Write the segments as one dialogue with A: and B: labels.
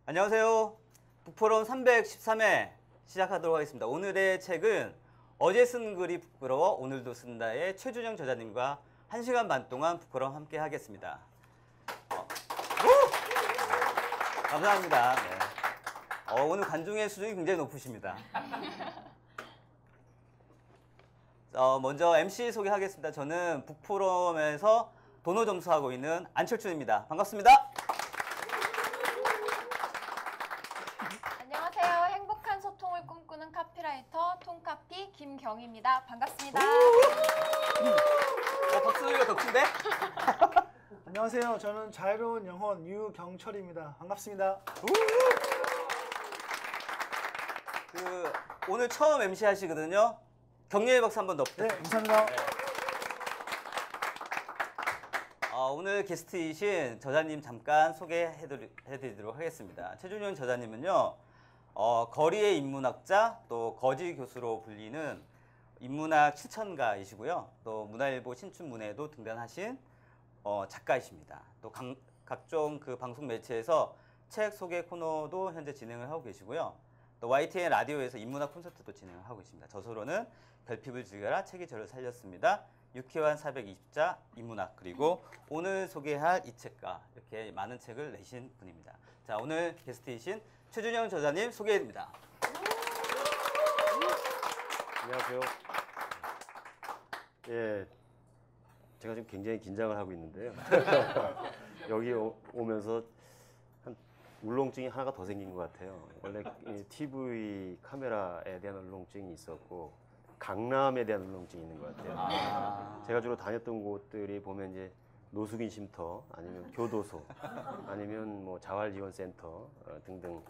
A: 안녕하세요. 북포럼 313회 시작하도록 하겠습니다. 오늘의 책은 어제 쓴 글이 부끄러워 오늘도 쓴다의 최준영 저자님과 1시간 반 동안 북포럼 함께 하겠습니다. 감사합니다. 네. 오늘 관중의 수준이 굉장히 높으십니다. 먼저 MC 소개하겠습니다. 저는 북포럼에서 도노 점수하고 있는 안철준입니다. 반갑습니다.
B: 안녕하세요. 행복한 소통을 꿈꾸는 카피라이터 통카피 김경희입니다. 반갑습니다.
A: 박수 소리가 더 큰데?
C: 안녕하세요. 저는 자유로운 영혼 유경철입니다. 반갑습니다.
A: 오늘 처음 MC 하시거든요. 격려의 박수 한 번 더
C: 네,
A: 부탁드립니다.
C: 감사합니다.
A: 오늘 게스트이신 저자님 잠깐 소개해드리도록 하겠습니다. 최준영 저자님은요, 거리의 인문학자, 또 거지 교수로 불리는 인문학 실천가이시고요. 또 문화일보 신춘문예도 등단하신 작가이십니다. 또 각종 그 방송 매체에서 책 소개 코너도 현재 진행을 하고 계시고요. 또 YTN 라디오에서 인문학 콘서트도 진행을 하고 있습니다. 저서로는 결핍을 죽여라, 책이 저를 살렸습니다. 유쾌한 420자 인문학, 그리고 오늘 소개할 이 책과 이렇게 많은 책을 내신 분입니다. 자, 오늘 게스트이신 최준영 저자님 소개해드립니다.
D: 안녕하세요. 예, 제가 지금 굉장히 긴장을 하고 있는데요. 여기 오면서 한 울렁증이 하나가 더 생긴 것 같아요. 원래 TV 카메라에 대한 울렁증이 있었고 강남에 대한 울렁증이 있는 것 같아요. 제가 주로 다녔던 곳들이 보면 이제 노숙인 쉼터, 아니면 교도소, 아니면 뭐 자활지원센터 등등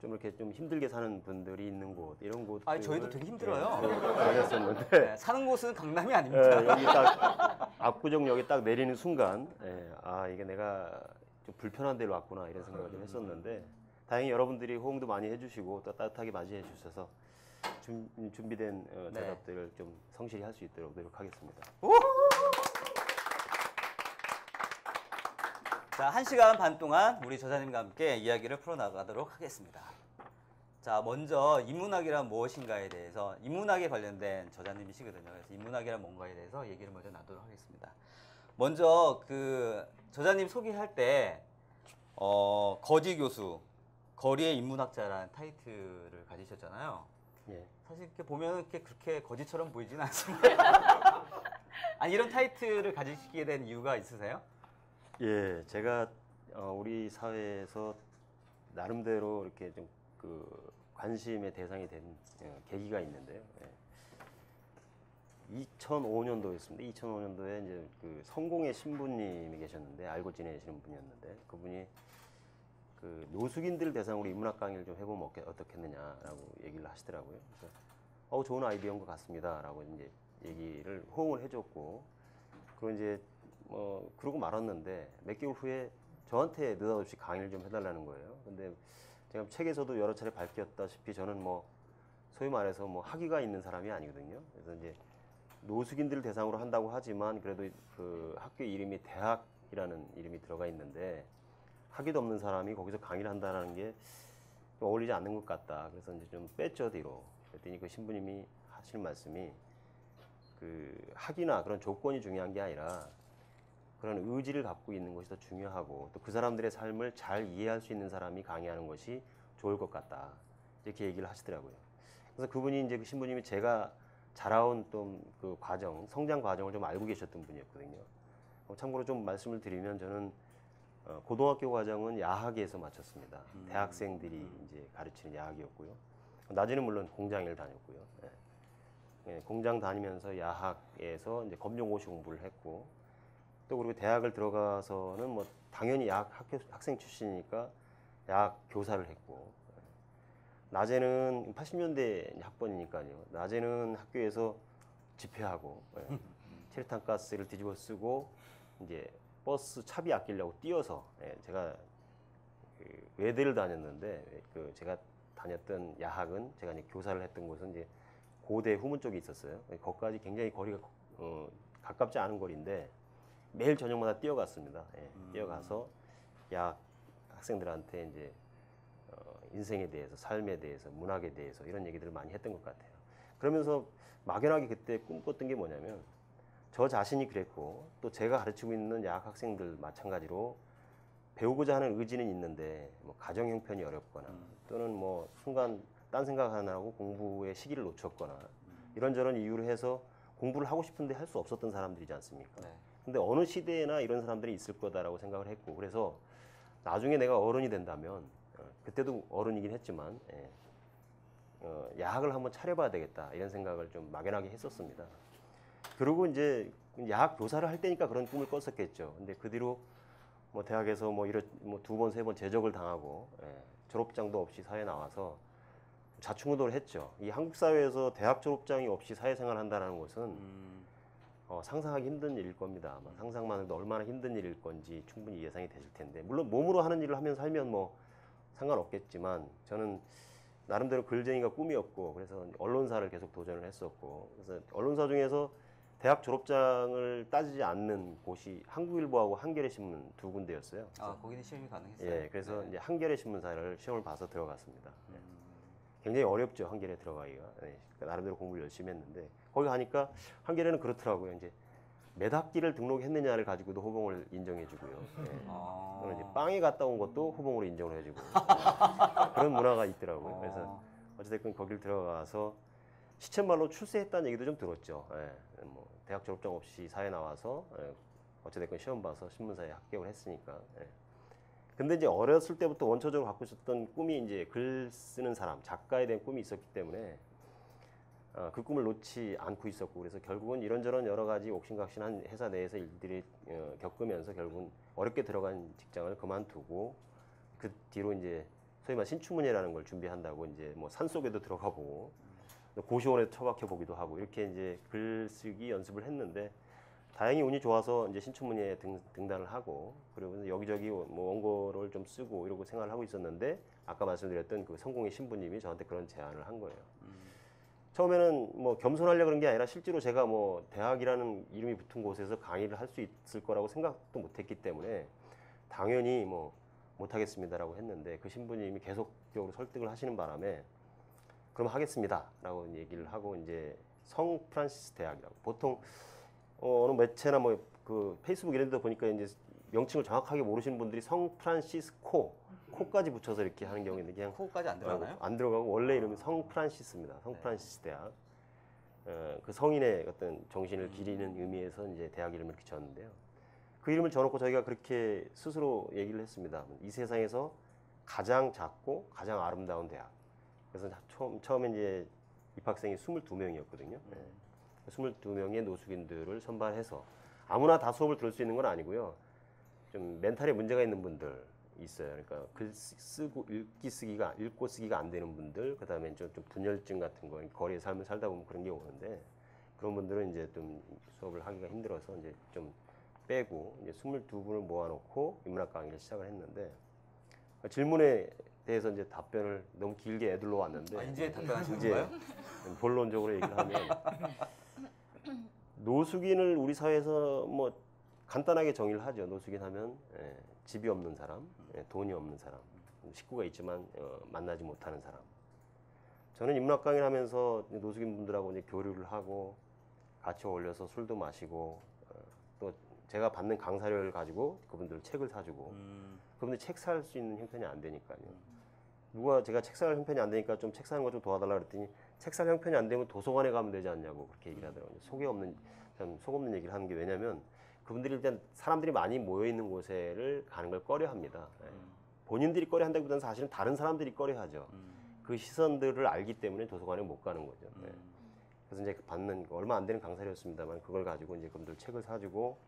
D: 좀 이렇게 좀 힘들게 사는 분들이 있는 곳, 이런 곳.
A: 저희도 되게 힘들어요.
D: 다녔었는데
A: 네, 사는 곳은 강남이 아닙니다.
D: 여기 딱 압구정역에 딱 내리는 순간, 이게 내가 좀 불편한 데로 왔구나 이런 생각을 좀 했었는데, 다행히 여러분들이 호응도 많이 해주시고 또 따뜻하게 맞이해 주셔서 준비된 대답들을 좀 성실히 할 수 있도록 노력하겠습니다.
A: 자, 1시간 반 동안 우리 저자님과 함께 이야기를 풀어나가도록 하겠습니다. 자, 먼저 인문학이란 무엇인가에 대해서, 인문학에 관련된 저자님이시거든요. 그래서 인문학이란 뭔가에 대해서 얘기를 먼저 나누도록 하겠습니다. 먼저 그 저자님 소개할 때 거지 교수, 거리의 인문학자라는 타이틀을 가지셨잖아요.
D: 예.
A: 사실 이렇게 보면 이렇게 그렇게 거지처럼 보이지는 않습니다. 아니, 이런 타이틀을 가지시게 된 이유가 있으세요?
D: 예, 제가 우리 사회에서 나름대로 이렇게 좀 그 관심의 대상이 된 계기가 있는데요. 2005년도였습니다. 2005년도에 이제 그 성공의 신부님이 계셨는데, 알고 지내시는 분이었는데, 그분이 그 노숙인들 대상으로 인문학 강의를 좀 해보면 어떻겠느냐라고 얘기를 하시더라고요. 그래서 좋은 아이디어인 것 같습니다라고 이제 얘기를 호응을 해줬고, 그리고 이제 그러고 말았는데 몇 개월 후에 저한테 느닷없이 강의를 좀 해달라는 거예요. 근데 제가 책에서도 여러 차례 밝혔다시피 저는 소위 말해서 학위가 있는 사람이 아니거든요. 그래서 이제 노숙인들을 대상으로 한다고 하지만 그래도 그 학교 이름이 대학이라는 이름이 들어가 있는데, 학위도 없는 사람이 거기서 강의를 한다는 게 좀 어울리지 않는 것 같다. 그래서 이제 좀 뺐죠, 뒤로. 그랬더니 그 신부님이 하실 말씀이, 그 학위나 그런 조건이 중요한 게 아니라 그런 의지를 갖고 있는 것이 더 중요하고, 또 그 사람들의 삶을 잘 이해할 수 있는 사람이 강의하는 것이 좋을 것 같다. 이렇게 얘기를 하시더라고요. 그래서 그분이 이제 그 신부님이 제가 자라온 또 그 과정, 성장 과정을 좀 알고 계셨던 분이었거든요. 참고로 좀 말씀을 드리면, 저는 고등학교 과정은 야학에서 마쳤습니다. 대학생들이 이제 가르치는 야학이었고요. 낮에는 물론 공장을 다녔고요. 공장 다니면서 야학에서 이제 검정고시 공부를 했고, 또 그리고 대학을 들어가서는 당연히 야학 학생 출신이니까 야학 교사를 했고, 낮에는 80년대 학번이니까요. 낮에는 학교에서 집회하고, 체류탄 가스를 뒤집어 쓰고, 이제 버스 차비 아끼려고 뛰어서, 제가 그 외대를 다녔는데, 그 제가 다녔던 야학은, 제가 이제 교사를 했던 곳은 이제 고대 후문 쪽에 있었어요. 거기까지 굉장히 거리가 가깝지 않은 거리인데 매일 저녁마다 뛰어갔습니다. 뛰어가서 야학 학생들한테 이제 인생에 대해서, 삶에 대해서, 문학에 대해서 이런 얘기들을 많이 했던 것 같아요. 그러면서 막연하게 그때 꿈꿨던 게 뭐냐면 저 자신이 그랬고 또 제가 가르치고 있는 야학 학생들 마찬가지로 배우고자 하는 의지는 있는데 뭐 가정 형편이 어렵거나 또는 뭐 순간 딴 생각하느라고 공부의 시기를 놓쳤거나 이런저런 이유로 해서 공부를 하고 싶은데 할 수 없었던 사람들이지 않습니까?
A: 네.
D: 근데 어느 시대에나 이런 사람들이 있을 거다라고 생각을 했고 그래서 나중에 내가 어른이 된다면 그때도 어른이긴 했지만 야학을 한번 차려봐야 되겠다 이런 생각을 좀 막연하게 했었습니다. 그리고 이제 야학 교사를 할 때니까 그런 꿈을 꿨었겠죠. 근데 그 뒤로 뭐 대학에서 뭐 두 번, 세 번 제적을 당하고 졸업장도 없이 사회에 나와서 자충우돌을 했죠. 이 한국 사회에서 대학 졸업장이 없이 사회생활 한다는 것은 상상하기 힘든 일일 겁니다. 아마 상상만 해도 얼마나 힘든 일일 건지 충분히 예상이 되실 텐데 물론 몸으로 하는 일을 하면서 살면 뭐 상관없겠지만 저는 나름대로 글쟁이가 꿈이었고 그래서 언론사를 계속 도전을 했었고 그래서 언론사 중에서 대학 졸업장을 따지지 않는 곳이 한국일보하고 한겨레신문 두 군데였어요.
A: 아, 거기는 시험이 가능했어요.
D: 예, 그래서
A: 네.
D: 이제 한겨레신문사를 시험을 봐서 들어갔습니다. 굉장히 어렵죠, 한겨레 들어가기가. 나름대로 공부를 열심히 했는데 거기 가니까 한겨레는 그렇더라고요. 이제 몇 학기를 등록했느냐를 가지고도 호봉을 인정해주고요. 또는 이제 빵에 갔다 온 것도 호봉으로 인정을 해주고 그런 문화가 있더라고요. 그래서 어쨌든 거길 들어가서 시쳇말로 출세했다는 얘기도 좀 들었죠. 뭐 대학 졸업장 없이 사회 나와서 어쨌든 시험 봐서 신문사에 합격을 했으니까. 근데 이제 어렸을 때부터 원초적으로 갖고 있었던 꿈이 이제 글 쓰는 사람, 작가에 대한 꿈이 있었기 때문에 그 꿈을 놓지 않고 있었고 그래서 결국은 이런저런 여러 가지 옥신각신한 회사 내에서 일들이 겪으면서 결국은 어렵게 들어간 직장을 그만두고 그 뒤로 이제 소위 말 신춘문예라는 걸 준비한다고 이제 뭐 산속에도 들어가 보고 고시원에 처박혀 보기도 하고 이렇게 이제 글쓰기 연습을 했는데 다행히 운이 좋아서 이제 신춘문예에 등단을 하고 그리고 여기저기 뭐 원고를 좀 쓰고 이러고 생활을 하고 있었는데 아까 말씀드렸던 그 성공의 신부님이 저한테 그런 제안을 한 거예요. 처음에는 뭐 겸손하려고 그런 게 아니라 실제로 제가 뭐 대학이라는 이름이 붙은 곳에서 강의를 할 수 있을 거라고 생각도 못했기 때문에 당연히 뭐 못하겠습니다라고 했는데 그 신부님이 계속적으로 설득을 하시는 바람에 그럼 하겠습니다라고 얘기를 하고 이제 성 프란시스 대학이라고 보통 어느 매체나 뭐 그 페이스북 이런 데 보니까 이제 명칭을 정확하게 모르시는 분들이 성 프란시스코 코까지 붙여서 이렇게 하는 경우가 있는데 그냥
A: 코까지 안 들어가나요?
D: 안 들어가고 원래 이름이 성 프란시스입니다. 성 프란시스 대학. 그 성인의 어떤 정신을 기리는 의미에서 이제 대학 이름을 이렇게 지었는데요. 그 이름을 지어놓고 저희가 그렇게 스스로 얘기를 했습니다. 이 세상에서 가장 작고 가장 아름다운 대학. 그래서 처음에 이제 입학생이 22명이었거든요. 22명의 노숙인들을 선발해서 아무나 다 수업을 들을 수 있는 건 아니고요. 좀 멘탈에 문제가 있는 분들 있어요. 그러니까 글 쓰고 읽고 쓰기가 안 되는 분들, 그다음에 좀 분열증 같은 거, 거리에 삶을 살다 보면 그런 게 오는데 그런 분들은 이제 좀 수업을 하기가 힘들어서 이제 좀 빼고 이제 22분을 모아놓고 인문학 강의를 시작을 했는데 질문에 대해서 이제 답변을 너무 길게 애들러 왔는데
A: 이제 답변하시는
D: 이제
A: 건가요?
D: 본론적으로 얘기를 하면 노숙인을 우리 사회에서 뭐 간단하게 정의를 하죠. 노숙인 하면 집이 없는 사람, 돈이 없는 사람, 식구가 있지만 만나지 못하는 사람. 저는 인문학 강의를 하면서 노숙인 분들하고 이제 교류를 하고 같이 어울려서 술도 마시고 또 제가 받는 강사료를 가지고 그분들 책을 사주고 그분들 책 살 수 있는 형편이 안 되니까요. 누가 제가 책 살 형편이 안 되니까 좀 책 사는 거 좀 도와달라 그랬더니 책 살 형편이 안 되면 도서관에 가면 되지 않냐고 그렇게 얘기를 하더라고요. 속 없는 얘기를 하는 게 왜냐면 그분들이 일단 사람들이 많이 모여 있는 곳에를 가는 걸 꺼려합니다. 본인들이 꺼려한다기보다는 사실은 다른 사람들이 꺼려하죠. 그 시선들을 알기 때문에 도서관에 못 가는 거죠. 그래서 이제 받는 얼마 안 되는 강사료였습니다만 그걸 가지고 이제 그분들 책을 사주고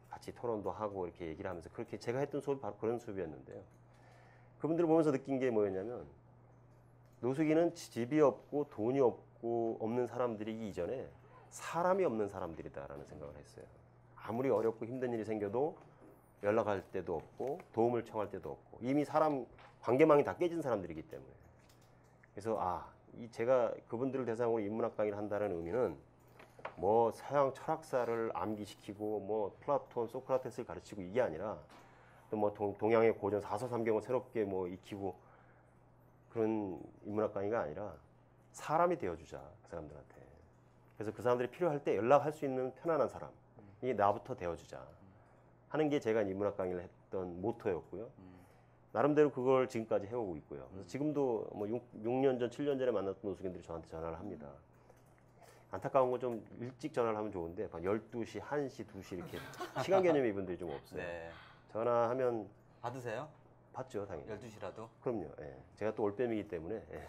D: 같이 토론도 하고 이렇게 얘기를 하면서 그렇게 제가 했던 수업이 바로 그런 수업이었는데요. 그분들을 보면서 느낀 게 뭐였냐면 노숙인은 집이 없고 돈이 없는 사람들이기 이전에 사람이 없는 사람들이다라는 생각을 했어요. 아무리 어렵고 힘든 일이 생겨도 연락할 때도 없고 도움을 청할 때도 없고 이미 사람 관계망이 다 깨진 사람들이기 때문에 그래서 제가 그분들을 대상으로 인문학 강의를 한다는 의미는 뭐 서양 철학사를 암기시키고 뭐 플라톤, 소크라테스를 가르치고 이게 아니라 또 뭐 동양의 고전 사서삼경을 새롭게 뭐 익히고 그런 인문학 강의가 아니라 사람이 되어주자 그 사람들한테. 그래서 그 사람들이 필요할 때 연락할 수 있는 편안한 사람, 이게 나부터 되어주자 하는 게 제가 인문학 강의를 했던 모토였고요. 나름대로 그걸 지금까지 해오고 있고요. 그래서 지금도 뭐 6년 전, 7년 전에 만났던 노숙인들이 저한테 전화를 합니다. 안타까운 건 좀 일찍 전화를 하면 좋은데 12시, 1시, 2시 이렇게 시간 개념이 이분들이 좀 없어요.
A: 네.
D: 전화하면
A: 받으세요?
D: 받죠, 당연히.
A: 12시라도?
D: 그럼요. 예. 제가 또 올빼미이기 때문에 예.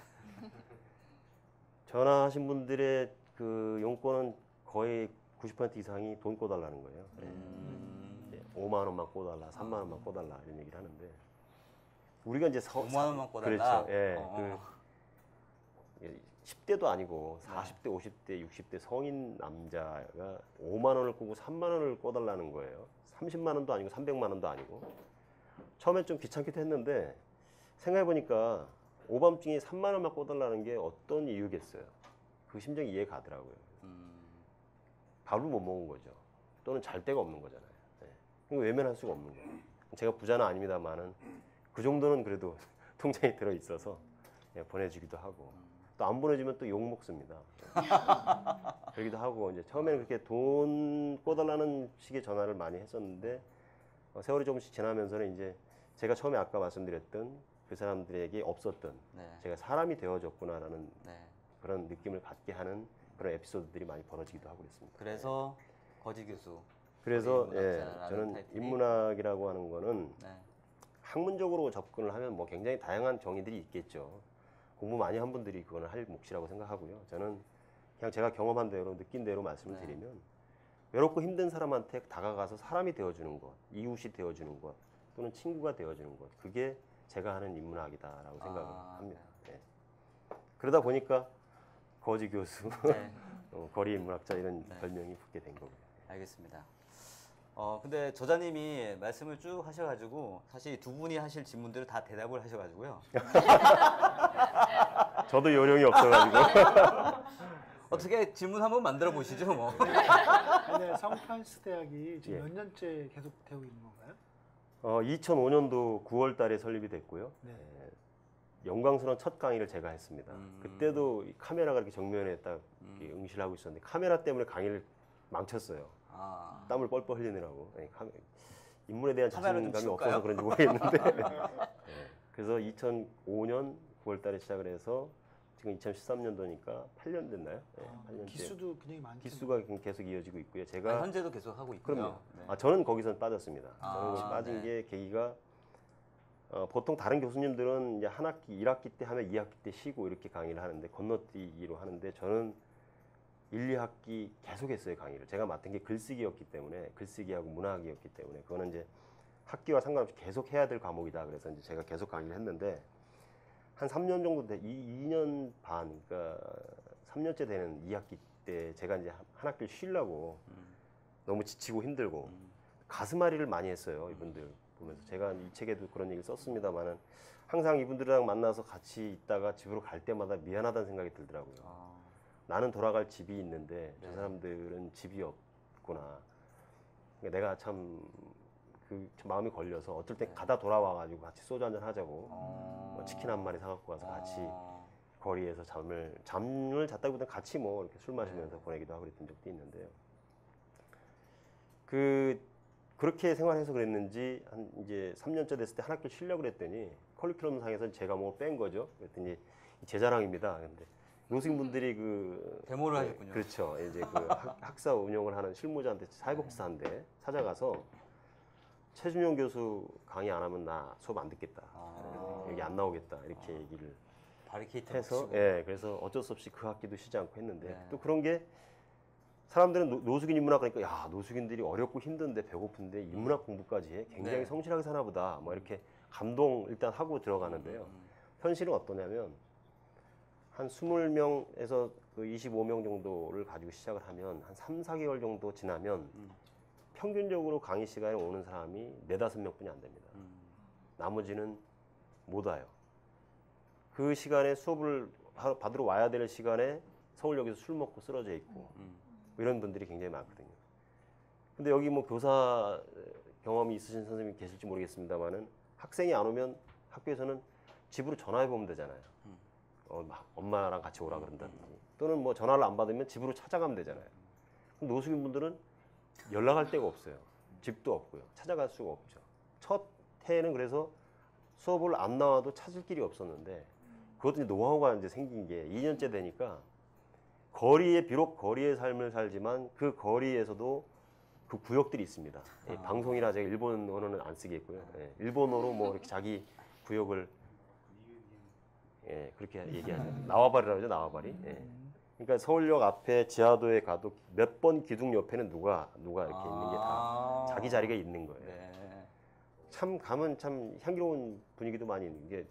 D: 전화하신 분들의 그 용건은 거의 90% 이상이 돈 꿔달라는 거예요. 예. 5만 원만 꿔달라, 3만 원만 꿔달라 이런 얘기를 하는데 우리가 이제
A: 5만 원만 꿔달라?
D: 그렇죠. 예.
A: 어.
D: 그 10대도 아니고 40대, 50대, 60대 성인 남자가 5만 원을 꾸고 3만 원을 꿔달라는 거예요. 30만 원도 아니고 300만 원도 아니고. 처음엔 좀 귀찮기도 했는데 생각해보니까 오밤중에 3만 원만 꿔달라는 게 어떤 이유겠어요. 그 심정이 이해가 가더라고요. 밥을 못 먹은 거죠. 또는 잘 데가 없는 거잖아요. 네. 그러니까 외면할 수가 없는 거예요. 제가 부자는 아닙니다만은 그 정도는 그래도 통장에 들어 있어서 예, 보내주기도 하고 또 안 보내주면 또 욕 먹습니다. 그러기도 하고 이제 처음에는 그렇게 돈 꿔달라는 식의 전화를 많이 했었는데 세월이 조금씩 지나면서는 이제 제가 처음에 아까 말씀드렸던 그 사람들에게 없었던
A: 네.
D: 제가 사람이 되어줬구나라는
A: 네.
D: 그런 느낌을 갖게 하는 그런 에피소드들이 많이 벌어지기도 하고 그랬습니다.
A: 그래서 거지 교수.
D: 그래서
A: 거지
D: 예,
A: 인문학자라는
D: 저는
A: 타이틀이-
D: 인문학이라고 하는 거는
A: 네.
D: 학문적으로 접근을 하면 뭐 굉장히 다양한 정의들이 있겠죠. 공부 많이 한 분들이 그거는 할 몫이라고 생각하고요. 저는 그냥 제가 경험한 대로 느낀 대로 말씀을
A: 네.
D: 드리면 외롭고 힘든 사람한테 다가가서 사람이 되어주는 것, 이웃이 되어주는 것, 또는 친구가 되어주는 것, 그게 제가 하는 인문학이다라고 생각을 합니다. 예. 그러다 보니까 거지 교수,
A: 네.
D: 거리 인문학자 이런
A: 네.
D: 별명이 붙게 된 거고요.
A: 알겠습니다. 근데 저자님이 말씀을 쭉 하셔가지고 사실 두 분이 하실 질문들을 다 대답을 하셔가지고요.
D: 저도 요령이 없어가지고
A: 어떻게 질문 한번 만들어 보시죠, 뭐.
C: 근데 성프란시스 대학이 지금
D: 예.
C: 몇 년째 계속 되고 있는 건가요?
D: 2005년도 9월 달에 설립이 됐고요.
C: 네.
D: 영광스러운 첫 강의를 제가 했습니다. 그때도 이 카메라가 이렇게 정면에 딱 이렇게 응시를 하고 있었는데 카메라 때문에 강의를 망쳤어요.
A: 아,
D: 땀을 뻘뻘 흘리느라고. 인물에 대한
A: 카메라 좀
D: 자신감이
A: 치울까요?
D: 없어서 그런지 모르겠는데 그래서 2005년 9월 달에 시작을 해서 지금 2013년도니까 8년 됐나요? 네, 8년째.
C: 기수도 굉장히 많죠.
D: 기수가 계속 이어지고 있고요. 제가
A: 현재도 계속 하고 있고요.
D: 그럼요.
A: 네.
D: 저는 거기서 빠졌습니다.
A: 아,
D: 저는 거기 빠진
A: 네.
D: 게 계기가 보통 다른 교수님들은 이제 한 학기, 1학기 때 하면 2학기 때 쉬고 이렇게 강의를 하는데 건너뛰기로 하는데 저는 1, 2학기 계속 했어요, 강의를. 제가 맡은 게 글쓰기였기 때문에 글쓰기하고 문학이었기 때문에 그거는 이제 학기와 상관없이 계속 해야 될 과목이다. 그래서 이제 제가 계속 강의를 했는데 한 3년 정도 2년 반, 그러니까 3년째 되는 2학기 때 제가 이제 한 학기를 쉬려고 너무 지치고 힘들고 가슴앓이를 많이 했어요, 이분들 보면서. 제가 이 책에도 그런 얘기를 썼습니다만은 항상 이분들이랑 만나서 같이 있다가 집으로 갈 때마다 미안하다는 생각이 들더라고요.
A: 아,
D: 나는 돌아갈 집이 있는데 저
A: 네.
D: 사람들은 집이 없구나. 그러니까 내가 참 마음이 걸려서 어떨 때
A: 네.
D: 가다 돌아와가지고 같이 소주 한잔 하자고
A: 어,
D: 치킨 한 마리 사갖고 가서 같이
A: 어,
D: 거리에서 잠을 잤다기보다는 같이 뭐 이렇게 술 마시면서
A: 네.
D: 보내기도 하고 그랬던 적도 있는데요. 그렇게 생활해서 그랬는지 한 이제 3년째 됐을 때 한 학기를 쉬려고 그랬더니 커리큘럼 상에서 제 과목을 뺀 거죠. 그랬더니 제 자랑입니다. 근데 노숙인분들이
A: 데모를 하셨군요.
D: 그렇죠. 이제 학사 운영을 하는 실무자한테 사회복지사인데 찾아가서 최준용 교수 강의 안 하면 나 수업 안 듣겠다.
A: 아.
D: 여기 안 나오겠다. 이렇게 얘기를
A: 바리케이트
D: 해서
A: 붙이고.
D: 예, 그래서 어쩔 수 없이 그 학기도 쉬지 않고 했는데
A: 네.
D: 또 그런 게 사람들은 노숙인 인문학 그러니까 야 노숙인들이 어렵고 힘든데 배고픈데 인문학 공부까지 해 굉장히
A: 네.
D: 성실하게 사나 보다 뭐 이렇게 감동 일단 하고 들어가는데요. 현실은 어떠냐면 한 20명에서 25명 정도를 가지고 시작을 하면 한 3, 4개월 정도 지나면 평균적으로 강의 시간에 오는 사람이 4, 5명뿐이 안 됩니다. 나머지는 못 와요. 그 시간에 수업을 받으러 와야 될 시간에 서울역에서 술 먹고 쓰러져 있고 이런 분들이 굉장히 많거든요. 근데 여기 뭐 교사 경험이 있으신 선생님이 계실지 모르겠습니다만은 학생이 안 오면 학교에서는 집으로 전화해 보면 되잖아요. 막 엄마랑 같이 오라 그런다든지 또는 뭐 전화를 안 받으면 집으로 찾아가면 되잖아요. 그럼 노숙인 분들은 연락할 데가 없어요. 집도 없고요. 찾아갈 수가 없죠. 첫 해에는 그래서 수업을 안 나와도 찾을 길이 없었는데 그것도 이제 노하우가 이제 생긴 게 2년째 되니까 거리에 비록 거리의 삶을 살지만 그 거리에서도 그 구역들이 있습니다. 예, 방송이라 제가 일본어는 안 쓰겠고요. 예, 일본어로 뭐 이렇게 자기 구역을 예, 그렇게 얘기하죠. 나와바리라고 하죠. 나와바리. 예. 그러니까 서울역 앞에 지하도에 가도 몇 번 기둥 옆에는 누가 이렇게 있는 게 다 자기 자리가 있는 거예요.
A: 네.
D: 참 가면 참 향기로운 분위기도 많이 있는 게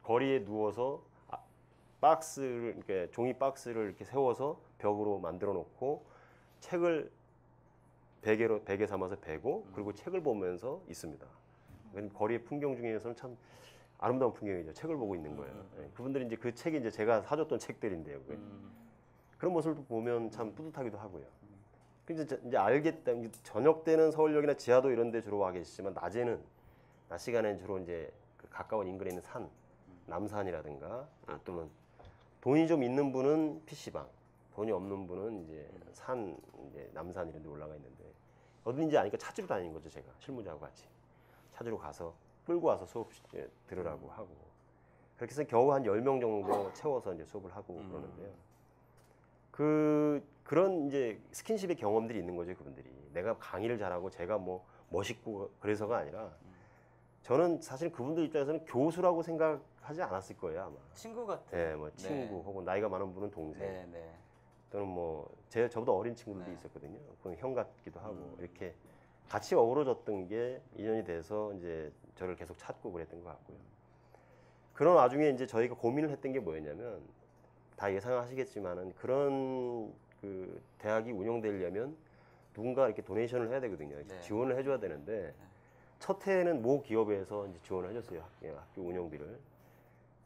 D: 거리에 누워서 박스를 이렇게 종이 박스를 이렇게 세워서 벽으로 만들어 놓고 책을 베개 삼아서 베고 그리고 책을 보면서 있습니다. 거리의 풍경 중에서는 참 아름다운 풍경이죠. 책을 보고 있는 거예요. 예, 그분들이 이제 그 책이 이제 제가 사줬던 책들인데요. 그게. 그런 모습을 보면 참 뿌듯하기도 하고요. 근데 이제 알겠다. 저녁 때는 서울역이나 지하도 이런 데 주로 와 계시지만 낮 시간에는 주로 이제 그 가까운 인근에 있는 산, 남산이라든가 또는 돈이 좀 있는 분은 PC방, 돈이 없는 분은 이제 산, 이제 남산 이런 데 올라가 있는데 어딘지 아니까 찾으러 다니는 거죠. 제가 실무자하고 같이 찾으러 가서 끌고 와서 수업 들으라고 하고 그렇게 해서 겨우 한 10명 정도 채워서 이제 수업을 하고 그러는데요. 그런 이제 스킨십의 경험들이 있는 거죠. 그분들이 내가 강의를 잘하고 제가 뭐 멋있고 그래서가 아니라 저는 사실 그분들 입장에서는 교수라고 생각하지 않았을 거예요. 아마
A: 친구 같은.
D: 네, 뭐 친구 혹은 나이가 많은 분은 동생
A: 네, 네.
D: 또는 뭐 저보다 어린 친구들이 있었거든요. 그건 형 같기도 하고 이렇게 같이 어우러졌던 게 인연이 돼서 이제 저를 계속 찾고 그랬던 것 같고요. 그런 와중에 이제 저희가 고민을 했던 게 뭐였냐면 다 예상하시겠지만은 그런 그 대학이 운영되려면 누군가 이렇게 도네이션을 해야 되거든요.
A: 네.
D: 지원을 해줘야 되는데 첫 해에는 모 기업에서 이제 지원을 해줬어요. 학교 운영비를.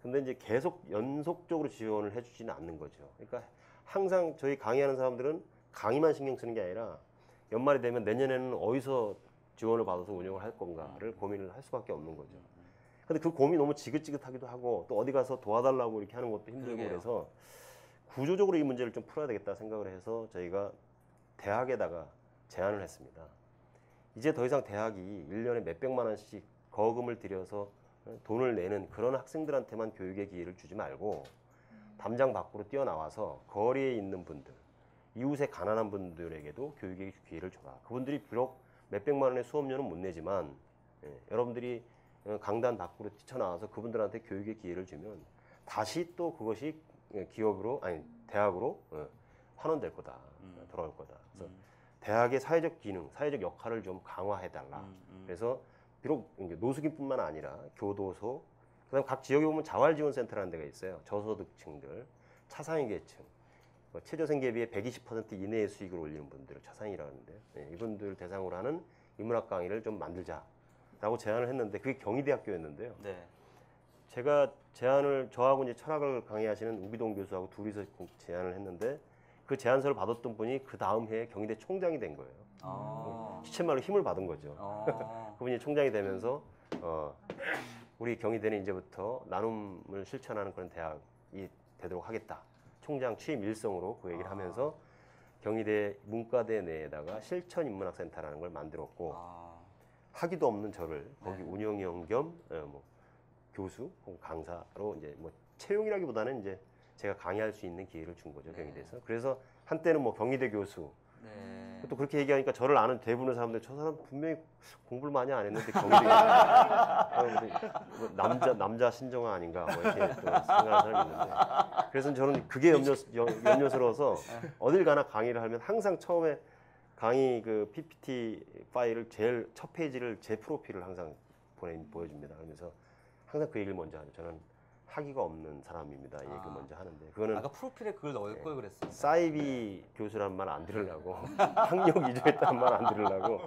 D: 근데 이제 계속 연속적으로 지원을 해주지는 않는 거죠. 그러니까 항상 저희 강의하는 사람들은 강의만 신경 쓰는 게 아니라 연말이 되면 내년에는 어디서 지원을 받아서 운영을 할 건가를 고민을 할 수밖에 없는 거죠. 근데 그 고민이 너무 지긋지긋하기도 하고 또 어디 가서 도와달라고 이렇게 하는 것도 힘들고
A: 그러게요.
D: 그래서 구조적으로 이 문제를 좀 풀어야 되겠다 생각을 해서 저희가 대학에다가 제안을 했습니다. 이제 더 이상 대학이 1년에 몇백만 원씩 거금을 들여서 돈을 내는 그런 학생들한테만 교육의 기회를 주지 말고 담장 밖으로 뛰어나와서 거리에 있는 분들, 이웃의 가난한 분들에게도 교육의 기회를 줘라. 그분들이 비록 몇백만 원의 수업료는 못 내지만 여러분들이 강단 밖으로 뛰쳐나와서 그분들한테 교육의 기회를 주면 다시 또 그것이 대학으로 환원될 거다. 돌아올 거다. 그래서 대학의 사회적 기능, 사회적 역할을 좀 강화해달라. 그래서 비록 노숙인뿐만 아니라 교도소, 그다음 각 지역에 보면 자활지원센터라는 데가 있어요. 저소득층들, 차상위 계층, 최저생계비의 120% 이내의 수익을 올리는 분들을 차상위라고 하는데요. 이분들 대상으로 하는 인문학 강의를 좀 만들자라고 제안을 했는데 그게 경희대학교였는데요.
A: 네.
D: 제가 저하고 이제 철학을 강의하시는 우기동 교수하고 둘이서 제안을 했는데 그 제안서를 받았던 분이 그 다음 해에 경희대 총장이 된 거예요. 시쳇말로 힘을 받은 거죠. 그분이 총장이 되면서 우리 경희대는 이제부터 나눔을 실천하는 그런 대학이 되도록 하겠다. 총장 취임 일성으로 그 얘기를 하면서 경희대 문과대 내에다가 실천인문학센터라는 걸 만들었고 학위도 없는 저를 거기 운영위원 겸 교수 혹은 강사로 이제 뭐 채용이라기보다는 이제 제가 강의할 수 있는 기회를 준 거죠. 경희대에서. 그래서 한때는 뭐 경희대 교수 또 그렇게 얘기하니까 저를 아는 대부분의 사람들 저 사람 분명히 공부를 많이 안 했는데 경희대 뭐 남자 신정아 아닌가 뭐 이렇게 또 생각하는 사람이 있는데 그래서 저는 그게 염려스러워서 어딜 가나 강의를 하면 항상 처음에 강의 그 PPT 파일을 제일 첫 페이지를 제 프로필을 항상 보여줍니다. 그래서 항상 그 얘기를 먼저 하죠. 저는 학위가 없는 사람입니다. 이 얘기를 먼저 하는데 그거는
A: 아까 프로필에 그걸 넣을 걸 그랬어요.
D: 사이비 교수란 말 안 들으려고 학력 이주했다는 말 안 들으려고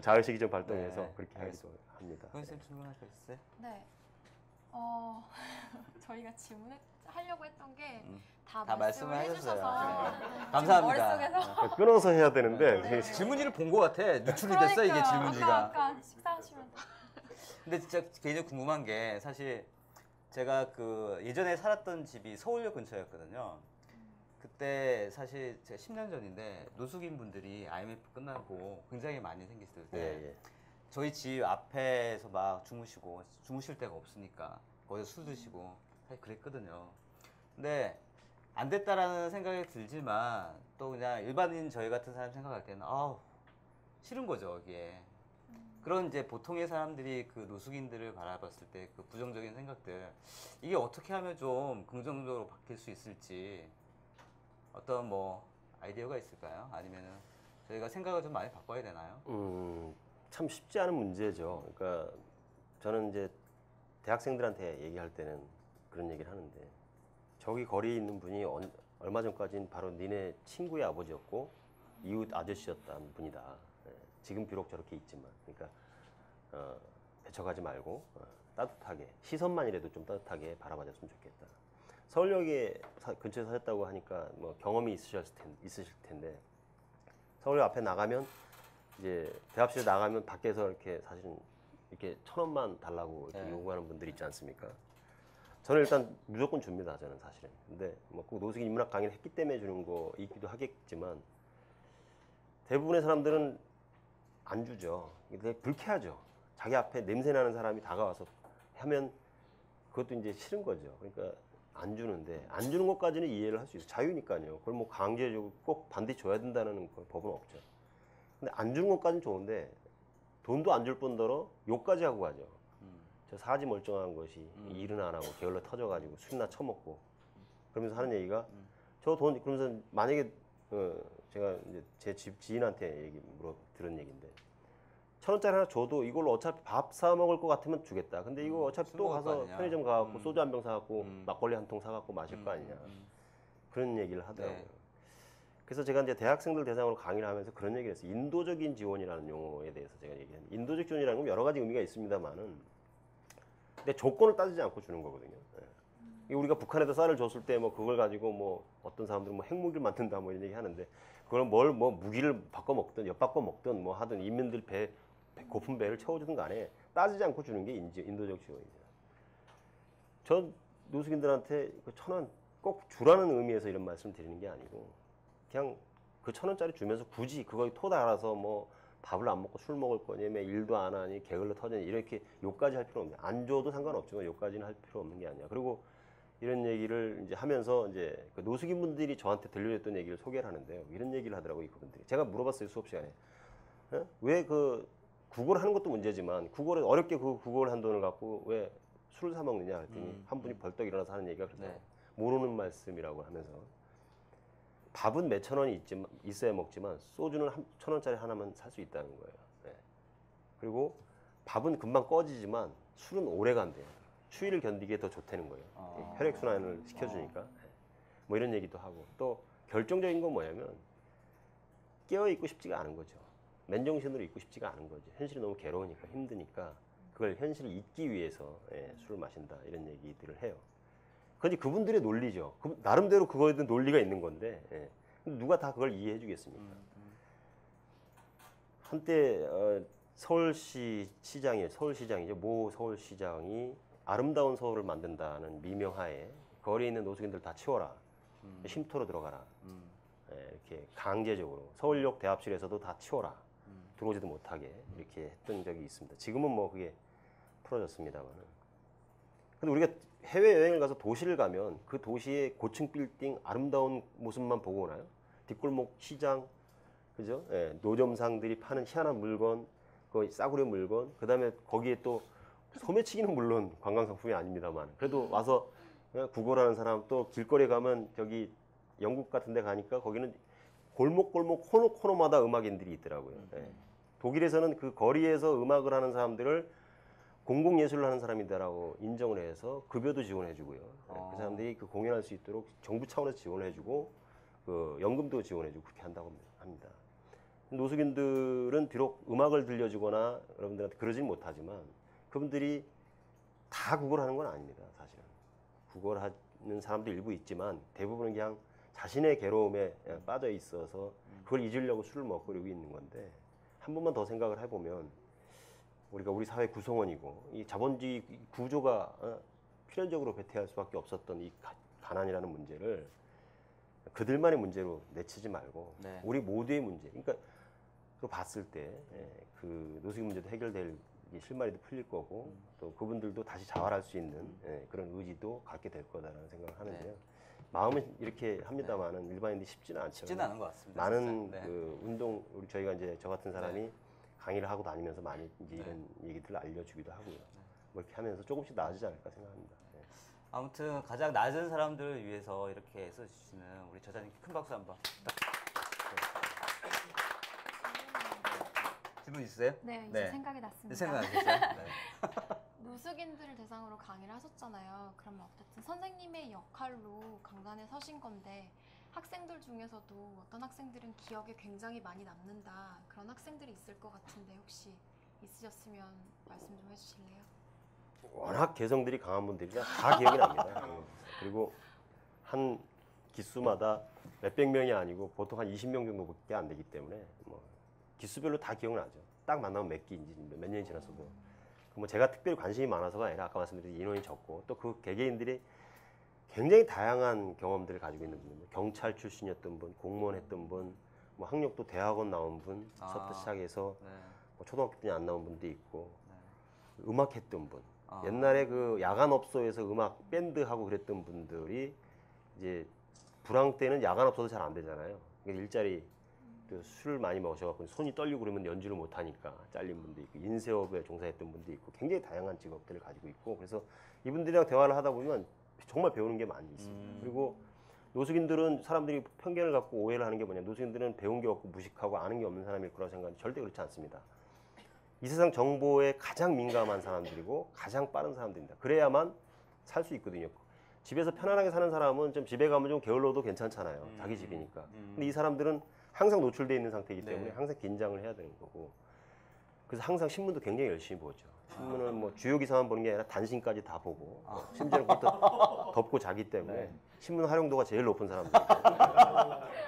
D: 자의식이 좀 발동해서 그렇게 하기도 합니다.
A: 선생님 질문할 거 있어요?
B: 네. 저희가 질문하려고 했던 게 다
A: 다
B: 말씀을
A: 말씀을
B: 해주셔서
A: 해주셨어요. 감사합니다.
B: 머릿속에서
D: 끊어서 해야 되는데
B: 네.
A: 질문지를 본 것 같아. 유출이 됐어 이게 질문지가.
B: 아까 식사하시면
A: 근데 진짜 개인적으로 궁금한 게 사실 제가 그 예전에 살았던 집이 서울역 근처였거든요. 그때 사실 제가 10년 전인데 노숙인 분들이 IMF 끝나고 굉장히 많이 생겼을 때
D: 예, 예.
A: 저희 집 앞에서 막 주무시고 주무실 데가 없으니까 거기서 술 드시고 사실 그랬거든요. 근데 안 됐다라는 생각이 들지만 또 그냥 일반인 저희 같은 사람 생각할 때는 아우 싫은 거죠 이게. 그런 이제 보통의 사람들이 그 노숙인들을 바라봤을 때 그 부정적인 생각들 이게 어떻게 하면 좀 긍정적으로 바뀔 수 있을지 어떤 뭐 아이디어가 있을까요? 아니면은 저희가 생각을 좀 많이 바꿔야 되나요?
D: 참 쉽지 않은 문제죠. 그러니까 저는 이제 대학생들한테 얘기할 때는 그런 얘기를 하는데 저기 거리에 있는 분이 얼마 전까지는 바로 니네 친구의 아버지였고 이웃 아저씨였던 분이다. 예, 지금 비록 저렇게 있지만 그러니까 배척하지 말고 따뜻하게 시선만이라도 좀 따뜻하게 바라봐줬으면 좋겠다. 서울역에 근처에 사셨다고 하니까 뭐 경험이 있으실 텐데 서울역 앞에 나가면 이제 대합실에 나가면 밖에서 이렇게 사실은 이렇게 1,000원만 달라고 이렇게
A: 네.
D: 요구하는 분들이 있지 않습니까? 저는 일단 무조건 줍니다. 저는 사실은. 근데 뭐 꼭 노숙인 인문학 강의를 했기 때문에 주는 거 있기도 하겠지만 대부분의 사람들은 안 주죠. 되게 불쾌하죠. 자기 앞에 냄새 나는 사람이 다가와서 하면 그것도 이제 싫은 거죠. 그러니까 안 주는데 안 주는 것까지는 이해를 할 수 있어요. 자유니까요. 그걸 뭐 강제적으로 꼭 반드시 줘야 된다는 법은 없죠. 근데 안 주는 것까지는 좋은데 돈도 안 줄 뿐더러 욕까지 하고 가죠. 저 사지 멀쩡한 것이 일은 안 하고 게을러 터져가지고 술이나 처먹고 그러면서 하는 얘기가 저 돈 그러면서 만약에 제가 이제 제 집 지인한테 들은 얘기인데 1,000원짜리 하나 줘도 이걸로 어차피 밥 사 먹을 것 같으면 주겠다. 근데 이거 어차피
A: 술
D: 또
A: 먹을 거
D: 가서
A: 아니냐.
D: 편의점 가갖고 소주 한 병 사갖고 막걸리 한 통 사갖고 마실 거 아니냐.
A: 음.
D: 그런 얘기를 하더라고요.
A: 네.
D: 그래서 제가 이제 대학생들 대상으로 강의를 하면서 그런 얘기를 했어요. 인도적인 지원이라는 용어에 대해서 제가 얘기했는데 인도적 지원이라는 건 여러 가지 의미가 있습니다만은 근데 조건을 따지지 않고 주는 거거든요. 예. 우리가 북한에다 쌀을 줬을 때 뭐 그걸 가지고 뭐 어떤 사람들은 뭐 핵무기를 만든다 뭐 이런 얘기 하는데 그걸 뭐 무기를 바꿔 먹든 엿바꿔 먹든 뭐 하든 인민들 고픈 배를 채워주든 간에 따지지 않고 주는 게 인도적 지원입니다. 전 노숙인들한테 그 1,000원 꼭 주라는 의미에서 이런 말씀 드리는 게 아니고 그냥 그 1,000원짜리 주면서 굳이 그거 토 달아서 뭐 밥을 안 먹고 술 먹을 거니 뭐 일도 안 하니 게을러 터지니 이렇게 욕까지 할 필요 없네. 안 줘도 상관없지만 욕까지는 할 필요 없는 게 아니야. 그리고 이런 얘기를 이제 하면서 이제 그 노숙인 분들이 저한테 들려줬던 얘기를 소개를 하는데요. 이런 얘기를 하더라고요, 그분들이. 제가 물어봤어요, 수업 시간에. 왜 그 국어를 하는 것도 문제지만 국어를 어렵게 그 국어를 한 돈을 갖고 왜 술을 사 먹느냐 했더니 한 분이 벌떡 일어나서 하는 얘기가 그렇더라고요.
A: 네.
D: 모르는 말씀이라고 하면서 밥은 몇천 원이 있어야 먹지만 소주는 1,000원짜리 하나만 살 수 있다는 거예요. 네. 그리고 밥은 금방 꺼지지만 술은 오래 간대요. 추위를 견디기에 더 좋다는 거예요. 혈액순환을 시켜주니까. 네. 뭐 이런 얘기도 하고 또 결정적인 건 뭐냐면 깨어있고 싶지가 않은 거죠. 맨정신으로 있고 싶지가 않은 거죠. 현실이 너무 괴로우니까 힘드니까 그걸 현실을 잊기 위해서 술을 마신다 이런 얘기들을 해요. 그건 그분들의 논리죠. 나름대로 그거에 대한 논리가 있는 건데 누가 다 그걸 이해해 주겠습니까? 한때 서울시장이죠. 모 서울시장이 아름다운 서울을 만든다는 미명하에 거리에 있는 노숙인들 다 치워라. 쉼터로 들어가라. 이렇게 강제적으로 서울역 대합실에서도 다 치워라. 들어오지도 못하게 이렇게 했던 적이 있습니다. 지금은 뭐 그게 풀어졌습니다만은. 근데 우리가 해외 여행을 가서 도시를 가면 그 도시의 고층 빌딩 아름다운 모습만 보고 오나요? 뒷골목 시장, 그죠? 예, 노점상들이 파는 희한한 물건, 그 싸구려 물건, 그 다음에 거기에 또 소매치기는 물론 관광 상품이 아닙니다만 그래도 와서 구걸하는 사람 또 길거리에 가면 저기 영국 같은 데 가니까 거기는 골목골목 코너마다 음악인들이 있더라고요. 예. 독일에서는 그 거리에서 음악을 하는 사람들을 공공예술을 하는 사람이다라고 인정을 해서 급여도 지원해 주고요. 그 사람들이 그 공연할 수 있도록 정부 차원에서 지원해 주고 그 연금도 지원해 주고 그렇게 한다고 합니다. 노숙인들은 비록 음악을 들려주거나 여러분들한테 그러진 못하지만 그분들이 다 구걸하는 건 아닙니다. 사실은 구걸하는 사람도 일부 있지만 대부분은 그냥 자신의 괴로움에 빠져 있어서 그걸 잊으려고 술을 먹고 그러고 있는 건데 한 번만 더 생각을 해보면 우리가 우리 사회 구성원이고 이 자본주의 구조가 필연적으로 배태할 수밖에 없었던 이 가난이라는 문제를 그들만의 문제로 내치지 말고
A: 네.
D: 우리 모두의 문제. 그러니까 그 봤을 때 그 노숙인 문제도 해결될 실마리도 풀릴 거고 또 그분들도 다시 자활할 수 있는 그런 의지도 갖게 될 거다라는 생각을 하는데요. 마음은 이렇게 합니다만은 일반인들이 쉽지는 않죠.
A: 쉽지는 않은 것 같습니다.
D: 많은
A: 진짜. 네.
D: 그 운동 우리 저희가 이제 저 같은 사람이 강의를 하고 다니면서 많이 이제 이런 얘기들을 알려주기도 하고요. 뭐 이렇게 하면서 조금씩 나아지지 않을까 생각합니다. 네.
A: 아무튼 가장 낮은 사람들을 위해서 이렇게 써주시는 우리 저자님께 큰 박수 한번. 질문 있으세요?
B: 네, 이제
A: 네.
B: 생각이 났습니다.
A: 생각나셨어요? 네.
B: 노숙인들을 대상으로 강의를 하셨잖아요. 그러면 어쨌든 선생님의 역할로 강단에 서신 건데 학생들 중에서도 어떤 학생들은 기억에 굉장히 많이 남는다. 그런 학생들이 있을 것 같은데 혹시 있으셨으면 말씀 좀 해주실래요?
D: 워낙 개성들이 강한 분들이라 다 기억이 납니다. 그리고 한 기수마다 몇백 명이 아니고 보통 한 20명 정도밖에 안 되기 때문에 뭐 기수별로 다 기억나죠. 딱 만나면 몇 기인지 몇 년이 지났어도. 뭐 제가 특별히 관심이 많아서가 아니라 아까 말씀드린 인원이 적고 또 그 개개인들이 굉장히 다양한 경험들을 가지고 있는 분들, 경찰 출신이었던 분, 공무원 했던 분, 뭐 학력도 대학원 나온 분, 서부터 시작해서
A: 네.
D: 뭐 초등학교 때 안 나온 분도 있고
A: 네.
D: 음악 했던 분.
A: 아.
D: 옛날에 그 야간업소에서 음악 밴드 하고 그랬던 분들이 이제 불황 때는 야간업소도 잘 안 되잖아요. 그러니까 일자리 또 술을 많이 마셔갖고 손이 떨리고 그러면 연주를 못 하니까 잘린 분도 있고 인쇄업에 종사했던 분도 있고 굉장히 다양한 직업들을 가지고 있고 그래서 이분들이랑 대화를 하다 보면 정말 배우는 게 많이 있습니다. 그리고 노숙인들은 사람들이 편견을 갖고 오해를 하는 게 뭐냐, 노숙인들은 배운 게 없고 무식하고 아는 게 없는 사람일 거라고 생각하는데 절대 그렇지 않습니다. 이 세상 정보에 가장 민감한 사람들이고 가장 빠른 사람들입니다. 그래야만 살 수 있거든요. 집에서 편안하게 사는 사람은 좀 집에 가면 좀 게을러도 괜찮잖아요. 자기 집이니까. 근데 이 사람들은 항상 노출되어 있는 상태이기 때문에
A: 네.
D: 항상 긴장을 해야 되는 거고. 그래서 항상 신문도 굉장히 열심히 보죠. 신문은 뭐 주요 기사만 보는 게 아니라 단신까지 다 보고 심지어는 그것도 덮고 자기 때문에
A: 네.
D: 신문 활용도가 제일 높은 사람들이고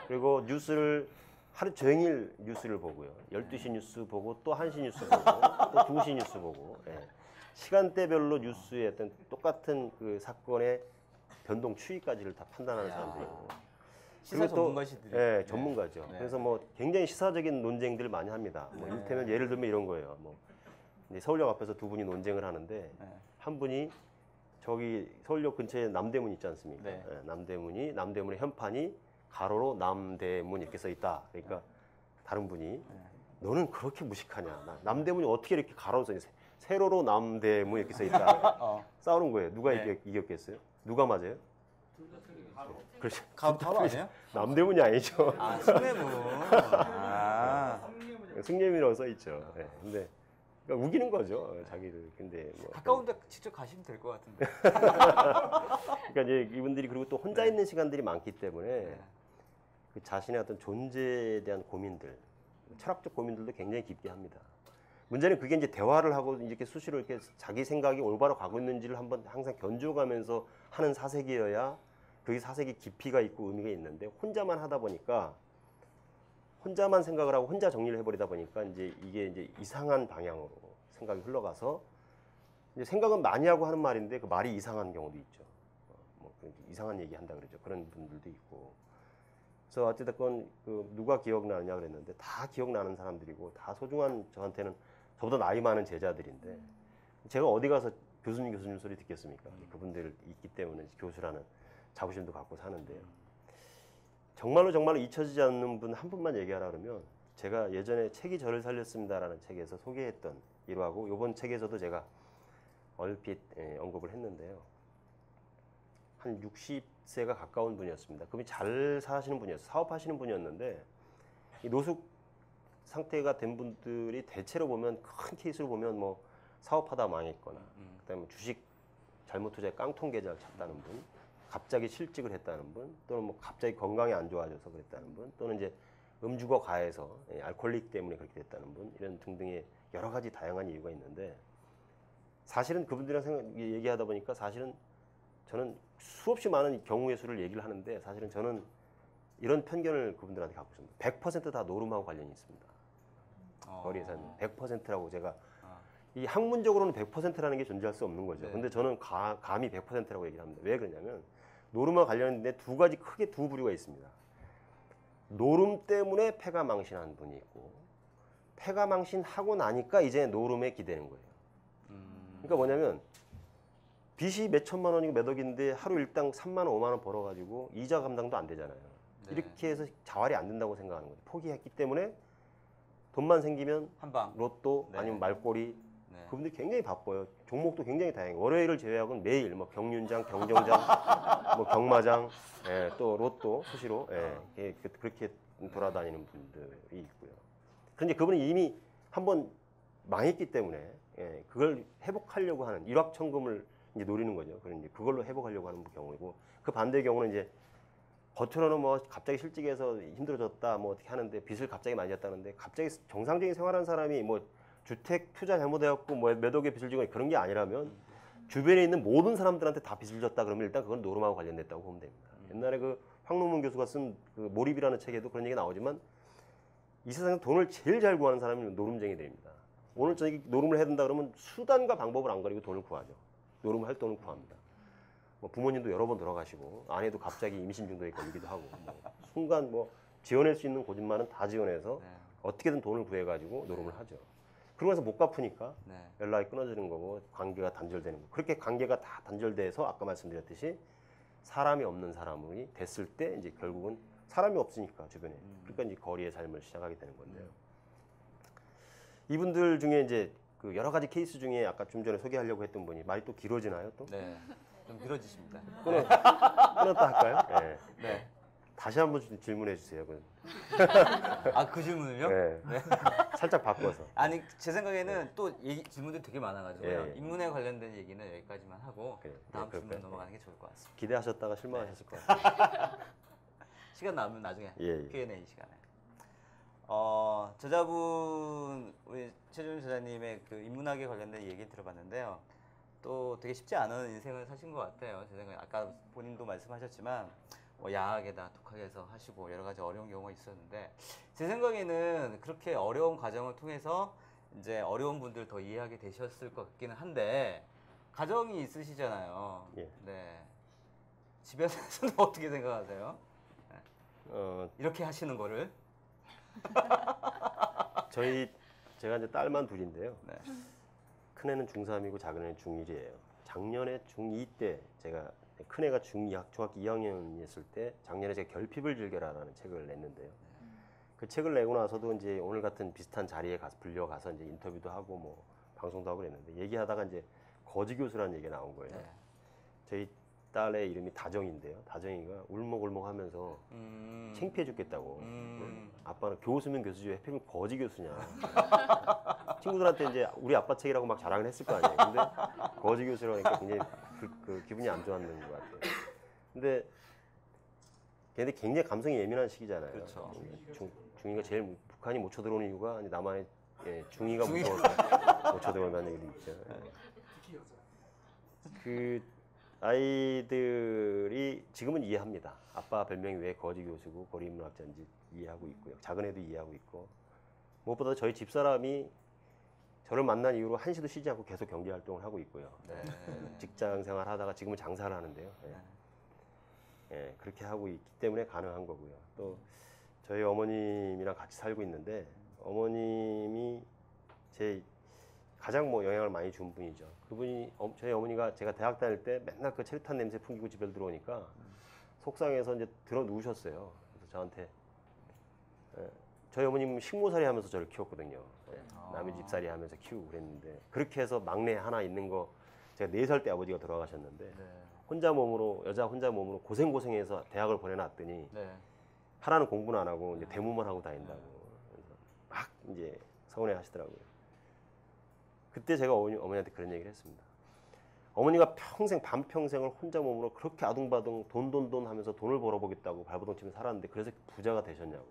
D: 그리고 뉴스를 하루 종일 뉴스를 보고요. 12시 뉴스 보고 또 1시 뉴스 보고 또 2시 뉴스 보고 시간대별로 뉴스의 어떤 똑같은 그 사건의 변동 추이까지를 다 판단하는 사람들이고
A: 시사 전문가시들이.
D: 예, 전문가죠.
A: 네.
D: 그래서 뭐 굉장히 시사적인 논쟁들 많이 합니다. 뭐
A: 네.
D: 이를테면 예를 들면 이런 거예요. 뭐 이제 서울역 앞에서 두 분이 논쟁을 하는데
A: 네.
D: 한 분이 저기 서울역 근처에 남대문 있지 않습니까?
A: 네.
D: 예, 남대문의 현판이 가로로 남대문 이렇게 써 있다. 그러니까 다른 분이 너는 그렇게 무식하냐? 남대문이 어떻게 이렇게 가로로 써 있냐? 세로로 남대문 이렇게 써 있다. 싸우는 거예요. 누가
A: 네.
D: 이겼겠어요? 누가 맞아요? 그렇죠.
A: 가로 아니에요?
D: 남대문이 아니죠.
A: 아, 승례문. 아.
D: 승려이라고 써 있죠. 네. 근데 그러니까 우기는 거죠, 자기를. 근데 뭐
A: 가까운데 직접 가시면 될 것 같은데.
D: 그러니까 이제 이분들이 그리고 또 혼자 있는 시간들이 많기 때문에
A: 네.
D: 그 자신의 어떤 존재에 대한 고민들, 철학적 고민들도 굉장히 깊게 합니다. 문제는 그게 이제 대화를 하고 이렇게 수시로 이렇게 자기 생각이 올바로 가고 있는지를 한번 항상 견주어가면서 하는 사색이어야 그게 사색이 깊이가 있고 의미가 있는데 혼자만 하다 보니까 혼자만 생각을 하고 혼자 정리를 해버리다 보니까 이제 이게 이제 이상한 방향으로 생각이 흘러가서 이제 생각은 많이 하고 하는 말인데 그 말이 이상한 경우도 있죠. 뭐 이상한 얘기 한다 그러죠. 그런 분들도 있고. 그래서 어찌됐건 그 누가 기억나느냐 그랬는데 다 기억나는 사람들이고 다 소중한 저한테는 저보다 나이 많은 제자들인데 제가 어디 가서 교수님 소리 듣겠습니까? 그분들 있기 때문에 교수라는 자부심도 갖고 사는데요. 정말로 잊혀지지 않는 분 한 분만 얘기하라 그러면 제가 예전에 책이 저를 살렸습니다라는 책에서 소개했던 일화고 이번 책에서도 제가 얼핏 언급을 했는데요. 한 60세가 가까운 분이었습니다. 그분이 잘 사시는 분이었어요. 사업하시는 분이었는데 이 노숙 상태가 된 분들이 대체로 보면 큰 케이스로 보면 뭐 사업하다 망했거나 그다음에 주식 잘못 투자해 깡통 계좌를 찼다는 분, 갑자기 실직을 했다는 분, 또는 뭐 갑자기 건강이 안 좋아져서 그랬다는 분, 또는 이제 음주가 과해서 알코올릭 때문에 그렇게 됐다는 분, 이런 등등의 여러 가지 다양한 이유가 있는데 사실은 그분들이랑 얘기하다 보니까 사실은 저는 수없이 많은 경우의 수를 얘기를 하는데 사실은 저는 이런 편견을 그분들한테 갖고 있습니다. 100% 다 노름하고 관련이 있습니다. 거리에서는 100%라고 제가 이 학문적으로는 100%라는 게 존재할 수 없는 거죠.
A: 네.
D: 근데 저는 감히 100%라고 얘기를 합니다. 왜 그러냐면 노름과 관련된 두 가지 크게 두 부류가 있습니다. 노름 때문에 패가 망신한 분이 있고 패가 망신하고 나니까 이제 노름에 기대는 거예요. 그러니까 뭐냐면 빚이 몇 천만 원이고 몇 억인데 하루 일당 3만 원, 5만 원 벌어가지고 이자 감당도 안 되잖아요.
A: 네.
D: 이렇게 해서 자활이 안 된다고 생각하는 거예요. 포기했기 때문에 돈만 생기면
A: 한방.
D: 로또
A: 네.
D: 아니면 말꼬리
A: 네.
D: 그분들이 굉장히 바빠요. 종목도 굉장히 다양해요. 월요일을 제외하고는 매일 뭐 경륜장, 경정장, 뭐 경마장, 예, 또 로또 수시로 그렇게 돌아다니는 분들이 있고요. 그런데 그분은 이미 한번 망했기 때문에 그걸 회복하려고 하는 일확천금을 이제 노리는 거죠. 그런 이제 그걸로 회복하려고 하는 경우이고 그 반대의 경우는 이제 겉으로는 뭐 갑자기 실직해서 힘들어졌다 뭐 어떻게 하는데 빚을 갑자기 많이 졌다는데 갑자기 정상적인 생활하는 사람이 뭐 주택 투자 잘못해갖고 뭐 몇 억의 빚을 지고 그런 게 아니라면 주변에 있는 모든 사람들한테 다 빚을 졌다 그러면 일단 그건 노름하고 관련됐다고 보면 됩니다. 옛날에 그 황농문 교수가 쓴 그 몰입이라는 책에도 그런 얘기 나오지만 이 세상에서 돈을 제일 잘 구하는 사람이 노름쟁이들입니다. 오늘 저녁에 노름을 해야 된다 그러면 수단과 방법을 안 가리고 돈을 구하죠. 노름을 할 돈을 구합니다. 뭐 부모님도 여러 번 돌아가시고 아내도 갑자기 임신 중도에 걸리기도 하고 뭐 순간 뭐 지원할 수 있는 고집만은 다 지원해서
A: 네.
D: 어떻게든 돈을 구해가지고 노름을 하죠. 그러고 나서 못 갚으니까
A: 네.
D: 연락이 끊어지는 거고 관계가 단절되는 거고 그렇게 관계가 다 단절돼서 아까 말씀드렸듯이 사람이 없는 사람이 됐을 때 이제 결국은 사람이 없으니까 주변에 그러니까 이제 거리의 삶을 시작하게 되는 건데요. 이분들 중에 이제 그 여러 가지 케이스 중에 아까 좀 전에 소개하려고 했던 분이 말이 또 길어지나요 또?
A: 네. 좀 길어지십니다.
D: 끊었다 할까요? 네.
A: 네.
D: 다시 한번 질문해 주세요.
A: 아, 그 질문을요?
D: 네. 살짝 바꿔서.
A: 아니, 제 생각에는 또 질문들이 되게 많아가지고요.
D: 예.
A: 인문에 관련된 얘기는 여기까지만 하고
D: 그래요.
A: 다음
D: 네,
A: 질문
D: 그럴까요?
A: 넘어가는 게 좋을 것 같습니다.
D: 기대하셨다가 실망하셨을 것 같아요.
A: 시간 남으면 나중에
D: 예.
A: Q&A 시간에. 저자분 우리 최준 저자님의 그 인문학에 관련된 얘기 들어봤는데요. 또 되게 쉽지 않은 인생을 사신 것 같아요. 제 생각에 아까 본인도 말씀하셨지만 뭐 야학에다 독학해서 하시고 여러 가지 어려운 경우가 있었는데 제 생각에는 그렇게 어려운 과정을 통해서 이제 어려운 분들 더 이해하게 되셨을 것 같기는 한데 가정이 있으시잖아요.
D: 예.
A: 네. 집에서는 어떻게 생각하세요? 이렇게 하시는 거를?
D: 제가 이제 딸만 둘인데요.
A: 네.
D: 큰애는 중3이고 작은애는 중1이에요. 작년에 중2 때 제가 큰애가 중학교 2학년이었을 때 작년에 제가 결핍을 즐겨라라는 책을 냈는데요. 그 책을 내고 나서도 이제 오늘 같은 비슷한 자리에 불려가서 이제 인터뷰도 하고 뭐 방송도 하고 그랬는데 얘기하다가 이제 거지 교수라는 얘기가 나온 거예요.
A: 네.
D: 저희 딸의 이름이 다정인데요. 다정이가 울먹울먹하면서 창피해 죽겠다고. 아빠는 교수면 교수지 왜 하필이면 거지 교수냐. 친구들한테 이제 우리 아빠 책이라고 막 자랑을 했을 거 아니에요. 근데 거지 교수라고 하니까 굉장히 그 기분이 안 좋았는 것 같아요. 근데 걔네 굉장히 감성이 예민한 시기잖아요.
A: 그렇죠.
D: 중이가 제일 북한이 못 쳐들어오는 이유가 남한의 중이가 무서워서 못 쳐들어온다는 얘기도 있죠. 그 아이들이 지금은 이해합니다. 아빠 별명이 왜 거지 교수고 거리 인문학자인지 이해하고 있고요. 작은 애도 이해하고 있고 무엇보다 저희 집사람이 저를 만난 이후로 한시도 쉬지 않고 계속 경제 활동을 하고 있고요.
A: 네.
D: 직장 생활 하다가 지금은 장사를 하는데요. 그렇게 하고 있기 때문에 가능한 거고요. 또 저희 어머님이랑 같이 살고 있는데 어머님이 제 가장 뭐 영향을 많이 준 분이죠. 그분이 저희 어머니가 제가 대학 다닐 때 맨날 그 체류탄 냄새 풍기고 집에 들어오니까 속상해서 이제 들어 누우셨어요. 그래서 저한테 저희 어머님 식모살이 하면서 저를 키웠거든요. 남의 집살이 하면서 키우고 그랬는데 그렇게 해서 막내 하나 있는 거 제가 4살 때 아버지가 돌아가셨는데 여자 혼자 몸으로 고생해서 대학을 보내놨더니 하라는 공부는 안 하고 이제 대무만 하고 다닌다고 그래서 막 이제 서운해 하시더라고요. 그때 제가 어머니한테 그런 얘기를 했습니다. 어머니가 반평생을 혼자 몸으로 그렇게 아둥바둥 돈 하면서 돈을 벌어보겠다고 발버둥 치며 살았는데 그래서 부자가 되셨냐고.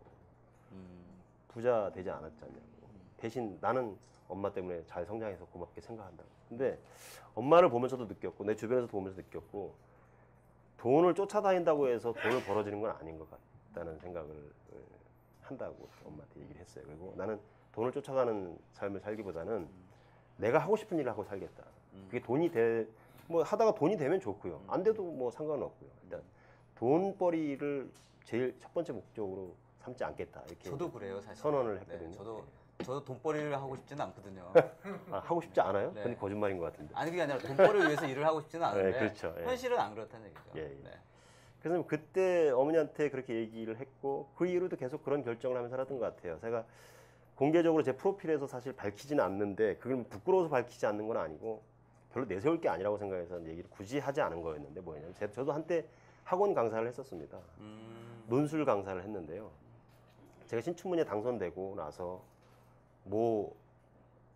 D: 부자 되지 않았잖냐고. 대신 나는 엄마 때문에 잘 성장해서 고맙게 생각한다고. 근데 엄마를 보면서도 느꼈고 내 주변에서 보면서 느꼈고 돈을 쫓아다닌다고 해서 돈을 벌어지는 건 아닌 것 같다는 생각을 한다고 엄마한테 얘기를 했어요. 그리고 나는 돈을 쫓아가는 삶을 살기보다는 내가 하고 싶은 일을 하고 살겠다. 그게 돈이 뭐 하다가 돈이 되면 좋고요. 안 돼도 뭐 상관은 없고요. 일단 돈벌이를 제일 첫 번째 목적으로 삼지 않겠다. 이렇게
A: 저도 그래요, 사실.
D: 선언을 했거든요.
A: 네, 저도 돈벌이를 하고 싶지는 않거든요.
D: 하고 싶지 않아요?
A: 네.
D: 근데 거짓말인 것 같은데.
A: 아니 그게 아니라 돈벌이를 위해서 일을 하고 싶지는 않은데
D: 네, 그렇죠. 예.
A: 현실은 안 그렇다는 얘기죠.
D: 예, 예.
A: 네.
D: 그래서 그때 어머니한테 그렇게 얘기를 했고 그 이후로도 계속 그런 결정을 하면서 살았던 것 같아요. 제가 공개적으로 제 프로필에서 사실 밝히지는 않는데 그걸 부끄러워서 밝히지 않는 건 아니고 별로 내세울 게 아니라고 생각해서 얘기를 굳이 하지 않은 거였는데 뭐냐면 저도 한때 학원 강사를 했었습니다. 논술 강사를 했는데요. 제가 신춘문예 당선되고 나서 뭐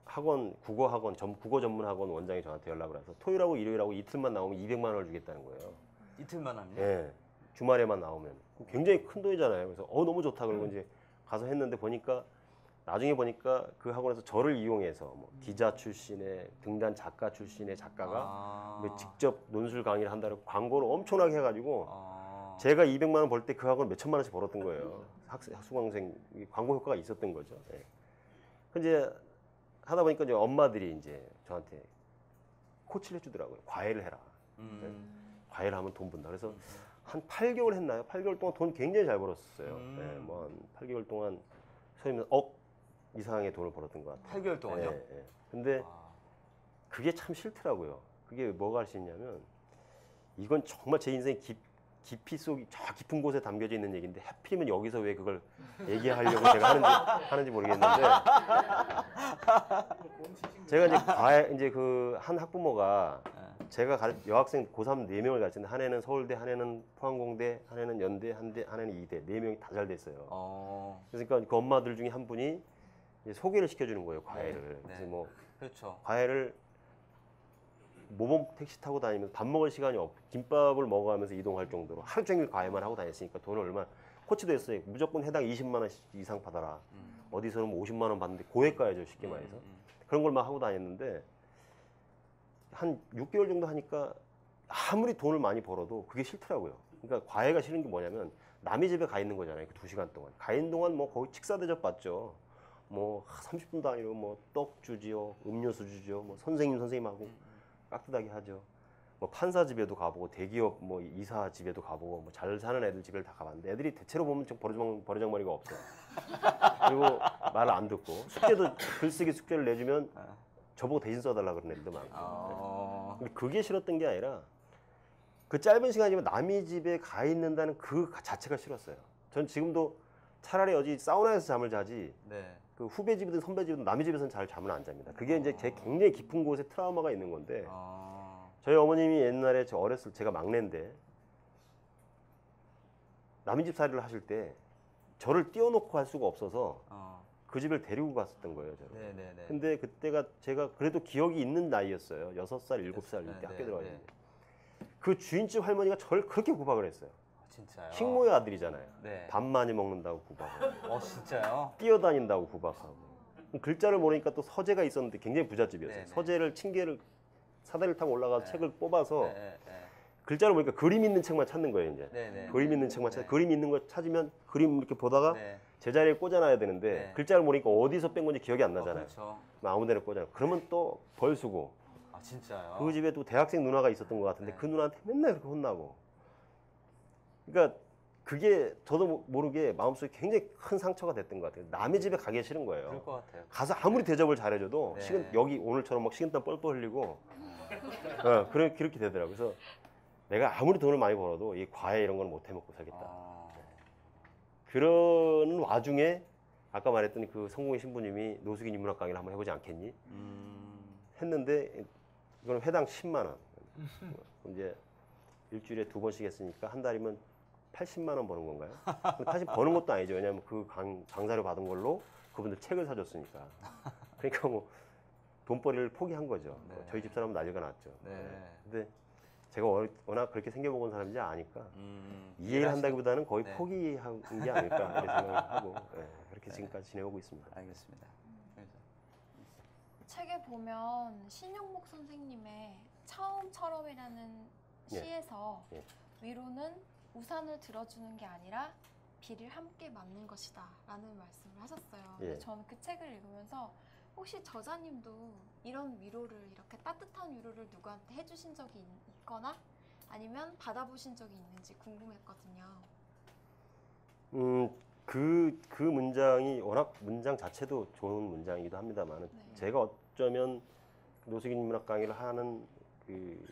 D: 학원 국어 전문 학원 원장이 저한테 연락을 해서 토요일하고 일요일하고 이틀만 나오면 200만 원을 주겠다는 거예요.
A: 이틀만 하면.
D: 예. 주말에만 나오면 굉장히 큰 돈이잖아요. 그래서 너무 좋다 그러고 이제 가서 했는데 나중에 보니까 그 학원에서 저를 이용해서 뭐 기자 출신의 등단 작가 출신의 작가가 뭐 직접 논술 강의를 한다고 광고를 엄청나게 해가지고 제가 200만 원 벌 때 그 학원 몇 천만 원씩 벌었던 거예요. 수강생 광고 효과가 있었던 거죠. 예. 근데 하다 보니까 이제 엄마들이 이제 저한테 코치를 해주더라고요. 과외를 해라. 예. 과외를 하면 돈 번다. 그래서 한 8개월 했나요? 8개월 동안 돈 굉장히 잘 벌었어요. 예, 뭐 한 8개월 동안 소위 말해서 이상의 돈을 벌었던 것 같아요.
A: 8개월 동안요?
D: 예, 예. 근데 그게 참 싫더라고요. 그게 뭐가 싫냐면 이건 정말 제 인생 깊이 속이 저 깊은 곳에 담겨져 있는 얘기인데 하필이면 여기서 왜 그걸 얘기하려고 제가 하는지 모르겠는데 제가 이제 그 한 학부모가 제가 여학생 고3 4명을 가르치는데 한 애는 서울대, 한 애는 포항공대, 한 애는 연대, 한 애는 이대 4명이 다 잘 됐어요. 그러니까 그 엄마들 중에 한 분이 이제 소개를 시켜주는 거예요, 과외를.
A: 네.
D: 그래서 뭐
A: 그렇죠.
D: 과외를 모범 택시 타고 다니면서 밥 먹을 시간이 없고 김밥을 먹어가면서 이동할 정도로 하루 종일 과외만 하고 다녔으니까 돈을 얼마나 코치도 했어요. 무조건 해당 20만 원 이상 받아라. 어디서는 뭐 50만 원 받는데 고액과외죠, 쉽게 말해서. 그런 걸 막 하고 다녔는데 한 6개월 정도 하니까 아무리 돈을 많이 벌어도 그게 싫더라고요. 그러니까 과외가 싫은 게 뭐냐면 남의 집에 가 있는 거잖아요. 그 2시간 동안. 가 있는 동안 뭐 거의 식사 대접 받죠. 뭐 30분 단위로 뭐 떡 주지요, 음료수 주죠. 뭐 선생님하고 깍듯하게 하죠. 뭐 판사 집에도 가보고 대기업 뭐 이사 집에도 가보고 뭐 잘 사는 애들 집을 다 가봤는데 애들이 대체로 보면 좀 버르장머리가 없어요. 그리고 말을 안 듣고 글쓰기 숙제를 내주면 저보고 대신 써달라 그런 애들도 많고. 근데 그게 싫었던 게 아니라 그 짧은 시간이면 남의 집에 가 있는다는 그 자체가 싫었어요. 전 지금도 차라리 어디 사우나에서 잠을 자지.
A: 네.
D: 그 후배 집이든 선배 집이든 남의 집에서는 잘 잠을 안 잡니다. 그게 이제 제 굉장히 깊은 곳에 트라우마가 있는 건데 저희 어머님이 옛날에 제가 막내인데 남의 집 살이를 하실 때 저를 띄워놓고 할 수가 없어서 그 집을 데리고 갔었던 거예요, 저를.
A: 네네네.
D: 근데 그때가 제가 그래도 기억이 있는 나이였어요. 6살, 7살 이때
A: 네,
D: 학교
A: 네,
D: 들어가는데 그 주인집 할머니가 저를 그렇게 구박을 했어요.
A: 진짜요?
D: 식모의 아들이잖아요.
A: 네.
D: 밥 많이 먹는다고 구박을.
A: 진짜요?
D: 뛰어다닌다고 구박하고. 글자를 모르니까 또 서재가 있었는데 굉장히 부잣집이었어요.
A: 네네.
D: 서재를 층계를 사다리를 타고 올라가서
A: 네.
D: 책을 뽑아서
A: 네.
D: 글자를 보니까 그림 있는 책만 찾는 거예요, 이제.
A: 네네.
D: 그림 있는 책만
A: 네.
D: 그림 있는 거 찾으면 그림 이렇게 보다가
A: 네.
D: 제자리에 꽂아놔야 되는데
A: 네.
D: 글자를 모르니까 어디서 뺀 건지 기억이 안 나잖아요.
A: 그렇죠.
D: 아무 데나 꽂아놔. 그러면 또 벌 쓰고.
A: 진짜요?
D: 그 집에 또 대학생 누나가 있었던 것 같은데
A: 네.
D: 그 누나한테 맨날 그렇게 혼나고. 그러니까 그게 저도 모르게 마음속에 굉장히 큰 상처가 됐던 것 같아요. 남의 집에 가기 싫은 거예요.
A: 그럴 것 같아요.
D: 가서 아무리 대접을 잘해줘도
A: 네.
D: 여기 오늘처럼 막 식은땀 뻘뻘 흘리고 그렇게 되더라고요. 그래서 내가 아무리 돈을 많이 벌어도 이 과외 이런 거는 못 해먹고 살겠다. 그런 와중에 아까 말했던 그 성공의 신부님이 노숙인 인문학 강의를 한번 해보지 않겠니? 했는데 이건 회당 10만 원. 이제 일주일에 2번씩 했으니까 한 달이면 80만 원 버는 건가요? 80 버는 것도 아니죠. 왜냐하면 그 강사료 받은 걸로 그분들 책을 사줬으니까. 그러니까 뭐 돈벌이를 포기한 거죠.
A: 네.
D: 저희 집 사람은 난리가 났죠.
A: 네.
D: 근데 제가 워낙 그렇게 생겨먹은 사람인지 아니까 이해를
A: 이해하시는-
D: 한다기보다는 거의
A: 네.
D: 포기한 게 아닐까 이렇게 생각을 하고 그렇게 지금까지 지내오고 있습니다.
A: 알겠습니다. 그래서.
B: 책에 보면 신영목 선생님의 처음처럼이라는
D: 예.
B: 시에서
D: 예.
B: 위로는 우산을 들어주는 게 아니라 비를 함께 맞는 것이다 라는 말씀을 하셨어요. 근데
D: 예.
B: 저는 그 책을 읽으면서 혹시 저자님도 이런 위로를 이렇게 따뜻한 위로를 누구한테 해주신 적이 있거나 아니면 받아보신 적이 있는지 궁금했거든요.
D: 그 문장이 워낙 문장 자체도 좋은 문장이기도 합니다만
B: 네.
D: 제가 어쩌면 노숙인 인문학 강의를 하는 그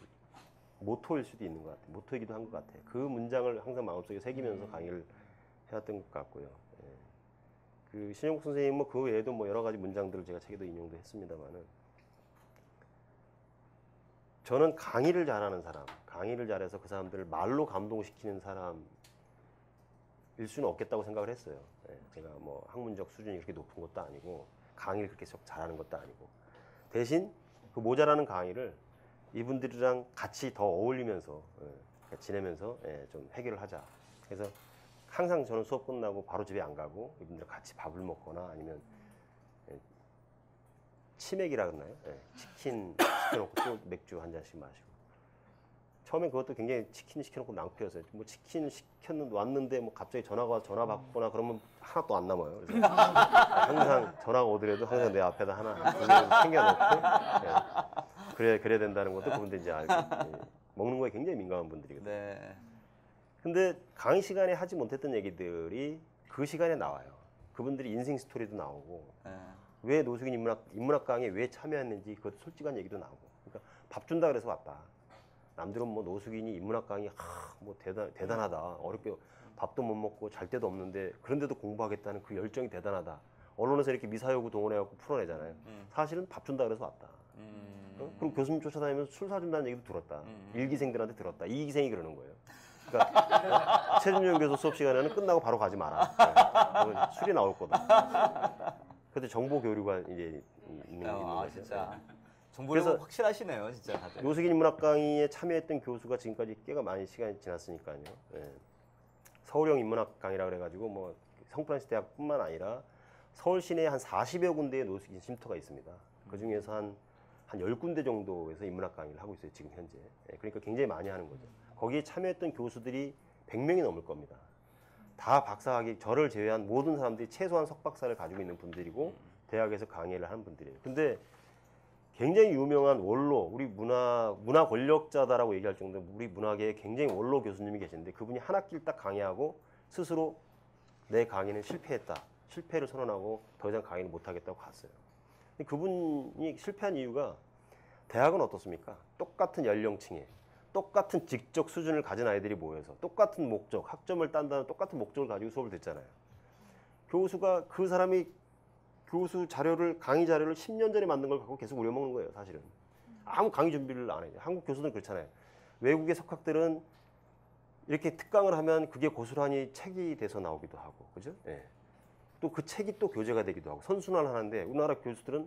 D: 모토일 수도 있는 것 같아요. 모토이기도 한 것 같아요. 그 문장을 항상 마음속에 새기면서 강의를 해왔던 것 같고요. 예. 그 신영국 선생님 뭐 그 외에도 뭐 여러 가지 문장들을 제가 책에도 인용도 했습니다만은 저는 강의를 잘하는 사람, 강의를 잘해서 그 사람들을 말로 감동시키는 사람일 수는 없겠다고 생각을 했어요. 예. 제가 뭐 학문적 수준이 그렇게 높은 것도 아니고 강의를 그렇게 잘하는 것도 아니고 대신 그 모자라는 강의를 이분들이랑 같이 더 어울리면서 지내면서 좀 해결을 하자. 그래서 항상 저는 수업 끝나고 바로 집에 안 가고 이분들 같이 밥을 먹거나 아니면 치맥이라 그러나요? 치킨 시켜놓고 또 맥주 한 잔씩 마시고. 처음엔 그것도 굉장히 치킨 시켜놓고 낭패였어요. 뭐 치킨 시켰는데 왔는데 뭐 갑자기 전화 받거나 그러면 하나도 안 남아요. 그래서 항상 전화가 오더라도 항상 내 앞에다 하나 두 개 챙겨놓고 그래야 된다는 것도 그분들 이제 알고 먹는 거에 굉장히 민감한 분들이거든요.
A: 네.
D: 근데 강의 시간에 하지 못했던 얘기들이 그 시간에 나와요. 그분들이 인생 스토리도 나오고
A: 네.
D: 왜 노숙인 인문학 강의에 왜 참여했는지 그것도 솔직한 얘기도 나오고. 그러니까 밥 준다 그래서 왔다. 남들은 뭐 노숙인이 인문학 강의 뭐 대단하다. 어렵게 밥도 못 먹고 잘 데도 없는데 그런데도 공부하겠다는 그 열정이 대단하다. 언론에서 이렇게 미사여구 동원해갖고 풀어내잖아요. 사실은 밥 준다 그래서 왔다. 그리고 교수님 쫓아다니면서 술 사준다는 얘기도 들었다. 일기생들한테 들었다. 이기생이 그러는 거예요. 그러니까 최준용 교수 수업 시간에는 끝나고 바로 가지 마라. 술이 나올 거다. 그때 정보 교류가 이제 있는 거죠.
A: 진짜 정보력은 확실하시네요, 진짜 다들.
D: 노숙인 인문학 강의에 참여했던 교수가 지금까지 꽤가 많이 시간이 지났으니까요. 서울형 인문학 강의라 그래가지고 뭐 성프란시스 대학뿐만 아니라 서울 시내에 한 40여 군데의 노숙인 쉼터가 있습니다. 그 중에서 한 10군데 정도에서 인문학 강의를 하고 있어요, 지금 현재. 그러니까 굉장히 많이 하는 거죠. 거기에 참여했던 교수들이 100명이 넘을 겁니다. 다 박사학위, 저를 제외한 모든 사람들이 최소한 석박사를 가지고 있는 분들이고 대학에서 강의를 하는 분들이에요. 근데 굉장히 유명한 원로, 우리 문화 권력자다라고 얘기할 정도로 우리 문학계에 굉장히 원로 교수님이 계시는데 그분이 한 학기를 딱 강의하고 스스로 내 강의는 실패했다. 실패를 선언하고 더 이상 강의를 못하겠다고 갔어요. 근데 그분이 실패한 이유가 대학은 어떻습니까? 똑같은 연령층에 똑같은 직적 수준을 가진 아이들이 모여서 똑같은 목적, 학점을 딴다는 똑같은 목적을 가지고 수업을 듣잖아요. 교수가 그 사람이 교수 자료를, 강의 자료를 10년 전에 만든 걸 갖고 계속 우려먹는 거예요, 사실은. 아무 강의 준비를 안 해요. 한국 교수들은 그렇잖아요. 외국의 석학들은 이렇게 특강을 하면 그게 고스란히 책이 돼서 나오기도 하고, 그죠? 또 그 책이 또 교재가 되기도 하고, 선순환을 하는데 우리나라 교수들은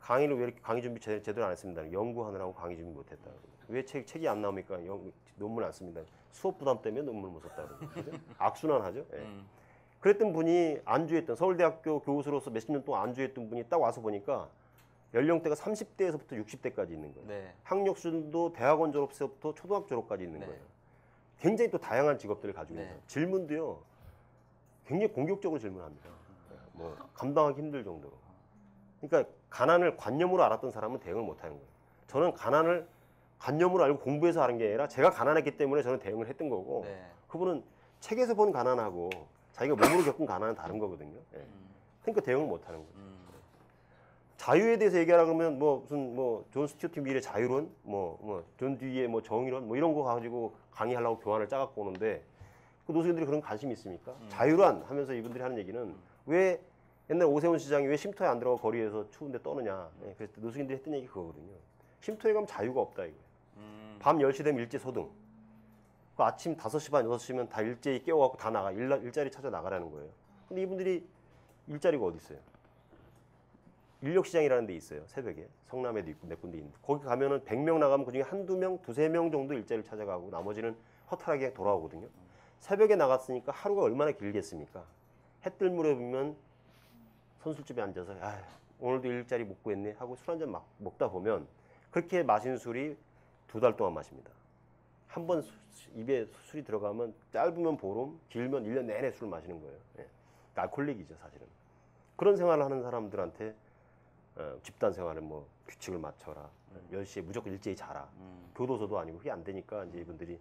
D: 강의를 왜 이렇게 강의 준비 제대로 안 했습니다. 연구하느라고 강의 준비 못했다. 왜 책이 안 나옵니까? 논문 안 씁니다. 수업 부담 때문에 논문을 못 썼다. 그죠? 악순환하죠. 그랬던 분이 안주했던 서울대학교 교수로서 몇십 년 동안 안주했던 분이 딱 와서 보니까 연령대가 30대에서부터 60대까지 있는 거예요.
A: 네.
D: 학력 수준도 대학원 졸업서부터 초등학교 졸업까지 있는
A: 네.
D: 거예요. 굉장히 또 다양한 직업들을 가지고 있는
A: 네.
D: 거예요. 질문도요. 굉장히 공격적으로 질문합니다. 뭐 감당하기 힘들 정도로. 그러니까 가난을 관념으로 알았던 사람은 대응을 못하는 거예요. 저는 가난을 관념으로 알고 공부해서 하는 게 아니라 제가 가난했기 때문에 저는 대응을 했던 거고
A: 네.
D: 그분은 책에서 본 가난하고 자기가 몸으로 겪은 가난은 다른 거거든요. 그러니까 대응을 못하는 거죠. 자유에 대해서 얘기하라 그러면 존 스튜어트 밀의 자유론, 존 듀이의 정의론 이런 거 가지고 강의하려고 교환을 짜갖고 오는데 그 노숙인들이 그런 관심이 있습니까? 자유란 하면서 이분들이 하는 얘기는 왜 옛날 오세훈 시장이 왜 쉼터에 안 들어가 거리에서 추운데 떠느냐. 그래서 노숙인들이 했던 얘기 그거거든요. 쉼터에 가면 자유가 없다 이거예요. 밤 10시 되면 일제 소등. 그 아침 5시 반, 6시면 다 일제히 깨워갖고 다 나가. 일자리 찾아 나가라는 거예요. 근데 이분들이 일자리가 어디 있어요? 인력시장이라는 데 있어요. 새벽에. 성남에도 있고 몇 군데 있는데. 거기 가면은 100명 나가면 그중에 한두 명, 두세 명 정도 일자리를 찾아가고 나머지는 허탈하게 돌아오거든요. 새벽에 나갔으니까 하루가 얼마나 길겠습니까? 해 뜰 무렵 보면 선술집에 앉아서 오늘도 일자리 못 구했네 하고 술 한잔 먹다 보면 그렇게 마신 술이 2달 동안 마십니다. 한 번 입에 술이 들어가면 짧으면 보름, 길면 1년 내내 술 마시는 거예요. 알코올릭이죠, 사실은. 그런 생활을 하는 사람들한테 집단 생활을 뭐 규칙을 맞춰라. 10시에 무조건 일제히 자라. 교도소도 아니고 그게 안 되니까 이제 이분들이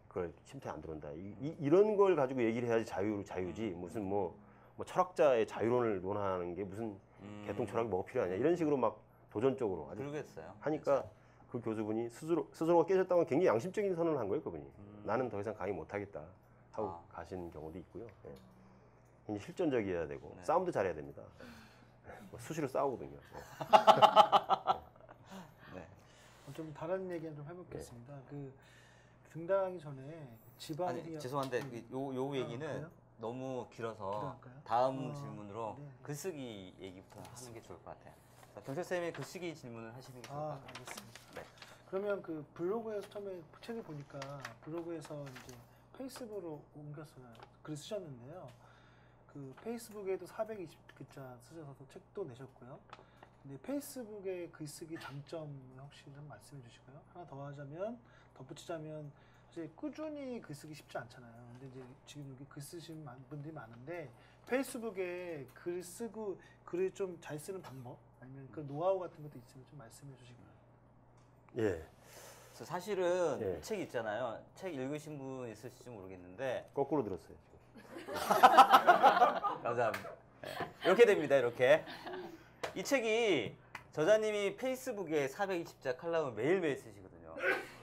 D: 그걸 침투에 안 들어온다. 이런 걸 가지고 얘기를 해야지 자유지. 무슨 뭐 철학자의 자유론을 논하는 게 무슨 개통 철학이 뭐가 필요하냐. 이런 식으로 막 도전적으로 아주
A: 그러겠어요.
D: 하니까 그 교수분이 스스로가 깨졌다고 굉장히 양심적인 선언을 한 거예요, 그분이. 나는 더 이상 강의 못 하겠다 하고 가시는 경우도 있고요. 예. 굉장히 실전적이어야 되고
A: 네.
D: 싸움도 잘해야 됩니다. 뭐 수시로 싸우거든요.
A: 네.
C: 좀 다른 얘기 좀 해보겠습니다. 그 등단하기 전에 집안
A: 아니 죄송한데 요 얘기는
C: 그래요?
A: 너무 길어서
C: 길어할까요?
A: 다음 질문으로
C: 네.
A: 글쓰기 얘기부터 하는 게 좋을 것 같아요. 자, 경철 쌤이 글쓰기 질문을 하시는 게 좋을 것 같아요.
C: 알겠습니다.
A: 네.
C: 그러면 그 블로그에서 처음에 책을 보니까 블로그에서 이제 페이스북으로 옮겼어요. 글을 쓰셨는데요. 그 페이스북에도 420글자 쓰셔서 책도 내셨고요. 근데 페이스북의 글쓰기 장점 혹시 좀 말씀해 주시고요. 하나 더 하자면 덧붙이자면 사실 꾸준히 글쓰기 쉽지 않잖아요. 근데 이제 지금 여기 글 쓰시는 분들이 많은데 페이스북에 글 쓰고 글을 좀 잘 쓰는 방법 아니면 그 노하우 같은 것도 있으면 좀 말씀해 주시고요.
D: 예,
A: 그래서 사실은
D: 네.
A: 책 있잖아요. 책 읽으신 분 있을지 모르겠는데
D: 거꾸로 들었어요.
A: 감사합니다. 네. 이렇게 됩니다. 이렇게 이 책이 저자님이 페이스북에 420자 칼럼을 매일매일 쓰시거든요.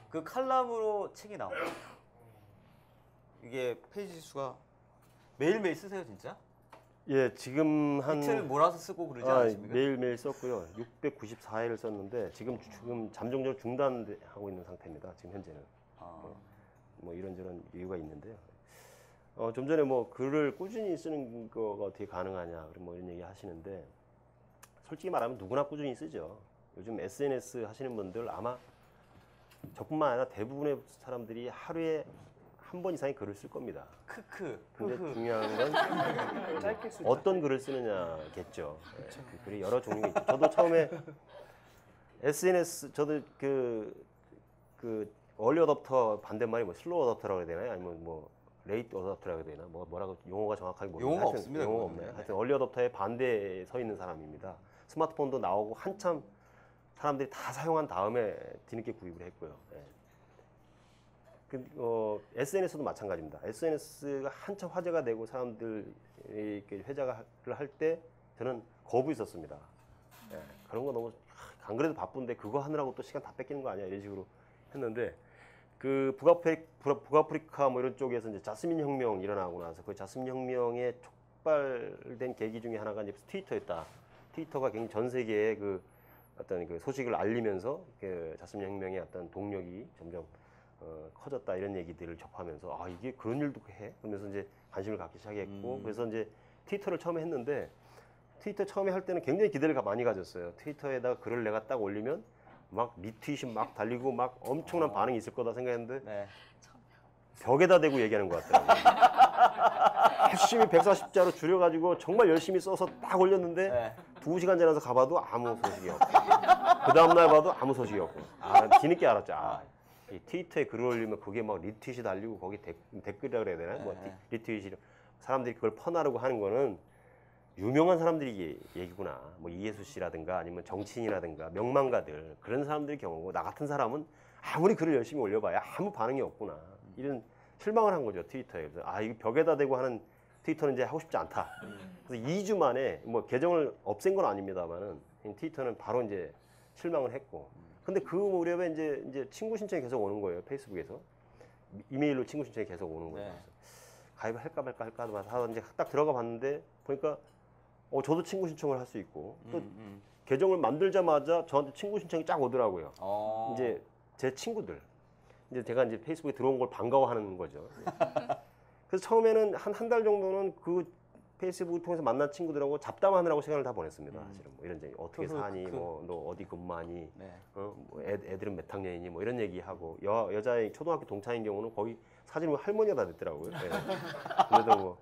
A: 그 칼럼으로 책이 나옵니다. 이게 페이지 수가 매일매일 쓰세요, 진짜?
D: 예, 지금 한
A: 이틀 몰아서 쓰고 그러지 않으십니까?
D: 매일매일 썼고요. 694회를 썼는데 지금 잠정적으로 중단하고 있는 상태입니다. 지금 현재는. 뭐 이런저런 이유가 있는데요. 좀 전에 뭐 글을 꾸준히 쓰는 거가 어떻게 가능하냐, 뭐 이런 얘기 하시는데 솔직히 말하면 누구나 꾸준히 쓰죠. 요즘 SNS 하시는 분들 아마 저뿐만 아니라 대부분의 사람들이 하루에 한 번 이상의 글을 쓸 겁니다.
A: 크크.
D: 근데
A: 흐흐.
D: 중요한 건
C: 짧게 쓰죠.
D: 어떤 글을 쓰느냐겠죠. 예, 그 글이 여러 종류가 있죠. 저도 처음에 SNS 저도 그 얼리 어댑터 반대말이 뭐 슬로우 어댑터라고 해야 되나요? 아니면 뭐 레이트 어댑터라고 해야 되나? 뭐라고 용어가 정확하게 모르겠는데
A: 용어가
D: 하여튼
A: 없습니다,
D: 용어가
A: 그거는.
D: 없나요?
A: 네.
D: 하여튼 얼리 어댑터의 반대에 서 있는 사람입니다. 스마트폰도 나오고 한참 사람들이 다 사용한 다음에 뒤늦게 구입을 했고요. 예. SNS도 마찬가지입니다. SNS가 한참 화제가 되고 사람들이 이렇게 회자를 할 때 저는 거부 있었습니다. 예, 그런 거 너무 안 그래도 바쁜데 그거 하느라고 또 시간 다 뺏기는 거 아니야 이런 식으로 했는데 그 북아프리카 뭐 이런 쪽에서 이제 자스민 혁명 일어나고 나서 그 자스민 혁명에 촉발된 계기 중에 하나가 이제 트위터였다. 트위터가 굉장히 전 세계에 그 어떤 그 소식을 알리면서 그 자스민 혁명의 어떤 동력이 점점 커졌다 이런 얘기들을 접하면서 아 이게 그런 일도 해? 그러면서 이제 관심을 갖기 시작했고 그래서 이제 트위터를 처음에 했는데 트위터 처음에 할 때는 굉장히 기대를 많이 가졌어요. 트위터에다가 글을 내가 딱 올리면 막 리트윗이 막 달리고 막 엄청난 반응이 있을 거다 생각했는데
A: 네.
D: 벽에다 대고 얘기하는 것 같더라고요. 열심히 140자로 줄여가지고 정말 열심히 써서 딱 올렸는데
A: 네.
D: 2시간 지나서 가봐도 아무 소식이 없고 그 다음날 봐도 아무 소식이 없고 뒤늦게 알았죠. 이 트위터에 글을 올리면 그게 막 리트윗이 달리고 거기 댓글이라고 그래야 되나? 뭐 리트윗이 사람들이 그걸 퍼나르고 하는 거는 유명한 사람들이 얘기구나. 뭐 이해수 씨라든가 아니면 정치인이라든가 명망가들 그런 사람들의 경우고 나 같은 사람은 아무리 글을 열심히 올려봐야 아무 반응이 없구나. 이런 실망을 한 거죠 트위터에. 그래서 이거 벽에다 대고 하는 트위터는 이제 하고 싶지 않다. 그래서 2주 만에 뭐 계정을 없앤 건 아닙니다만은 트위터는 바로 이제 실망을 했고. 근데 그 무렵에 이제 친구 신청이 계속 오는 거예요 페이스북에서 이메일로 친구 신청이 계속 오는 거예요.
A: 네.
D: 그래서 가입을 할까 말까 하다 이제 딱 들어가 봤는데 보니까 저도 친구 신청을 할 수 있고 또 계정을 만들자마자 저한테 친구 신청이 쫙 오더라고요. 이제 제 친구들 이제 제가 이제 페이스북에 들어온 걸 반가워하는 거죠. 그래서 처음에는 한 달 정도는 그 페이스북을 통해서 만난 친구들하고 잡담하느라고 시간을 다 보냈습니다. 사실은 뭐 이런 얘기 어떻게 사니, 뭐 너 어디 근무하니,
A: 네.
D: 뭐 애들은 몇 학년이니, 뭐 이런 얘기하고 여자의 초등학교 동창인 경우는 거의 사진이 할머니가 다 됐더라고요. 예. 그래도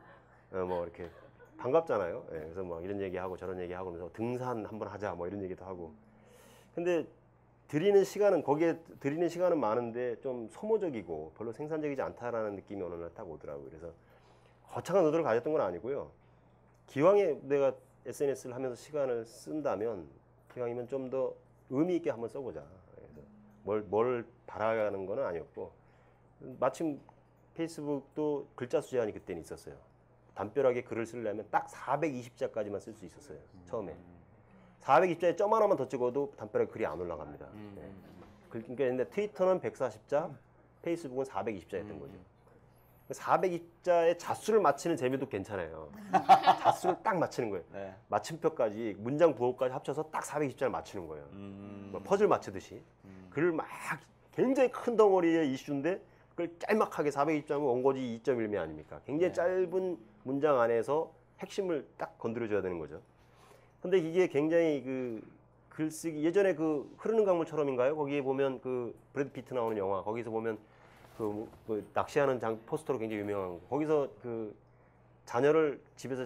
D: 뭐 이렇게 반갑잖아요. 예. 그래서 뭐 이런 얘기하고 저런 얘기하고 그래서 등산 한번 하자, 뭐 이런 얘기도 하고. 근데 거기에 드리는 시간은 많은데 좀 소모적이고 별로 생산적이지 않다라는 느낌이 어느 날 딱 오더라고요. 그래서 거창한 의도를 가졌던 건 아니고요. 기왕에 내가 SNS를 하면서 시간을 쓴다면 기왕이면 좀 더 의미 있게 한번 써보자. 그래서 뭘 바라는 건 아니었고 마침 페이스북도 글자 수 제한이 그때는 있었어요. 담벼락에 글을 쓰려면 딱 420자까지만 쓸 수 있었어요. 처음에 420자에 점 하나만 더 찍어도 담벼락에 글이 안 올라갑니다. 네. 그러니까 근데 트위터는 140자, 페이스북은 420자였던 거죠. 420자의 자수를 맞히는 재미도 괜찮아요. 자수를 딱 맞히는 거예요.
A: 네.
D: 마침표까지 문장 부호까지 합쳐서 딱 420자를 맞추는 거예요. 뭐 퍼즐 맞추듯이. 글을 막 굉장히 큰 덩어리의 이슈인데 그걸 짤막하게 420자면 원고지 2.1미 아닙니까? 굉장히
A: 네.
D: 짧은 문장 안에서 핵심을 딱 건드려줘야 되는 거죠. 근데 이게 굉장히 그 글쓰기 예전에 그 흐르는 강물처럼인가요? 거기에 보면 그 브래드 피트 나오는 영화 거기서 보면 그 낚시하는 포스터로 굉장히 유명한 거. 거기서 그 자녀를 집에서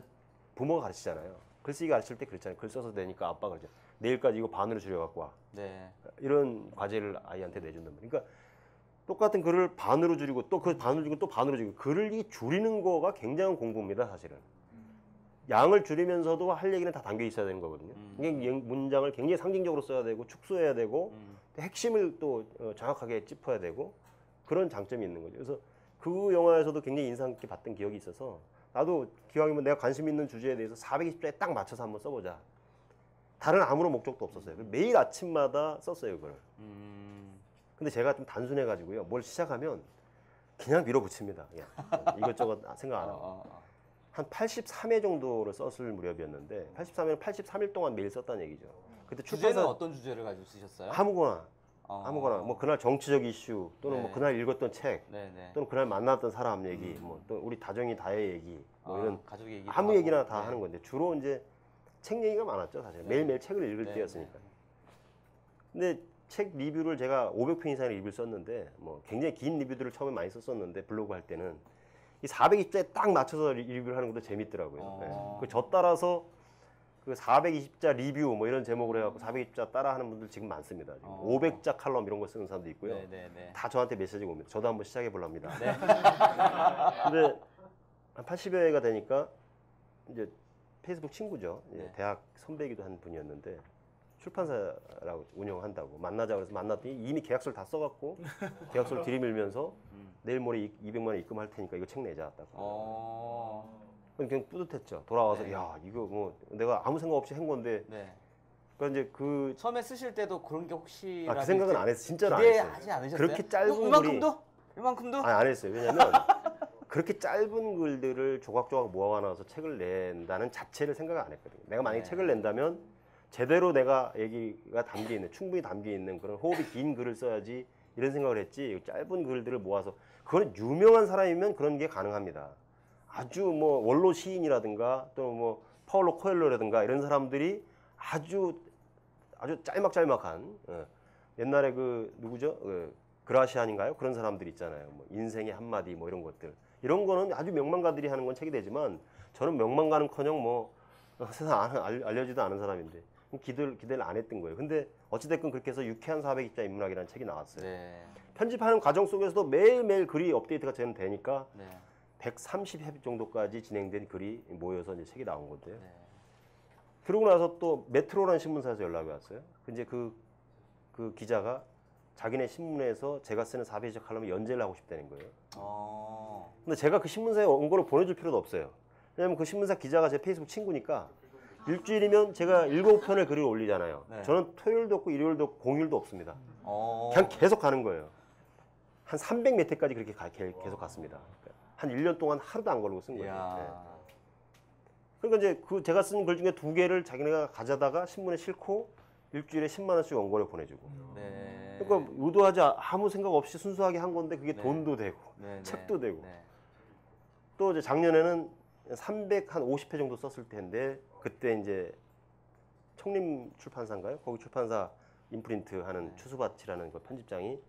D: 부모가 가르치잖아요. 글쓰기 가르칠 때 그랬잖아요. 글 써서 되니까 아빠가 그러죠. 내일까지 이거 반으로 줄여갖고 와.
A: 네.
D: 이런 과제를 아이한테 내준단 말이에요. 그러니까 똑같은 글을 반으로 줄이고 또 그 반으로 줄이고 또 반으로 줄이고 글을 이 줄이는 거가 굉장한 공부입니다. 사실은. 양을 줄이면서도 할 얘기는 다 담겨 있어야 되는 거거든요. 이게 문장을 굉장히 상징적으로 써야 되고 축소해야 되고 또 핵심을 또 정확하게 짚어야 되고 그런 장점이 있는 거죠. 그래서 그 영화에서도 굉장히 인상 깊게 봤던 기억이 있어서 나도 기왕이면 내가 관심 있는 주제에 대해서 420자에 딱 맞춰서 한번 써보자. 다른 아무런 목적도 없었어요. 매일 아침마다 썼어요, 그걸. 근데 제가 좀 단순해가지고요. 뭘 시작하면 그냥 밀어붙입니다. 그냥. 이것저것 생각 안 하고. 한 83회 정도를 썼을 무렵이었는데 83회는 83일 동안 매일 썼다는 얘기죠. 그때
A: 주제는
D: 출판사
A: 어떤 주제를 가지고 쓰셨어요?
D: 아무거나 뭐 그날 정치적 이슈 또는
A: 네.
D: 뭐 그날 읽었던 책
A: 네네.
D: 또는 그날 만났던 사람 얘기 뭐 또 우리 다정이 다의 얘기 뭐 이런
A: 가족 얘기
D: 아무 얘기나 다 하는 건데 주로 이제 책 얘기가 많았죠 사실.
A: 네.
D: 매일매일 책을 읽을
A: 네,
D: 때였으니까. 근데 책 리뷰를 제가 500편 이상의 리뷰를 썼는데 뭐 굉장히 긴 리뷰들을 처음에 많이 썼었는데 블로그 할 때는 이 420자에 딱 맞춰서 리뷰를 하는 것도 재밌더라고요. 네. 저 따라서 그 420자 리뷰 뭐 이런 제목으로 해갖고 420자 따라하는 분들 지금 많습니다. 지금 500자 칼럼 이런 거 쓰는 사람도 있고요.
A: 네네네.
D: 다 저한테 메시지가 옵니다. 저도 한번 시작해 보랍니다.
A: 네.
D: 근데 한 80여 회가 되니까 이제 페이스북 친구죠. 이제
A: 네.
D: 대학 선배이기도 한 분이었는데 출판사라고 운영한다고 만나자고 해서 만났더니 이미 계약서를 다 써갖고 계약서를 들이밀면서 내일 모레 200만 원 입금할 테니까 이거 책 내자. 그냥 뿌듯했죠. 돌아와서
A: 네.
D: 야 이거 뭐 내가 아무 생각 없이 한 건데
A: 네.
D: 그러니까 이제 그
A: 처음에 쓰실 때도 그런 게 혹시
D: 그 생각은 안 했어요. 진짜로 안 했어요.
A: 기대하지 않으셨어요?
D: 그렇게 짧은
A: 이만큼도? 이만큼도?
D: 아니 안 했어요. 왜냐면 그렇게 짧은 글들을 조각조각 모아놔서 책을 낸다는 자체를 생각을 안 했거든요. 내가 만약에
A: 네.
D: 책을 낸다면 제대로 내가 얘기가 담겨 있는 충분히 담겨 있는 그런 호흡이 긴 글을 써야지 이런 생각을 했지. 짧은 글들을 모아서 그건 유명한 사람이면 그런 게 가능합니다. 아주 뭐 원로 시인이라든가 또 뭐 파울로 코엘로라든가 이런 사람들이 아주 짤막짤막한 옛날에 그 누구죠? 그라시안인가요? 그런 사람들 있잖아요. 뭐 인생의 한마디 뭐 이런 것들. 이런 거는 아주 명망가들이 하는 건 책이 되지만 저는 명망가는커녕 뭐 세상 알려지도 않은 사람인데 기대를 안 했던 거예요. 근데 어찌됐건 그렇게 해서 유쾌한 420자 인문학이라는 책이 나왔어요.
A: 네.
D: 편집하는 과정 속에서도 매일매일 글이 업데이트가 되니까
A: 네.
D: 130회 정도까지 진행된 글이 모여서 이제 책이 나온 건데요.
A: 네.
D: 그러고 나서 또 메트로라는 신문사에서 연락이 왔어요. 근데 그 기자가 자기네 신문에서 제가 쓰는 4페이지 칼럼에 연재를 하고 싶다는 거예요. 근데 제가 그 신문사에 원고를 보내줄 필요도 없어요. 왜냐면 그 신문사 기자가 제 페이스북 친구니까 일주일이면 제가 7편의 글을 올리잖아요.
A: 네.
D: 저는 토요일도 없고 일요일도 없고 공휴일도 없습니다.
A: 어.
D: 그냥 계속 가는 거예요. 한 300 몇 회까지 그렇게 계속 갔습니다. 한 1년 동안 하루도 안 걸고 쓴 거예요.
A: 이야.
D: 네. 그러니까 이제 그 제가 쓴 글 중에 2개를 자기네가 가져다가 신문에 싣고 일주일에 10만 원씩 원고를 보내주고.
A: 네.
D: 그러니까 의도하지 아무 생각 없이 순수하게 한 건데 그게
A: 네.
D: 돈도 되고
A: 네,
D: 책도 되고.
A: 네.
D: 또 이제 작년에는 350회 정도 썼을 텐데 그때 이제 청림 출판사인가요? 거기 출판사 인프린트 하는 추수밭이라는 그 편집장이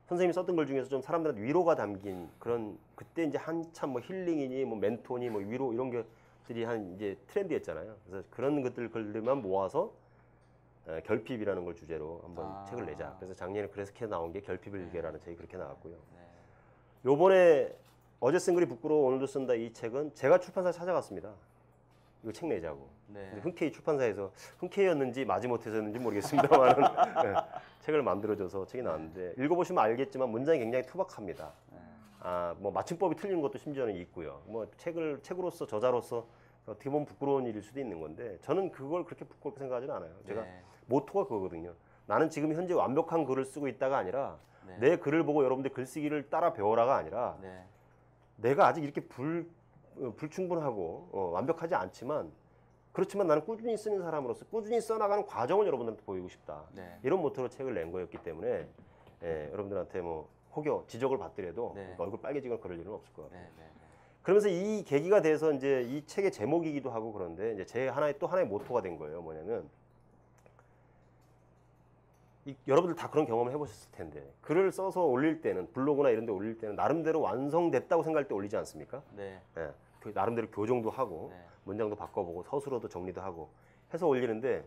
D: 선생님이 썼던 글 중에서 좀 사람들한테 위로가 담긴 그런 그때 이제 한참 뭐 힐링이니 뭐 멘토니 뭐 위로 이런 것들이 한 이제 트렌드였잖아요. 그래서 그런 글들만 모아서 결핍이라는 걸 주제로 한번 책을 내자. 그래서 작년에 그래서 나온 게 결핍을 얘기라는 책이 그렇게 나왔고요. 요번에 어제 쓴 글이 부끄러워 오늘도 쓴다 이 책은 제가 출판사에 찾아갔습니다. 이거 책 내자고.
A: 네.
D: 근데 흔쾌히 출판사에서 흔쾌히였는지 마지못해서였는지 모르겠습니다만 네, 책을 만들어줘서 책이 나왔는데 읽어보시면 알겠지만 문장이 굉장히 투박합니다.
A: 네.
D: 뭐 맞춤법이 틀린 것도 심지어는 있고요. 뭐 책으로서 저자로서 어떻게 보면 부끄러운 일일 수도 있는 건데 저는 그걸 그렇게 부끄럽게 생각하지는 않아요. 제가
A: 네.
D: 모토가 그거거든요. 나는 지금 현재 완벽한 글을 쓰고 있다가 아니라
A: 네.
D: 내 글을 보고 여러분들 글쓰기를 따라 배워라가 아니라
A: 네.
D: 내가 아직 이렇게 불충분하고 완벽하지 않지만 그렇지만 나는 꾸준히 쓰는 사람으로서 꾸준히 써나가는 과정을 여러분들한테 보이고 싶다.
A: 네.
D: 이런 모토로 책을 낸 거였기 때문에 여러분들한테 뭐 혹여 지적을 받더라도
A: 네.
D: 얼굴 빨개지거나 그럴 일은 없을 것 같아요.
A: 네. 네.
D: 그러면서 이 계기가 돼서 이제 이 책의 제목이기도 하고 그런데 이제 제 또 하나의 모토가 된 거예요. 뭐냐면 여러분들 다 그런 경험을 해보셨을 텐데 글을 써서 올릴 때는 블로그나 이런 데 올릴 때는 나름대로 완성됐다고 생각할 때 올리지 않습니까?
A: 네.
D: 예, 그 나름대로 교정도 하고
A: 네.
D: 문장도 바꿔보고 서술어도 정리도 하고 해서 올리는데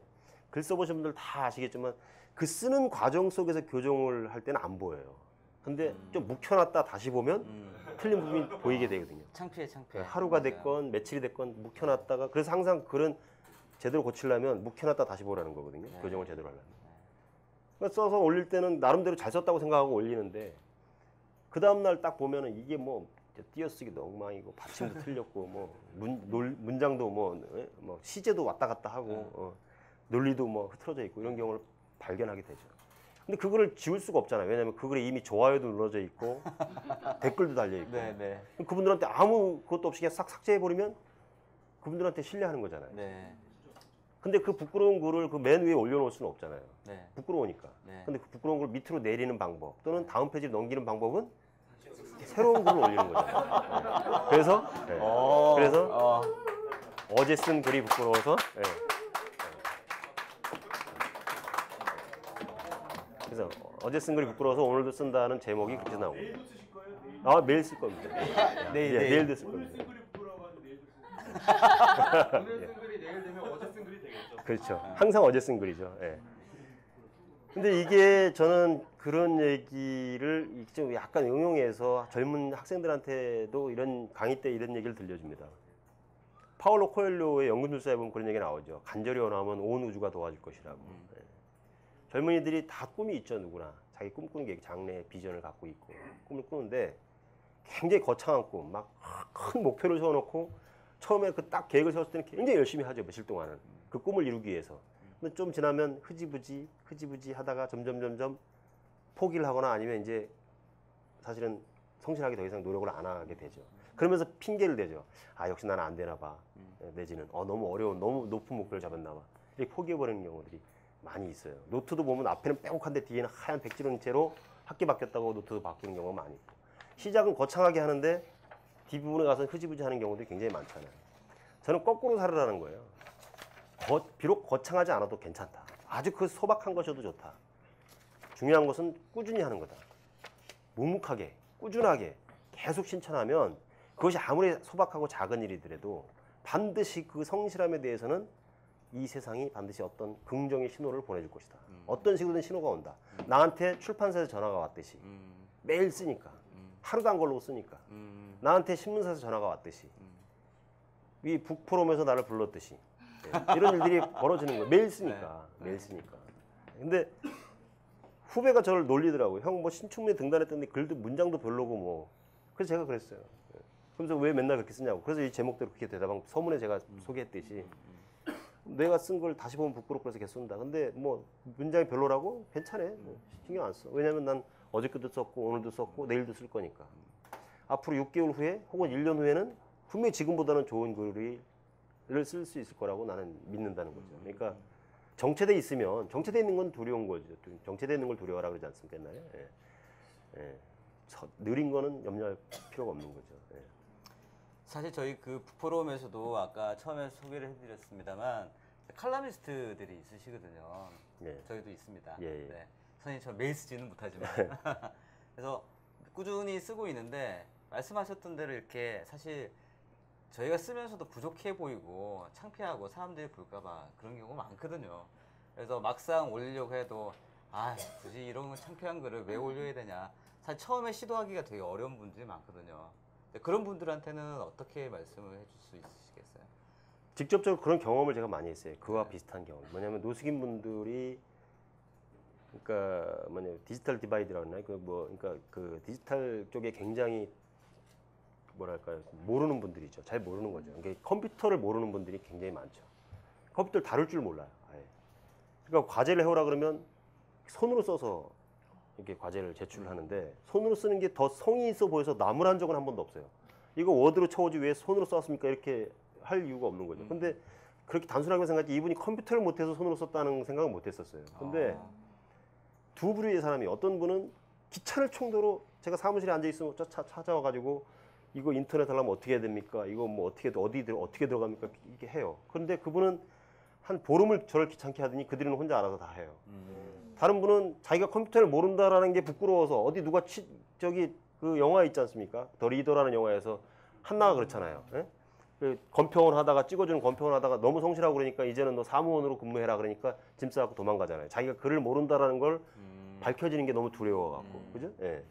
D: 글 써보신 분들 다 아시겠지만 그 쓰는 과정 속에서 교정을 할 때는 안 보여요. 근데 좀 묵혀놨다 다시 보면 틀린 부분이 보이게 되거든요.
A: 창피해.
D: 하루가
A: 맞아요.
D: 됐건 며칠이 됐건 묵혀놨다가 그래서 항상 글은 제대로 고치려면 묵혀놨다 다시 보라는 거거든요.
A: 네.
D: 교정을 제대로 하려면. 그러니까 써서 올릴 때는 나름대로 잘 썼다고 생각하고 올리는데 그 다음날 딱 보면은 이게 뭐 띄어쓰기도 엉망이고 받침도 틀렸고 뭐 문장도 뭐 시제도 왔다 갔다 하고 논리도 뭐 흐트러져 있고 이런 경우를 발견하게 되죠. 근데 그거를 지울 수가 없잖아요. 왜냐하면 그 글에 이미 좋아요도 눌러져 있고 댓글도 달려 있고
A: 네. 네.
D: 그분들한테 아무 것도 없이 그냥 싹 삭제해 버리면 그분들한테 신뢰하는 거잖아요.
A: 네.
D: 근데 그 부끄러운 글을 그 맨 위에 올려놓을 수는 없잖아요.
A: 네.
D: 부끄러우니까.
A: 네.
D: 근데 그 부끄러운 걸 밑으로 내리는 방법 또는 다음 페이지를 넘기는 방법은 새로운 글을 올리는 거잖아요. 그래서 그래서 어제 쓴 글이 부끄러워서 그래서 어제 쓴 글이 부끄러워서 오늘도 쓴다는 제목이 그렇게 나오고.
E: 내일도 쓰실 거예요? 내일?
D: 아 매일 쓸 겁니다. 내일도 쓸
E: 오늘
D: 겁니다.
E: 쓴 글이 부끄러워가지고 내일도 쓰세요. 오늘 쓴 글이 내일 되면 어제 쓴 글이 되겠죠.
D: 그렇죠. 항상 어제 쓴 글이죠. 예. 근데 이게 저는 그런 얘기를 좀 약간 응용해서 젊은 학생들한테도 이런 강의 때 이런 얘기를 들려줍니다. 파울로 코엘료의 연금술사에 보면 그런 얘기 나오죠. 간절히 원하면 온 우주가 도와줄 것이라고. 예. 젊은이들이 다 꿈이 있죠, 누구나. 자기 꿈꾸는 게 장래의 비전을 갖고 있고 꿈을 꾸는데 굉장히 거창한 꿈, 막 큰 목표를 세워놓고 처음에 그 딱 계획을 세웠을 때는 굉장히 열심히 하죠, 며칠 동안은. 그 꿈을 이루기 위해서. 근데 좀 지나면 흐지부지 하다가 점점 포기를 하거나 아니면 이제 사실은 성실하게 더 이상 노력을 안 하게 되죠. 그러면서 핑계를 대죠. 아, 역시 나는 안 되나 봐. 내지는 너무 어려운, 너무 높은 목표를 잡았나 봐. 이렇게 포기해버리는 경우들이 많이 있어요. 노트도 보면 앞에는 빼곡한데 뒤에는 하얀 백지른 채로 학기 바뀌었다고 노트도 바꾸는 경우가 많이 있고. 시작은 거창하게 하는데 뒷부분에 가서 흐지부지 하는 경우들이 굉장히 많잖아요. 저는 거꾸로 살으라는 거예요. 비록 거창하지 않아도 괜찮다. 아주 그 소박한 것이어도 좋다. 중요한 것은 꾸준히 하는 거다. 묵묵하게, 꾸준하게 계속 실천하면 그것이 아무리 소박하고 작은 일이더라도 반드시 그 성실함에 대해서는 이 세상이 반드시 어떤 긍정의 신호를 보내줄 것이다. 어떤 식으로든 신호가 온다. 나한테 출판사에서 전화가 왔듯이 매일 쓰니까 하루도 안 걸르고 쓰니까 나한테 신문사에서 전화가 왔듯이 이 북포럼에서 나를 불렀듯이 이런 일들이 벌어지는 거예요. 매일 쓰니까. 매일 쓰니까. 근데 후배가 저를 놀리더라고요. 형 뭐 신춘문예 등단했던데 글도 문장도 별로고 뭐. 그래서 제가 그랬어요. 그래서 왜 맨날 그렇게 쓰냐고. 그래서 이 제목대로 그렇게 대답한 서문에 제가 소개했듯이 내가 쓴 걸 다시 보면 부끄럽고 그래서 계속 쓴다. 근데 뭐 문장이 별로라고? 괜찮아. 뭐 신경 안 써. 왜냐면 난 어저께도 썼고 오늘도 썼고 내일도 쓸 거니까. 앞으로 6개월 후에 혹은 1년 후에는 분명히 지금보다는 좋은 글을 쓸 수 있을 거라고 나는 믿는다는 거죠. 그러니까 정체돼 있으면 정체돼 있는 건 두려운 거죠. 정체돼 있는 걸 두려워라 그러지 않습니까 옛날에? 느린 거는 염려할 필요가 없는 거죠.
A: 사실 저희 그 북포럼에서도 아까 처음에 소개를 해드렸습니다만 칼럼니스트들이 있으시거든요.
D: 예.
A: 저희도 있습니다.
D: 예.
A: 네. 선생님 저 매일 쓰지는 못하지만 그래서 꾸준히 쓰고 있는데 말씀하셨던 대로 이렇게 사실 저희가 쓰면서도 부족해 보이고 창피하고 사람들이 볼까봐 그런 경우가 많거든요. 그래서 막상 올리려고 해도 굳이 이런 창피한 글을 왜 올려야 되냐. 사실 처음에 시도하기가 되게 어려운 분들이 많거든요. 그런 분들한테는 어떻게 말씀을 해줄 수 있으시겠어요?
D: 직접적으로 그런 경험을 제가 많이 했어요. 그와 비슷한 경험. 뭐냐면 노숙인 분들이 그러니까 뭐냐 디지털 디바이드라고 하나요? 그러니까 그 디지털 쪽에 굉장히 뭐랄까요? 모르는 분들이죠. 잘 모르는 거죠. 그러니까 컴퓨터를 모르는 분들이 굉장히 많죠. 컴퓨터를 다룰 줄 몰라요. 아예. 그러니까 과제를 해오라 그러면 손으로 써서 이렇게 과제를 제출하는데 손으로 쓰는 게 더 성의 있어 보여서 나무란 적은 한 번도 없어요. 이거 워드로 쳐오지 왜 손으로 썼습니까? 이렇게 할 이유가 없는 거죠. 근데 그렇게 단순하게 생각하지 이분이 컴퓨터를 못해서 손으로 썼다는 생각은 못했었어요. 근데 두 부류의 사람이 어떤 분은 귀찮을 정도로 제가 사무실에 앉아 있으면 찾아와가지고 이거 인터넷 하려면 어떻게 해야 됩니까? 이거 뭐 어떻게 들어갑니까? 이렇게 해요. 그런데 그분은 한 보름을 저를 귀찮게 하더니 그들은 혼자 알아서 다 해요. 다른 분은 자기가 컴퓨터를 모른다라는 게 부끄러워서 어디 누가 저기 그 영화 있지 않습니까? 더 리더라는 영화에서 한나가 그렇잖아요. 예? 그 검표원 하다가 찍어주는 검표원 하다가 너무 성실하고 그러니까 이제는 너 사무원으로 근무해라 그러니까 짐 싸갖고 도망가잖아요. 자기가 글을 모른다라는 걸 밝혀지는 게 너무 두려워갖고 그죠? 예.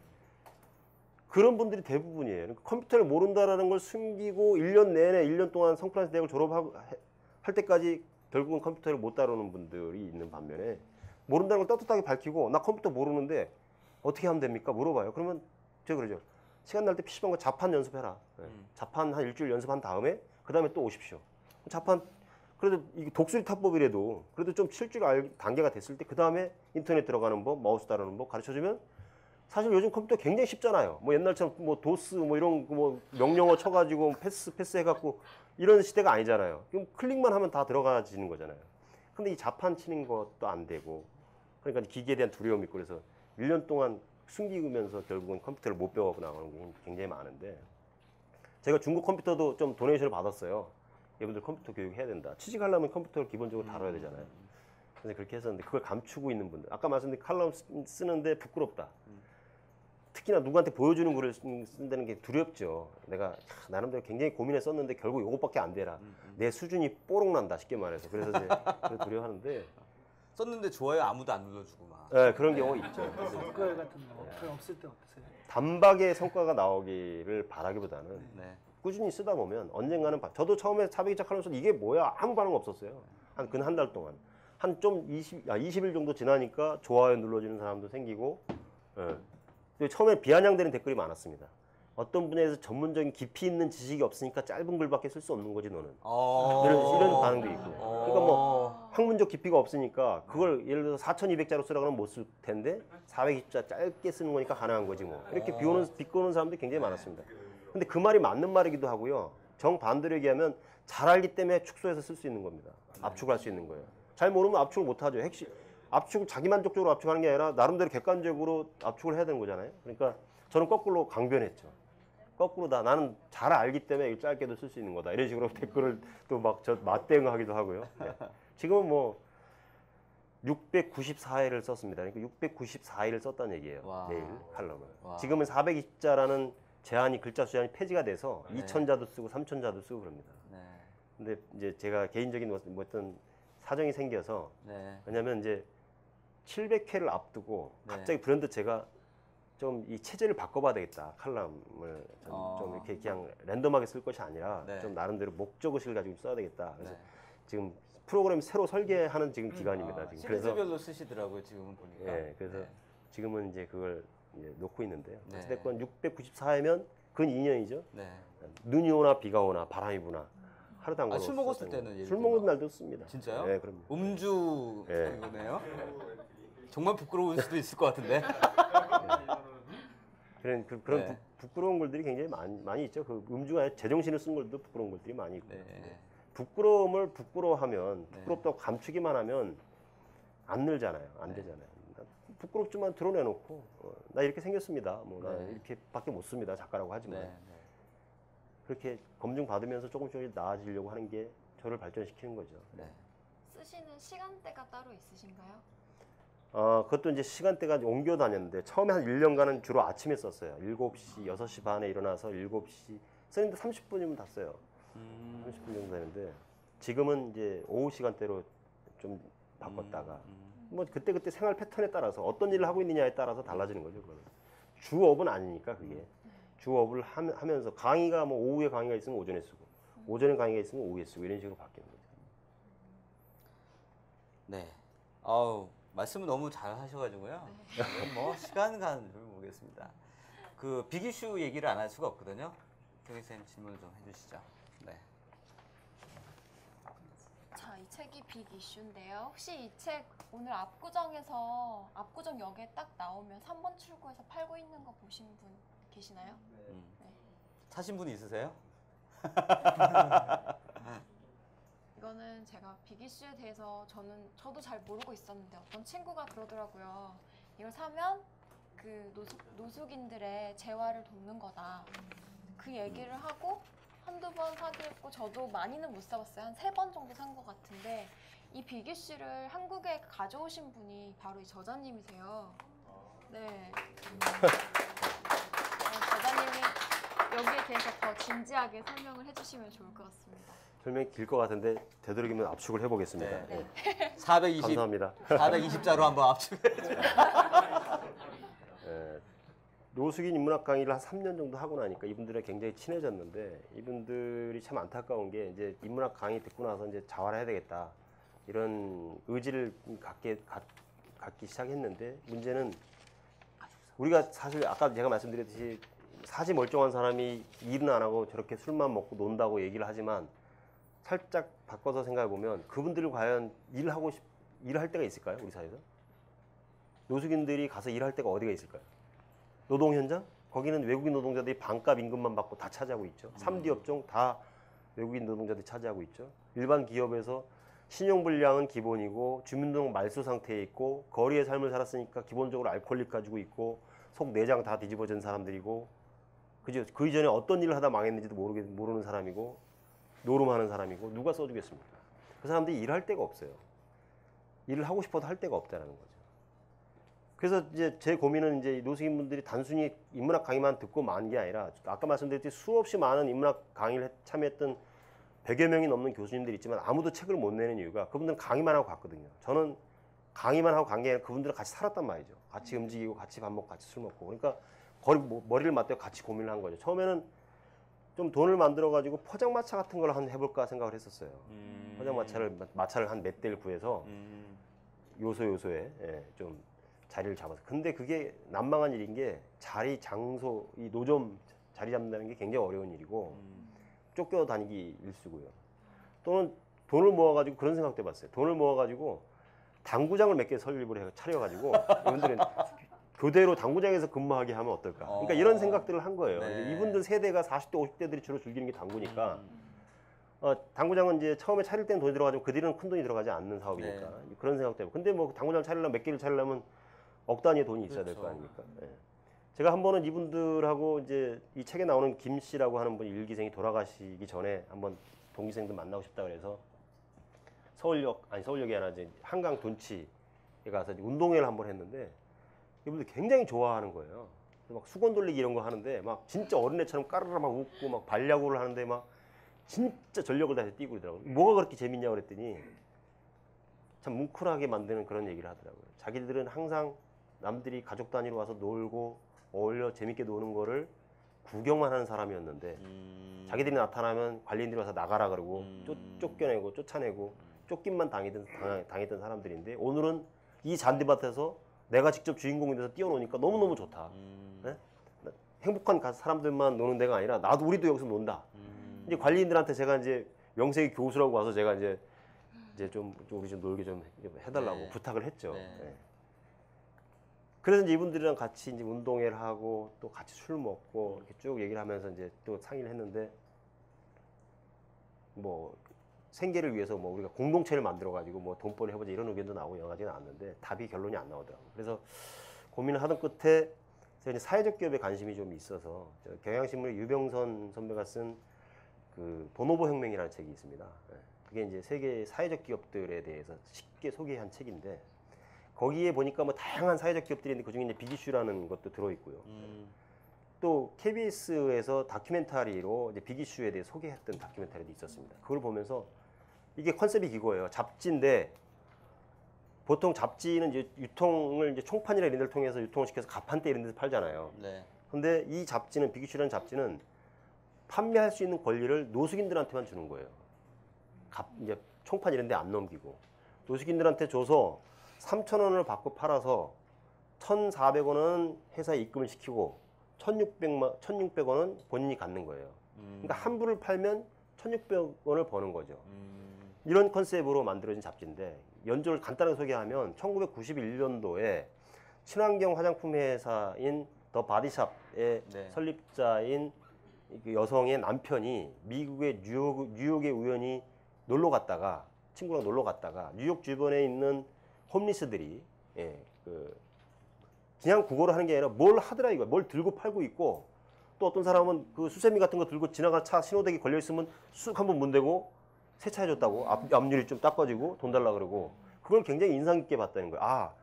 D: 그런 분들이 대부분이에요. 그러니까 컴퓨터를 모른다라는 걸 숨기고 1년 내내 1년 동안 성프란스 대학을 졸업하고 할 때까지 결국은 컴퓨터를 못 다루는 분들이 있는 반면에 모른다는 걸 떳떳하게 밝히고 나 컴퓨터 모르는데 어떻게 하면 됩니까? 물어봐요. 그러면 제가 그러죠. 시간 날 때 PC방과 자판 연습해라. 자판 한 일주일 연습한 다음에 그 다음에 또 오십시오. 자판 그래도 이게 독수리 타법이라도 그래도 좀 칠 줄 알 단계가 됐을 때 그 다음에 인터넷 들어가는 법, 마우스 다루는 법 가르쳐주면 사실 요즘 컴퓨터 굉장히 쉽잖아요. 뭐 옛날처럼 뭐 도스 뭐 이런 뭐 명령어 쳐가지고 패스 해갖고 이런 시대가 아니잖아요. 그럼 클릭만 하면 다 들어가지는 거잖아요. 근데 이 자판 치는 것도 안 되고 그러니까 기계에 대한 두려움이 있고 그래서 1년 동안 숨기면서 결국은 컴퓨터를 못 배워갖고 나가는 게 굉장히 많은데 제가 중국 컴퓨터도 좀 도네이션을 받았어요. 여러분들 컴퓨터 교육해야 된다. 취직하려면 컴퓨터를 기본적으로 다뤄야 되잖아요. 그래서 그렇게 했었는데 그걸 감추고 있는 분들 아까 말씀드린 칼럼 쓰는데 부끄럽다. 특히나 누구한테 보여주는 글을 쓴다는 게 두렵죠. 내가 나름대로 굉장히 고민했었는데 결국 이것밖에 안 되라. 내 수준이 뽀록 난다 쉽게 말해서 그래서 이제 두려워하는데
A: 썼는데 좋아요 아무도 안 눌러주고 막.
D: 네, 그런 경우 있죠.
C: 성과율 같은 거 그런 없을 때 어떠세요?
D: 단박에 성과가 나오기를 바라기보다는
A: 네.
D: 꾸준히 쓰다 보면 언젠가는 저도 처음에 400자 칼럼 써도 이게 뭐야 아무 반응 없었어요. 한 달 동안 한 좀 20일 정도 지나니까 좋아요 눌러주는 사람도 생기고 처음에 비아냥되는 댓글이 많았습니다. 어떤 분야에서 전문적인 깊이 있는 지식이 없으니까 짧은 글밖에 쓸 수 없는 거지 너는. 이런 반응도 있고. 그러니까 뭐 학문적 깊이가 없으니까 그걸 예를 들어서 4,200자로 쓰라 그러면 못 쓸 텐데 420자 짧게 쓰는 거니까 가능한 거지 뭐. 이렇게 비꼬는 사람들이 굉장히 많았습니다. 근데 그 말이 맞는 말이기도 하고요. 정반대로 얘기하면 잘 알기 때문에 축소해서 쓸 수 있는 겁니다. 압축할 수 있는 거예요. 잘 모르면 압축을 못 하죠. 압축을 자기만족적으로 압축하는 게 아니라 나름대로 객관적으로 압축을 해야 되는 거잖아요. 그러니까 저는 거꾸로 강변했죠. 거꾸로 나는 잘 알기 때문에 짧게도 쓸 수 있는 거다. 이런 식으로 댓글을 또 막 저 맞대응하기도 하고요. 네. 지금은 뭐 694회를 썼습니다. 그러니까 694회를 썼다는 얘기예요.
A: 와.
D: 매일 칼럼을.
A: 와.
D: 지금은 420자라는 글자 수제한이 폐지가 돼서
A: 네.
D: 2,000자도 쓰고 3,000자도 쓰고 그럽니다.
A: 네.
D: 근데 이제 제가 개인적인 뭐 어떤 사정이 생겨서
A: 네.
D: 왜냐면 이제 700회를 앞두고
A: 네.
D: 갑자기 브랜드 제가 좀 이 체제를 바꿔봐야 되겠다. 칼럼을 좀 이렇게 그냥 랜덤하게 쓸 것이 아니라
A: 네.
D: 좀 나름대로 목적의식을 가지고 써야 되겠다. 그래서
A: 네.
D: 지금 프로그램 새로 설계하는 지금 기간입니다. 지금 그래서
A: 시리즈별로 쓰시더라고요 지금은 보니까.
D: 예, 그래서
A: 네.
D: 지금은 이제 그걸 이제 놓고 있는데요.
A: 네.
D: 어쨌든 694회면 근 2년이죠.
A: 네.
D: 눈이 오나 비가 오나 바람이 부나 하루도 안 걸어.
A: 술 먹었을 때는 예를
D: 술
A: 들면
D: 먹는 날도 씁니다.
A: 진짜요?
D: 네, 그럼요.
A: 음주
D: 네.
A: 이거네요. 정말 부끄러울 수도 있을 것 같은데.
D: 그런
A: 네.
D: 부끄러운 글들이 굉장히 많이 있죠. 그 음주가 아니라 제정신을 쓴 글도 부끄러운 글들이 많이 있고.
A: 네.
D: 부끄러움을 부끄러워하면
A: 네.
D: 부끄럽다고 감추기만 하면 안 늘잖아요. 안
A: 네.
D: 되잖아요. 부끄럽지만 드러내놓고 나 이렇게 생겼습니다. 뭐 나
A: 네.
D: 이렇게밖에 못 씁니다. 작가라고 하지만
A: 네. 네.
D: 그렇게 검증 받으면서 조금씩 나아지려고 하는 게 저를 발전시키는 거죠.
A: 네.
B: 쓰시는 시간대가 따로 있으신가요?
D: 그것도 이제 시간대가 옮겨 다녔는데 처음에 한 1년간은 주로 아침에 썼어요. 7시, 6시 반에 일어나서 7시 쓰는데 30분이면 다 써요. 30분 정도 되는데 지금은 이제 오후 시간대로 좀 바꿨다가 뭐 그때 생활 패턴에 따라서 어떤 일을 하고 있느냐에 따라서 달라지는 거죠. 그거는. 주업은 아니니까 그게 주업을 하면서 강의가 뭐 오후에 강의가 있으면 오전에 쓰고 오전에 강의가 있으면 오후에 쓰고 이런 식으로 바뀌는 거죠.
A: 네. 아우, 말씀을 너무 잘 하셔가지고요. 이건 뭐 시간 가는 줄 모르겠습니다. 그 빅이슈 얘기를 안 할 수가 없거든요. 태기 선생님 질문 좀 해주시죠. 네.
B: 자, 이 책이 빅 이슈인데요. 혹시 이 책 오늘 압구정에서 압구정역에 딱 나오면 3번 출구에서 팔고 있는 거 보신 분 계시나요? 네.
A: 사신 분 있으세요?
B: 이거는 제가 빅 이슈에 대해서 저도 잘 모르고 있었는데 어떤 친구가 그러더라고요. 이걸 사면 그 노숙인들의 재활을 돕는 거다. 그 얘기를 하고 한두 번 사긴 했고 저도 많이는 못 사봤어요. 한 3번 정도 산 것 같은데 이 빅 이슈를 한국에 가져오신 분이 바로 이 저자님이세요. 네. 저자님이 여기에 대해서 더 진지하게 설명을 해주시면 좋을 것 같습니다.
D: 설명이 길 것 같은데 되도록이면 압축을 해보겠습니다.
A: 네.
D: 예.
A: 420,
D: 감사합니다.
A: 420자로 한번 압축해.
D: 예, 노숙인 인문학 강의를 한 3년 정도 하고 나니까 이분들이랑 굉장히 친해졌는데 이분들이 참 안타까운 게 이제 인문학 강의 듣고 나서 이제 자활을 해야 되겠다 이런 의지를 갖기 시작했는데 문제는 우리가 사실 아까 제가 말씀드렸듯이 사지 멀쩡한 사람이 일은 안 하고 저렇게 술만 먹고 논다고 얘기를 하지만 살짝 바꿔서 생각해 보면 그분들을 과연 일할 때가 있을까요? 우리 사회에서? 노숙인들이 가서 일할 때가 어디가 있을까요? 노동 현장? 거기는 외국인 노동자들이 반값 임금만 받고 다 차지하고 있죠. 3D 업종 다 외국인 노동자들이 차지하고 있죠. 일반 기업에서 신용불량은 기본이고 주민등록 말소 상태에 있고 거리의 삶을 살았으니까 기본적으로 알코올릭 가지고 있고 속 내장 다 뒤집어진 사람들이고 그죠? 그 이전에 어떤 일을 하다 망했는지도 모르는 사람이고 노름하는 사람이고 누가 써주겠습니까? 그 사람들이 일할 데가 없어요. 일을 하고 싶어도 할 데가 없다는 거죠. 그래서 이제 제 고민은 이제 노숙인분들이 단순히 인문학 강의만 듣고 만 게 아니라 아까 말씀드렸듯이 수없이 많은 인문학 강의를 참여했던 100여 명이 넘는 교수님들이 있지만 아무도 책을 못 내는 이유가 그분들은 강의만 하고 갔거든요. 저는 강의만 하고 간 게 아니라 그분들은 같이 살았단 말이죠. 같이 움직이고 같이 밥 먹고 같이 술 먹고 그러니까 머리를 맞대고 같이 고민을 한 거죠. 처음에는 좀 돈을 만들어 가지고 포장마차 같은 걸 한번 해볼까 생각을 했었어요. 마차를 한 몇 대를 구해서 요소에 좀 자리를 잡아서. 근데 그게 난망한 일인 게 장소, 이 노점 자리 잡는다는 게 굉장히 어려운 일이고 쫓겨다니기 일쑤고요. 또는 돈을 모아가지고 그런 생각도 해봤어요. 돈을 모아가지고 당구장을 몇 개 설립을 차려가지고 이분들은 교대로 당구장에서 근무하게 하면 어떨까. 그러니까 이런 생각들을 한 거예요.
A: 네.
D: 이분들 세대가 40대, 50대들이 주로 즐기는 게 당구니까 당구장은 이제 처음에 차릴 때는 돈이 들어가지고 그 뒤로는 큰 돈이 들어가지 않는 사업이니까 그런 생각 때문에. 근데 뭐 당구장 차리려면 몇 개를 차리려면 억 단위의 돈이 있어야 될 거 아닙니까. 예. 제가 한 번은 이분들하고 이제 이 책에 나오는 김 씨라고 하는 분 일기생이 돌아가시기 전에 한번 동기생들 만나고 싶다 그래서 서울역이 아니라 이제 한강 둔치에 가서 운동회를 한번 했는데 이분들 굉장히 좋아하는 거예요. 막 수건 돌리기 이런 거 하는데 막 진짜 어린애처럼 까르르 막 웃고 막 발야구를 하는데 막 진짜 전력을 다해서 뛰고 그러더라고요. 뭐가 그렇게 재밌냐고 그랬더니 참 뭉클하게 만드는 그런 얘기를 하더라고요. 자기들은 항상 남들이 가족 단위로 와서 놀고 어울려 재밌게 노는 거를 구경만 하는 사람이었는데 자기들이 나타나면 관리인들이 와서 나가라 그러고 쫓겨내고 쫓아내고 쫓김만 당했던 사람들인데 오늘은 이 잔디밭에서 내가 직접 주인공이 돼서 뛰어노니까 너무너무 좋다. 네? 행복한 사람들만 노는 데가 아니라 우리도 여기서 논다. 이제 관리인들한테 제가 이제 명색이 교수라고 와서 제가 이제 좀 우리 좀 놀게 좀 해달라고 부탁을 했죠. 네. 그래서 이제 이분들이랑 같이 이제 운동회를 하고 또 같이 술 먹고 이렇게 쭉 얘기를 하면서 이제 또 상의를 했는데 뭐 생계를 위해서 뭐 우리가 공동체를 만들어 가지고 뭐 돈벌이 해보자 이런 의견도 나오고 여러 가지가 나왔는데 결론이 안 나오더라고요. 그래서 고민을 하던 끝에 제가 이제 사회적 기업에 관심이 좀 있어서 경향신문의 유병선 선배가 쓴 그 보노보 혁명이라는 책이 있습니다. 그게 이제 세계 사회적 기업들에 대해서 쉽게 소개한 책인데 거기에 보니까 뭐 다양한 사회적 기업들이 있는데 그중에 이제 빅이슈라는 것도 들어있고요. 또 KBS에서 다큐멘터리로 이제 빅이슈에 대해 소개했던 다큐멘터리도 있었습니다. 그걸 보면서 이게 컨셉이 이거예요. 잡지인데 보통 잡지는 이제 유통을 이제 총판이나 이런 데를 통해서 유통을 시켜서 가판대 이런 데서 팔잖아요.
A: 네.
D: 근데 이 잡지는 빅이슈라는 잡지는 판매할 수 있는 권리를 노숙인들한테만 주는 거예요. 이제 총판 이런 데 안 넘기고 노숙인들한테 줘서 3,000원을 받고 팔아서 1,400원은 회사에 입금을 시키고 1,600원은 본인이 갖는 거예요. 그러니까 한 부를 팔면 1,600원을 버는 거죠. 이런 컨셉으로 만들어진 잡지인데 연조를 간단하게 소개하면 1991년도에 친환경 화장품 회사인 더 바디샵의
A: 네.
D: 설립자인 그 여성의 남편이 미국의 뉴욕에 우연히 놀러 갔다가 친구랑 놀러 갔다가 뉴욕 주변에 있는 홈리스들이 그냥 구걸을 하는 게 아니라 뭘 하더라 이거 뭘 들고 팔고 있고 또 어떤 사람은 그 수세미 같은 거 들고 지나갈 차 신호대기 걸려 있으면 쑥 한번 문대고 세차해줬다고 앞유리 좀 닦아주고 돈 달라 그러고 그걸 굉장히 인상 깊게 봤다는 거예요. 아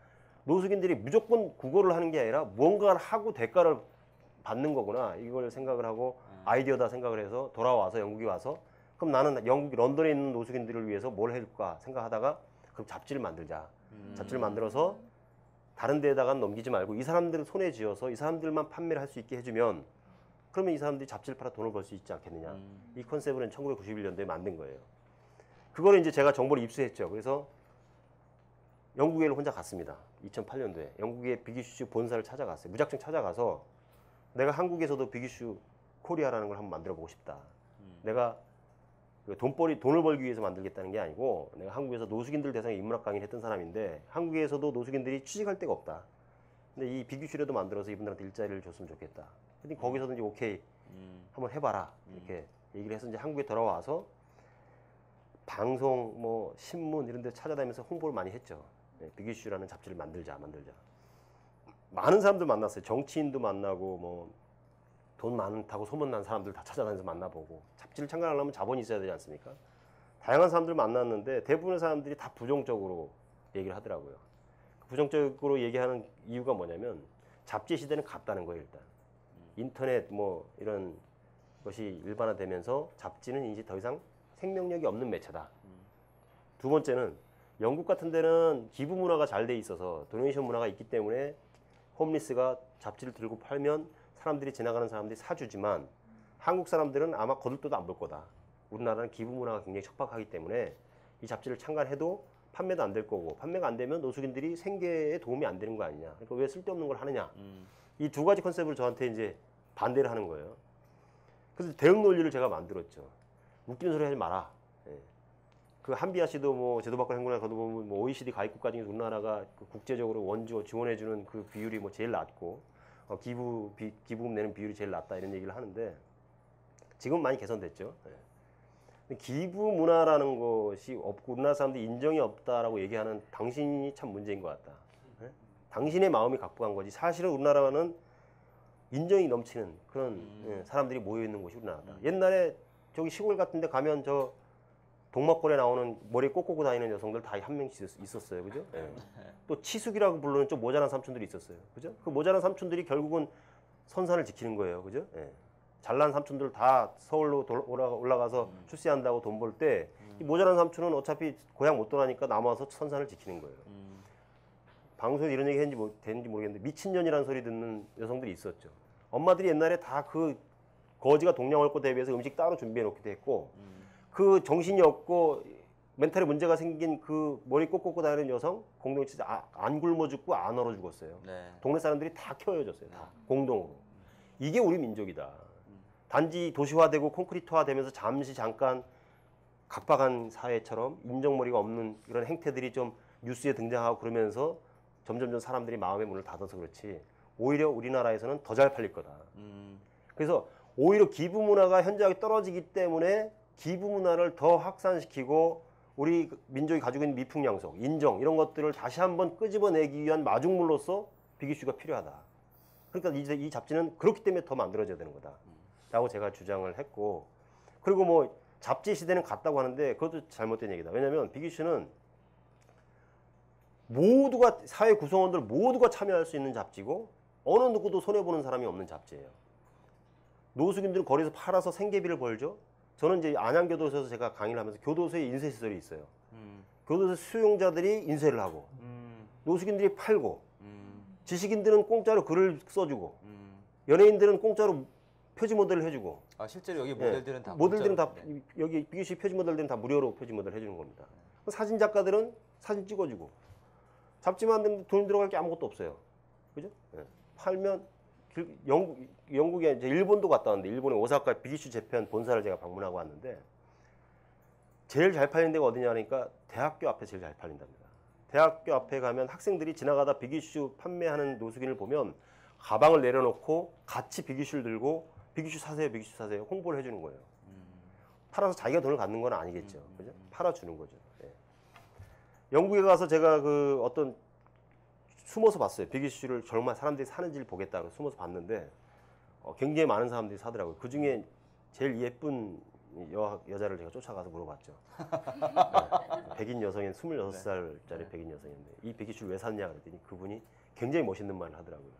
D: 노숙인들이 무조건 구걸을 하는 게 아니라 무언가를 하고 대가를 받는 거구나 이걸 생각을 하고 아이디어다 생각을 해서 돌아와서 영국에 와서 그럼 나는 영국 런던에 있는 노숙인들을 위해서 뭘 해줄까 생각하다가 그럼 잡지를 만들자. 잡지를 만들어서 다른 데에다가 넘기지 말고 이 사람들 손에 쥐어서 이 사람들만 판매를 할 수 있게 해주면 그러면 이 사람들이 잡지를 팔아 돈을 벌 수 있지 않겠느냐. 이 컨셉을 1991년도에 만든 거예요. 그거를 이제 제가 정보를 입수했죠. 그래서 영국에 혼자 갔습니다. 2008년도에 영국의 비기슈 본사를 찾아갔어요. 무작정 찾아가서 내가 한국에서도 비기슈 코리아라는 걸 한번 만들어 보고 싶다. 내가 돈을 벌기 위해서 만들겠다는 게 아니고 내가 한국에서 노숙인들 대상의 인문학 강의를 했던 사람인데 한국에서도 노숙인들이 취직할 데가 없다. 근데 이 비규슈라도 만들어서 이분들한테 일자리를 줬으면 좋겠다. 근데 거기서든지 오케이 한번 해봐라 이렇게 얘기를 해서 이제 한국에 돌아와서 방송 뭐 신문 이런 데 찾아다니면서 홍보를 많이 했죠. 비규슈라는 잡지를 만들자. 많은 사람들 만났어요. 정치인도 만나고 뭐 돈 많다고 소문난 사람들 다 찾아다니면서 만나보고 잡지를 창간하려면 자본이 있어야 되지 않습니까? 다양한 사람들 만났는데 대부분의 사람들이 다 부정적으로 얘기를 하더라고요. 부정적으로 얘기하는 이유가 뭐냐면 잡지 시대는 갔다는 거예요. 일단 인터넷 뭐 이런 것이 일반화되면서 잡지는 이제 더 이상 생명력이 없는 매체다. 두 번째는 영국 같은 데는 기부 문화가 잘 돼 있어서 도네이션 문화가 있기 때문에 홈리스가 잡지를 들고 팔면 사람들이 지나가는 사람들이 사주지만 한국 사람들은 아마 거들떠도 안 볼 거다. 우리나라는 기부 문화가 굉장히 척박하기 때문에 이 잡지를 창간해도 판매도 안 될 거고 판매가 안 되면 노숙인들이 생계에 도움이 안 되는 거 아니냐. 그러니까 왜 쓸데없는 걸 하느냐. 이 두 가지 컨셉을 저한테 이제 반대를 하는 거예요. 그래서 대응 논리를 제가 만들었죠. 웃기는 소리 하지 마라. 그 한비아 씨도 뭐 제도 밖을 행군에 가도 보면 뭐 OECD 가입국가 중에서 우리나라가 그 국제적으로 원조 지원해주는 그 비율이 뭐 제일 낮고 기부금 내는 비율이 제일 낮다 이런 얘기를 하는데 지금 많이 개선됐죠. 기부 문화라는 것이 없고 우리나라 사람들이 인정이 없다라고 얘기하는 당신이 참 문제인 것 같다. 당신의 마음이 각박한 거지. 사실은 우리나라는 인정이 넘치는 그런 사람들이 모여 있는 곳이 우리나라다. 옛날에 저기 시골 같은 데 가면 저 동막골에 나오는 머리에 꽂고 다니는 여성들 다 한 명씩 있었어요. 그죠? 또 치숙이라고 부르는 좀 모자란 삼촌들이 있었어요. 그죠? 그 모자란 삼촌들이 결국은 선산을 지키는 거예요. 그죠? 잘난 삼촌들 다 서울로 올라가서 출세한다고 돈 벌 때 이 모자란 삼촌은 어차피 고향 못 돌아가니까 남아서 선산을 지키는 거예요. 방송에 이런 얘기 되는지 모르겠는데 미친년이라는 소리 듣는 여성들이 있었죠. 엄마들이 옛날에 다 그 거지가 동양 올 거 대비해서 음식 따로 준비해 놓기도 했고 그 정신이 없고 멘탈에 문제가 생긴 그 머리 꽂고 다니는 여성 공동체 안 굶어 죽고 안 얼어 죽었어요.
A: 네.
D: 동네 사람들이 다 키워줬어요. 다 공동으로. 이게 우리 민족이다. 단지 도시화되고 콘크리트화되면서 잠깐 각박한 사회처럼 인정머리가 없는 이런 행태들이 좀 뉴스에 등장하고 그러면서 점점 사람들이 마음의 문을 닫아서 그렇지 오히려 우리나라에서는 더 잘 팔릴 거다. 그래서 오히려 기부 문화가 현저하게 떨어지기 때문에 기부 문화를 더 확산시키고 우리 민족이 가지고 있는 미풍양속, 인정 이런 것들을 다시 한번 끄집어내기 위한 마중물로서 비기슈가 필요하다. 그러니까 이제 이 잡지는 그렇기 때문에 더 만들어져야 되는 거다. 라고 제가 주장을 했고 그리고 뭐 잡지 시대는 갔다고 하는데 그것도 잘못된 얘기다. 왜냐하면 비기슈는 모두가 사회 구성원들 모두가 참여할 수 있는 잡지고 어느 누구도 손해보는 사람이 없는 잡지예요. 노숙인들은 거리에서 팔아서 생계비를 벌죠. 저는 이제 안양교도소에서 제가 강의를 하면서 교도소에 인쇄시설이 있어요. 교도소 수용자들이 인쇄를 하고 노숙인들이 팔고 지식인들은 공짜로 글을 써주고 연예인들은 공짜로 표지 모델을 해주고
A: 실제로 여기 모델들은 다
D: 모델들은 다
A: 공짜로, 네.
D: 여기 BQC 표지 모델들은 다 무료로 표지 모델 해주는 겁니다. 사진 작가들은 사진 찍어주고 잡지만 돈 들어갈 게 아무것도 없어요. 그죠? 예. 팔면 영국에 이제 일본도 갔다 왔는데 일본의 오사카 BQC 재팬 본사를 제가 방문하고 왔는데 제일 잘 팔리는 데가 어디냐 하니까 대학교 앞에 제일 잘 팔린답니다. 대학교 앞에 가면 학생들이 지나가다 비기슈 판매하는 노숙인을 보면 가방을 내려놓고 같이 비기슈를 들고 비기슈 사세요, 비기슈 사세요 홍보를 해주는 거예요. 팔아서 자기가 돈을 갖는 건 아니겠죠. 그죠? 팔아주는 거죠. 예. 영국에 가서 제가 그 어떤 숨어서 봤어요. 비기슈를 정말 사람들이 사는지를 보겠다고 숨어서 봤는데 굉장히 많은 사람들이 사더라고요. 그 중에 제일 예쁜 여자를 제가 쫓아가서 물어봤죠. 네. 백인 여성인 26살짜리
A: 네.
D: 백인 여성인데 이 비기슈를 왜 샀냐 그랬더니 그분이 굉장히 멋있는 말을 하더라고요.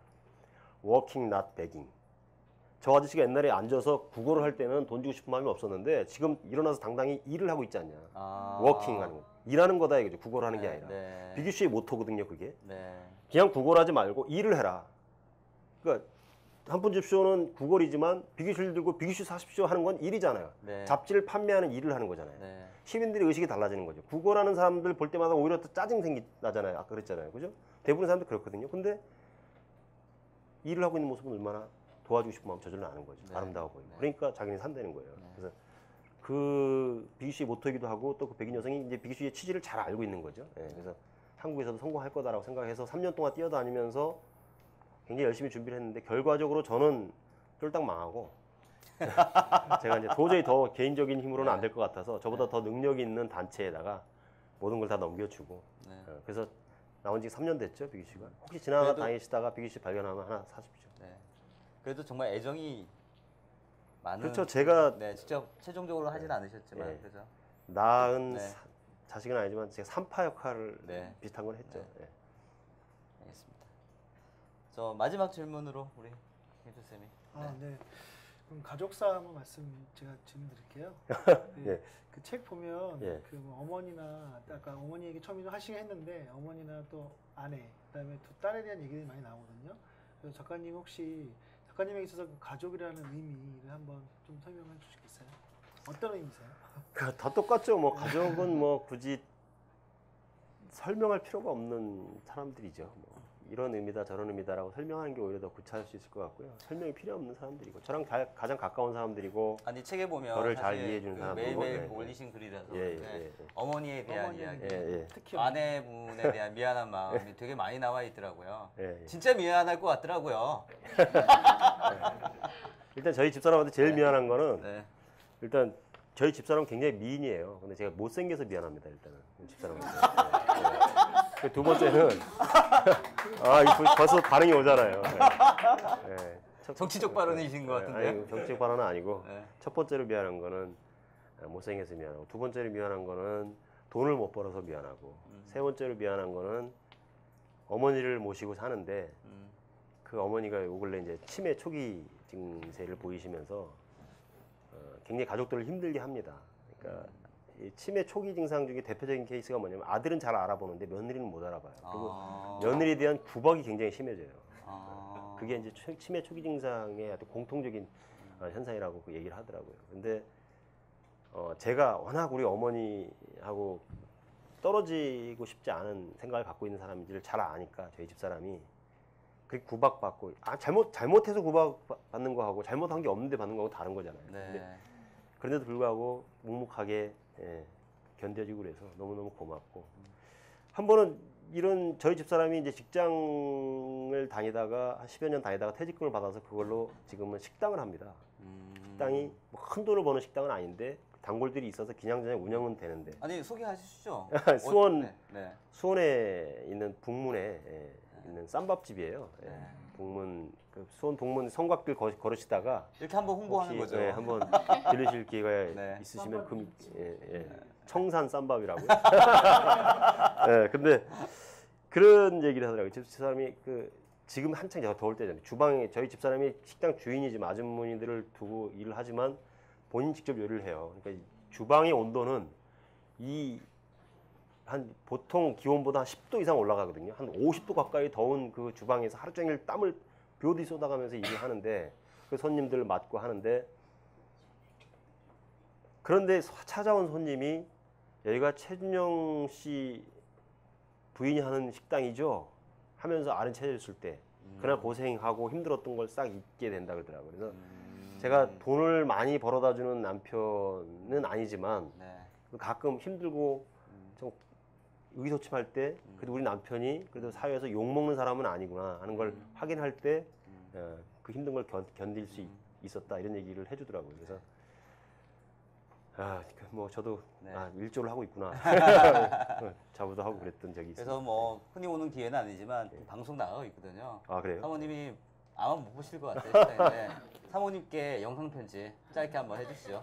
D: Working not begging. 저 아저씨가 옛날에 앉아서 국어를 할 때는 돈 주고 싶은 마음이 없었는데 지금 일어나서 당당히 일을 하고 있지 않냐. 워킹 하는 거. 일하는 거다 이거죠. 국어를 하는 게
A: 네,
D: 아니라.
A: 네.
D: 비기슈의 모토거든요, 그게.
A: 네.
D: 그냥 국어를 하지 말고 일을 해라. 그러니까 한 푼 줍쇼는 국어이지만 비기슈를 들고 비기슈 사십시오 하는 건 일이잖아요.
A: 네.
D: 잡지를 판매하는 일을 하는 거잖아요.
A: 네.
D: 시민들의 의식이 달라지는 거죠. 국어라는 사람들 볼 때마다 오히려 더 짜증 나잖아요. 아까 그랬잖아요. 그죠? 대부분의 사람들 그렇거든요. 근데 일을 하고 있는 모습은 얼마나 도와주고 싶은 마음 저절로 아는 거죠.
A: 네.
D: 아름다워 보이고.
A: 네.
D: 그러니까 자기는 산다는 거예요.
A: 네.
D: 그래서 그 비기슈의 모토이기도 하고 또 그 백인 여성이 이제 비기슈의 취지를 잘 알고 있는 거죠. 예, 그래서 한국에서도 성공할 거다라고 생각해서 3년 동안 뛰어다니면서 굉장히 열심히 준비를 했는데 결과적으로 저는 쫄딱 망하고 제가 이제 도저히 더 개인적인 힘으로는 안 될 것 같아서 저보다 더 능력이 있는 단체에다가 모든 걸 다 넘겨주고
A: 네.
D: 그래서 나온 지 3년 됐죠, 비기슈가. 혹시 지나가
A: 그래도-
D: 다니시다가 비기슈 발견하면 하나 사십시오.
A: 네. 그래도 정말 애정이 많은.
D: 그렇죠. 제가
A: 네, 직접 최종적으로 하진 않으셨지만
D: 네.
A: 그죠.
D: 낳은
A: 네.
D: 자식은 아니지만 제가 산파 역할을
A: 네.
D: 비슷한 걸 했죠.
A: 네.
D: 예.
A: 알겠습니다. 저 마지막 질문으로 우리 김수 쌤이.
C: 아, 네. 그럼 가족사 한번 제가 질문 드릴게요.
D: 예.
C: 그 책 보면
D: 예.
C: 그뭐 어머니나 아까 어머니 얘기 처음에 좀 하시긴 했는데 어머니나 또 아내 그다음에 두 딸에 대한 얘기들이 많이 나오거든요. 그래서 작가님 혹시 작가님에게 있어서 그 가족이라는 의미를 한번 좀 설명해 주시겠어요? 어떤 의미세요?
D: 다 똑같죠. 뭐 가족은 뭐 굳이 설명할 필요가 없는 사람들이죠. 뭐 이런 의미다 저런 의미다라고 설명하는 게 오히려 더 구차할 수 있을 것 같고요. 설명이 필요 없는 사람들이고 저랑 가장 가까운 사람들이고
A: 아니 책에 보면
D: 저를 잘
A: 사실
D: 이해해 주는
A: 그
D: 사람들이고,
A: 매일매일
D: 네,
A: 올리신 글이라서
D: 예,
A: 네.
D: 예, 예.
A: 어머니에 대한
C: 어머니에
A: 이야기,
D: 예, 예.
C: 특히
A: 아내분에 대한 미안한 마음이 되게 많이 나와 있더라고요.
D: 예, 예.
A: 진짜 미안할 것 같더라고요.
D: 일단 저희 집사람한테 제일
A: 네.
D: 미안한 거는
A: 네.
D: 일단 저희 집사람은 굉장히 미인이에요. 근데 제가 못생겨서 미안합니다. 일단은 집사람한테. 네. 두 번째는 이거 벌써 반응이 오잖아요. 네. 네.
A: 정치적 발언이신 것 같은데요?
D: 아니, 정치적 발언은 아니고
A: 네.
D: 첫 번째로 미안한 거는 못생겨서 미안하고 두 번째로 미안한 거는 돈을 못 벌어서 미안하고 세 번째로 미안한 거는 어머니를 모시고 사는데 그 어머니가 요 근래 이제 치매 초기 증세를 보이시면서 굉장히 가족들을 힘들게 합니다. 그러니까 이 치매 초기 증상 중에 대표적인 케이스가 뭐냐면 아들은 잘 알아보는데 며느리는 못 알아봐요. 그리고 며느리에 대한 구박이 굉장히 심해져요. 그게 이제 치매 초기 증상의 아주 공통적인 현상이라고 그 얘기를 하더라고요. 근데 제가 워낙 우리 어머니하고 떨어지고 싶지 않은 생각을 갖고 있는 사람인지를 잘 아니까 저희 집사람이 그렇게 구박받고 잘못해서 구박받는 거하고 잘못한 게 없는데 받는 거하고 다른 거잖아요. 근데
A: 네.
D: 그런데도 불구하고 묵묵하게 견뎌주고 그래서 너무너무 고맙고 한 번은 이런 저희 집사람이 이제 직장을 다니다가 한 10여 년 다니다가 퇴직금을 받아서 그걸로 지금은 식당을 합니다. 식당이 뭐 큰 돈을 버는 식당은 아닌데 단골들이 있어서 기냥저냥 운영은 되는데
A: 아니 소개하시죠.
D: 수원
A: 네. 네.
D: 수원에 있는 북문에 있는 쌈밥집이에요. 예.
A: 네.
D: 북문 수원 북문 성곽길 걸으시다가
A: 이렇게 한번 홍보하는
D: 혹시,
A: 거죠.
D: 예, 한번 들으실 기회가
A: 네.
D: 있으시면 청산 쌈밥이라고요. 예, 근데 그런 얘기를 하더라고요. 집사람이 지금 한창 제가 더울 때잖아요. 주방에 저희 집사람이 식당 주인이지만 아주머니들을 두고 일을 하지만 본인 직접 요리를 해요. 그러니까 주방의 온도는 한 보통 기온보다 한 10도 이상 올라가거든요. 한 50도 가까이 더운 그 주방에서 하루 종일 땀을 벼디 쏟아가면서 일을 하는데 그 손님들 맞고 하는데 그런데 찾아온 손님이 여기가 최준영 씨 부인이 하는 식당이죠 하면서 아는 체해졌을 때 그날 고생하고 힘들었던 걸 싹 잊게 된다 그러더라고요. 그래서 제가 돈을 많이 벌어다 주는 남편은 아니지만
A: 네.
D: 가끔 힘들고 좀 의기소침할 때 그래도 우리 남편이 그래도 사회에서 욕먹는 사람은 아니구나 하는 걸 확인할 때 그 힘든 걸 견딜 수 있었다 이런 얘기를 해주더라고요. 그래서 뭐 저도
A: 네.
D: 일조를 하고 있구나 자부도 하고 그랬던 적이 있어요.
A: 그래서 뭐 흔히 오는 기회는 아니지만 방송 나가고 있거든요.
D: 아 그래요?
A: 사모님이 아마 못 보실 것 같아요. 시간인데 사모님께 영상 편지 짧게 한번 해주시죠.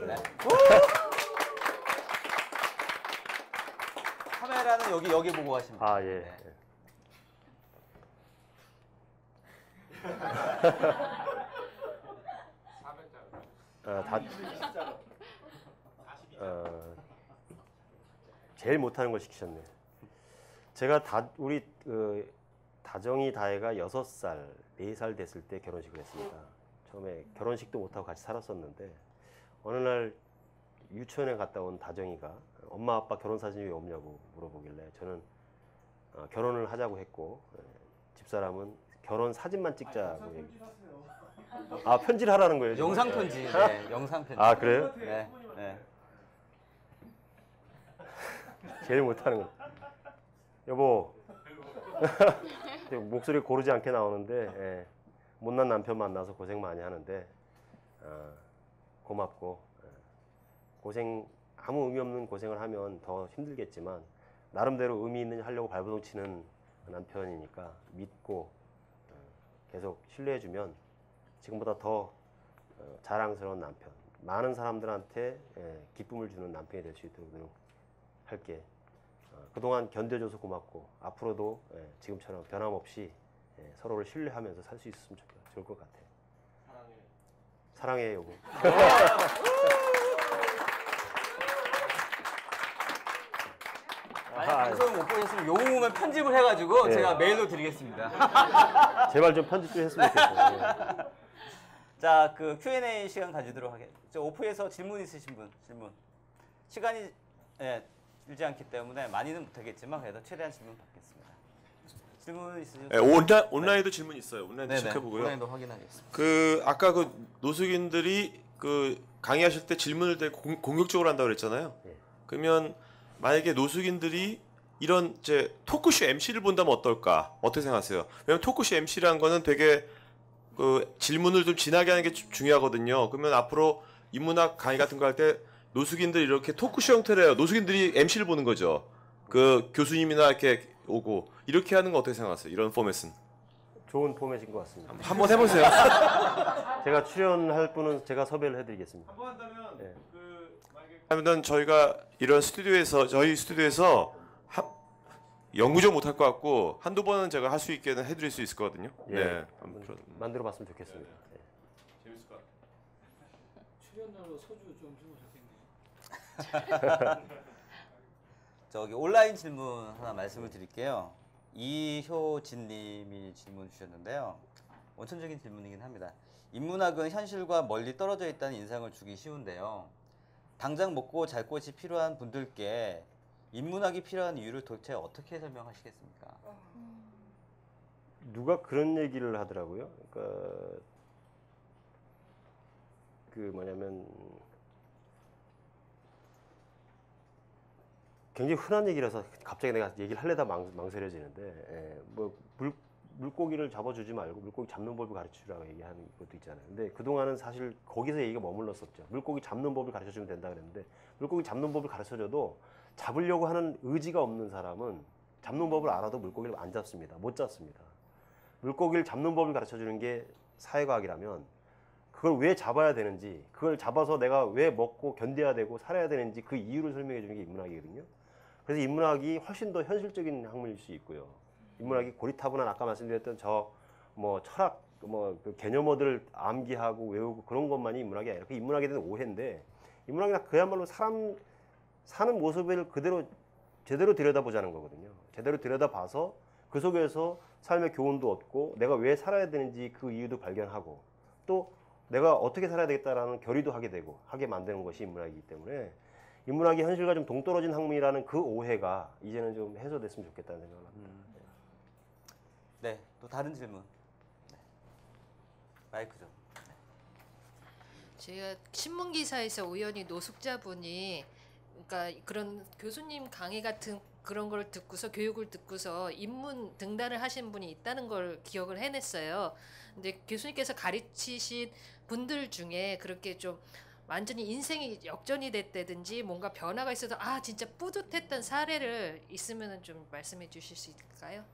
A: 네. 카메라는 여기 보고 하시면 돼요.
D: 아 예.
A: 네.
D: 제일 못하는 걸 시키셨네. 제가 우리 다정이 다혜가 6살, 4살 됐을 때 결혼식을 했습니다. 처음에 결혼식도 못하고 같이 살았었는데 어느 날 유치원에 갔다 온 다정이가 엄마 아빠 결혼 사진이 왜 없냐고 물어보길래 저는 결혼을 하자고 했고 집사람은 결혼 사진만 찍자고 얘기. 편지를 하라는 거예요. 지금?
A: 영상 편지. 네, 영상 편지.
D: 아 그래요?
A: 네. 네.
D: 제일 못하는 거. 여보. 목소리 고르지 않게 나오는데 못난 남편 만나서 고생 많이 하는데 고맙고 고생 아무 의미 없는 고생을 하면 더 힘들겠지만 나름대로 의미 있는 하려고 발버둥 치는 남편이니까 믿고 계속 신뢰해주면 지금보다 더 자랑스러운 남편, 많은 사람들한테 기쁨을 주는 남편이 될 수 있도록 노력할게. 그동안 견뎌줘서 고맙고 앞으로도 지금처럼 변함없이 서로를 신뢰하면서 살 수 있었으면 좋을 것 같아. 사랑해 여보.
A: 만약 방송 못 보셨으면 요 부분만 편집을 해가지고
D: 네.
A: 제가 메일로 드리겠습니다.
D: 제발 좀 편집 좀 했으면 좋겠어요.
A: 자, 그 Q&A 시간 가지도록 하겠습니다. 오프에서 질문 있으신 분, 질문. 시간이 길지 않기 때문에 많이는 못하겠지만 그래도 최대한 질문 받겠습니다. 질문 있으시죠?
F: 네, 온라인도 질문 있어요. 온라인도
A: 네네.
F: 체크해보고요.
A: 온라인도 확인하겠습니다.
F: 그 아까 그 노숙인들이 그 강의하실 때 질문을 되게 공격적으로 한다고 그랬잖아요.
D: 네.
F: 그러면 만약에 노숙인들이 이런 이제 토크쇼 MC를 본다면 어떨까? 어떻게 생각하세요? 왜냐면 토크쇼 MC라는 거는 되게 그 질문을 좀 진하게 하는 게 중요하거든요. 그러면 앞으로 인문학 강의 같은 거 할 때 노숙인들 이렇게 토크쇼 형태로 해요. 노숙인들이 MC를 보는 거죠. 그 교수님이나 이렇게 오고 이렇게 하는 거 어떻게 생각하세요? 이런 포맷은
D: 좋은 포맷인 것 같습니다.
F: 한번 해보세요.
D: 제가 출연할 분은 제가 섭외를 해드리겠습니다.
F: 한번 한다면
D: 네.
F: 그러면 저희가 이런 스튜디오에서 저희 스튜디오에서 영구적 못할 것 같고 한두 번은 제가 할 수 있게는 해드릴 수 있을 거거든요.
D: 예.
F: 네.
D: 만들어봤으면 좋겠습니다.
F: 재밌을 것 같아요.
E: 출연료로 소주 좀 주면 좋겠네요.
A: 저기 온라인 질문 하나 말씀을 드릴게요. 이효진님이 질문 주셨는데요. 원천적인 질문이긴 합니다. 인문학은 현실과 멀리 떨어져 있다는 인상을 주기 쉬운데요. 당장 먹고 잘 곳이 필요한 분들께 인문학이 필요한 이유를 도대체 어떻게 설명하시겠습니까?
D: 누가 그런 얘기를 하더라고요. 그러니까 그 뭐냐면 굉장히 흔한 얘기라서 갑자기 내가 얘기를 하려다 망설여지는데 뭐 물고기를 잡아주지 말고 물고기 잡는 법을 가르쳐주라고 얘기하는 것도 있잖아요. 근데 그동안은 사실 거기서 얘기가 머물렀었죠. 물고기 잡는 법을 가르쳐주면 된다 그랬는데 물고기 잡는 법을 가르쳐줘도 잡으려고 하는 의지가 없는 사람은 잡는 법을 알아도 물고기를 안 잡습니다. 못 잡습니다. 물고기를 잡는 법을 가르쳐주는 게 사회과학이라면 그걸 왜 잡아야 되는지, 그걸 잡아서 내가 왜 먹고 견뎌야 되고 살아야 되는지 그 이유를 설명해 주는 게 인문학이거든요. 그래서 인문학이 훨씬 더 현실적인 학문일 수 있고요. 인문학이 고리타분한 아까 말씀드렸던 저 뭐 철학 그 개념어들을 암기하고 외우고 그런 것만이 인문학이 아니라 그 인문학에 대한 오해인데 인문학이나 그야말로 사람 사는 모습을 그대로 제대로 들여다보자는 거거든요. 제대로 들여다봐서 그 속에서 삶의 교훈도 얻고 내가 왜 살아야 되는지 그 이유도 발견하고 또 내가 어떻게 살아야 되겠다라는 결의도 하게 만드는 것이 인문학이기 때문에 인문학이 현실과 좀 동떨어진 학문이라는 그 오해가 이제는 좀 해소됐으면 좋겠다는 생각을 합니다.
A: 네, 또 다른 질문. 네. 마이크 좀.
G: 제가 신문 기사에서 우연히 노숙자분이 그러니까 그런 교수님 강의 같은 그런 걸 듣고서 교육을 듣고서 입문 등단을 하신 분이 있다는 걸 기억을 해냈어요. 근데 교수님께서 가르치신 분들 중에 그렇게 좀 완전히 인생이 역전이 됐다든지 뭔가 변화가 있어서 아 진짜 뿌듯했던 사례를 있으면 좀 말씀해 주실 수 있을까요?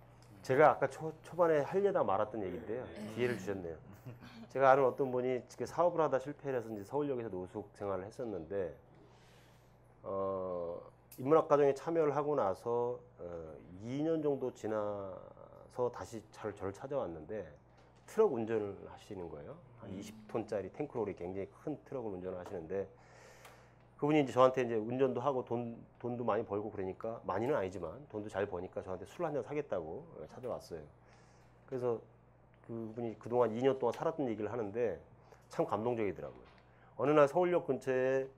D: 제가 아까 초반에 하려다 말았던 얘기인데요. 기회를 주셨네요. 제가 아는 어떤 분이 사업을 하다 실패를 해서 이제 서울역에서 노숙 생활을 했었는데 인문학 과정에 참여를 하고 나서 2년 정도 지나서 다시 저를 찾아왔는데 트럭 운전을 하시는 거예요. 한 20톤짜리 탱크로리 굉장히 큰 트럭을 운전을 하시는데 그분이 이제 저한테 이제 운전도 하고 돈도 많이 벌고 그러니까 많이는 아니지만 돈도 잘 버니까 저한테 술 한 잔 사겠다고 찾아왔어요. 그래서 그분이 그동안 2년 동안 살았던 얘기를 하는데 참 감동적이더라고요. 어느 날 서울역 근처에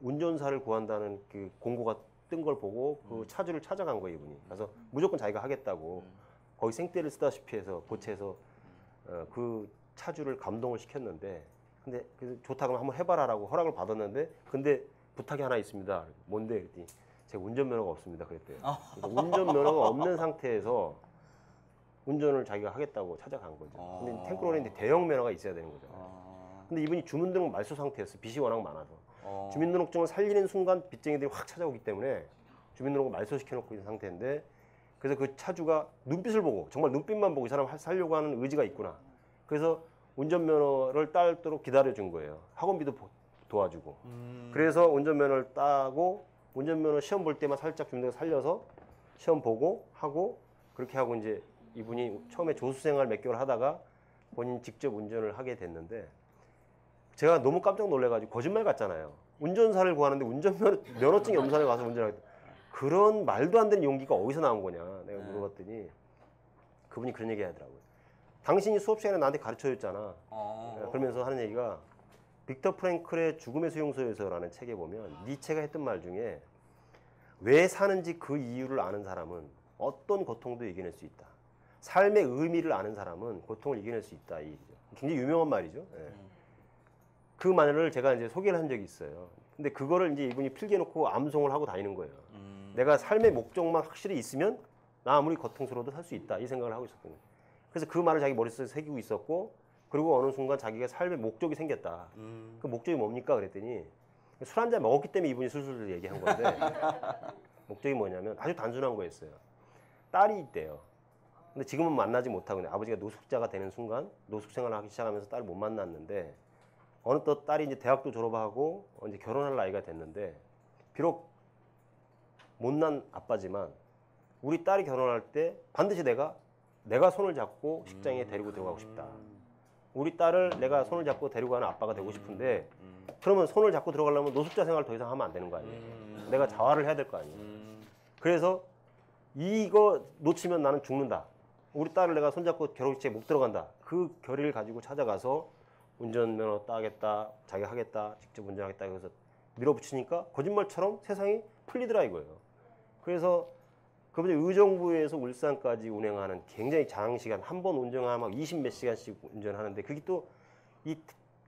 D: 운전사를 구한다는 그 공고가 뜬 걸 보고 그 차주를 찾아간 거예요, 이분이. 그래서 무조건 자기가 하겠다고 거의 생떼를 쓰다시피 해서 고체해서 그 차주를 감동을 시켰는데 근데 그래서 좋다 그러면 한번 해봐라라고 허락을 받았는데 근데 부탁이 하나 있습니다. 뭔데? 그랬더니 제가 운전면허가 없습니다. 그랬대요. 그러니까 운전면허가 없는 상태에서 운전을 자기가 하겠다고 찾아간 거죠. 근데 탱크로리인데 대형 면허가 있어야 되는 거잖아요. 근데 이분이 주민등록 말소 상태였어요. 빚이 워낙 많아서. 주민등록증을 살리는 순간 빚쟁이들이 확 찾아오기 때문에 주민등록을 말소시켜놓고 있는 상태인데 그래서 그 차주가 눈빛을 보고 정말 눈빛만 보고 이 사람 살려고 하는 의지가 있구나. 그래서 운전면허를 따도록 기다려준 거예요. 학원비도 도와주고. 그래서 운전면허를 따고 운전면허 시험 볼 때만 살짝 주민등록 살려서 시험 보고 하고 그렇게 하고 이제 이분이 처음에 조수생활 몇 개월 하다가 본인 직접 운전을 하게 됐는데 제가 너무 깜짝 놀래가지고 거짓말 같잖아요. 운전사를 구하는데 운전면허증이 없는 사람이 와서 운전하겠다. 그런 말도 안 되는 용기가 어디서 나온 거냐 내가 물어봤더니 그분이 그런 얘기 하더라고요. 당신이 수업 시간에 나한테 가르쳐줬잖아. 그러면서 하는 얘기가 빅터 프랭클의 죽음의 수용소에서라는 책에 보면 니체가 했던 말 중에 왜 사는지 그 이유를 아는 사람은 어떤 고통도 이겨낼 수 있다. 삶의 의미를 아는 사람은 고통을 이겨낼 수 있다. 이 얘기죠. 굉장히 유명한 말이죠. 예. 그 말을 제가 이제 소개를 한 적이 있어요. 근데 그거를 이제 이분이 필기해놓고 암송을 하고 다니는 거예요. 내가 삶의 목적만 확실히 있으면 나 아무리 고통스러워도 살 수 있다. 이 생각을 하고 있었거든요. 그래서 그 말을 자기 머릿속에 새기고 있었고 그리고 어느 순간 자기가 삶의 목적이 생겼다. 그 목적이 뭡니까? 그랬더니 술 한 잔 먹었기 때문에 이분이 술술 얘기한 건데 목적이 뭐냐면 아주 단순한 거였어요. 딸이 있대요. 근데 지금은 만나지 못하고 아버지가 노숙자가 되는 순간 노숙 생활을 하기 시작하면서 딸을 못 만났는데 어느 또 딸이 이제 대학도 졸업하고 이제 결혼할 나이가 됐는데 비록 못난 아빠지만 우리 딸이 결혼할 때 반드시 내가 손을 잡고 직장에 데리고 들어가고 싶다. 우리 딸을 내가 손을 잡고 데리고 가는 아빠가 되고 싶은데 그러면 손을 잡고 들어가려면 노숙자 생활을 더 이상 하면 안 되는 거 아니에요. 내가 자활을 해야 될 거 아니에요. 그래서 이거 놓치면 나는 죽는다. 우리 딸을 내가 손잡고 결혼식장에 못 들어간다. 그 결의를 가지고 찾아가서 운전면허 따겠다, 자기가 하겠다, 직접 운전하겠다 해서 밀어붙이니까 거짓말처럼 세상이 풀리더라 이거예요. 그래서 그분이 의정부에서 울산까지 운행하는 굉장히 장시간 한 번 운전하면 막 20몇 시간씩 운전하는데 그게 또 이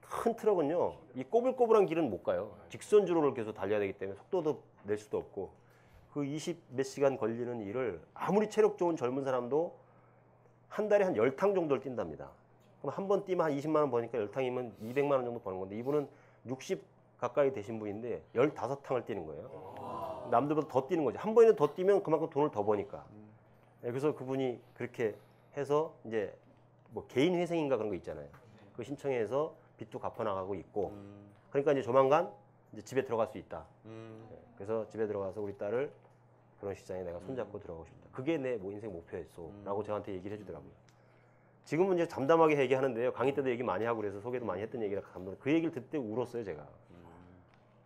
D: 큰 트럭은요 이 꼬불꼬불한 길은 못 가요. 직선주로를 계속 달려야 되기 때문에 속도도 낼 수도 없고 그 20몇 시간 걸리는 일을 아무리 체력 좋은 젊은 사람도 한 달에 한 10탕 정도를 뛴답니다. 그럼 한 번 뛰면 한 20만 원 버니까 10탕이면 200만 원 정도 버는 건데 이분은 60 가까이 되신 분인데 15탕을 뛰는 거예요. 남들보다 더 뛰는 거죠. 한 번이라도 더 뛰면 그만큼 돈을 더 버니까. 그래서 그분이 그렇게 해서 이제 뭐 개인 회생인가 그런 거 있잖아요. 그 신청해서 빚도 갚아나가고 있고. 그러니까 이제 조만간 이제 집에 들어갈 수 있다. 그래서 집에 들어가서 우리 딸을 결혼식장에 내가 손잡고 들어가고 싶다. 그게 내 뭐 인생 목표였어.라고 저한테 얘기를 해주더라고요. 지금은 이제 담담하게 얘기하는데요. 강의 때도 얘기 많이 하고 그래서 소개도 많이 했던 얘기라 감동. 그 얘기를 듣을 때 울었어요, 제가.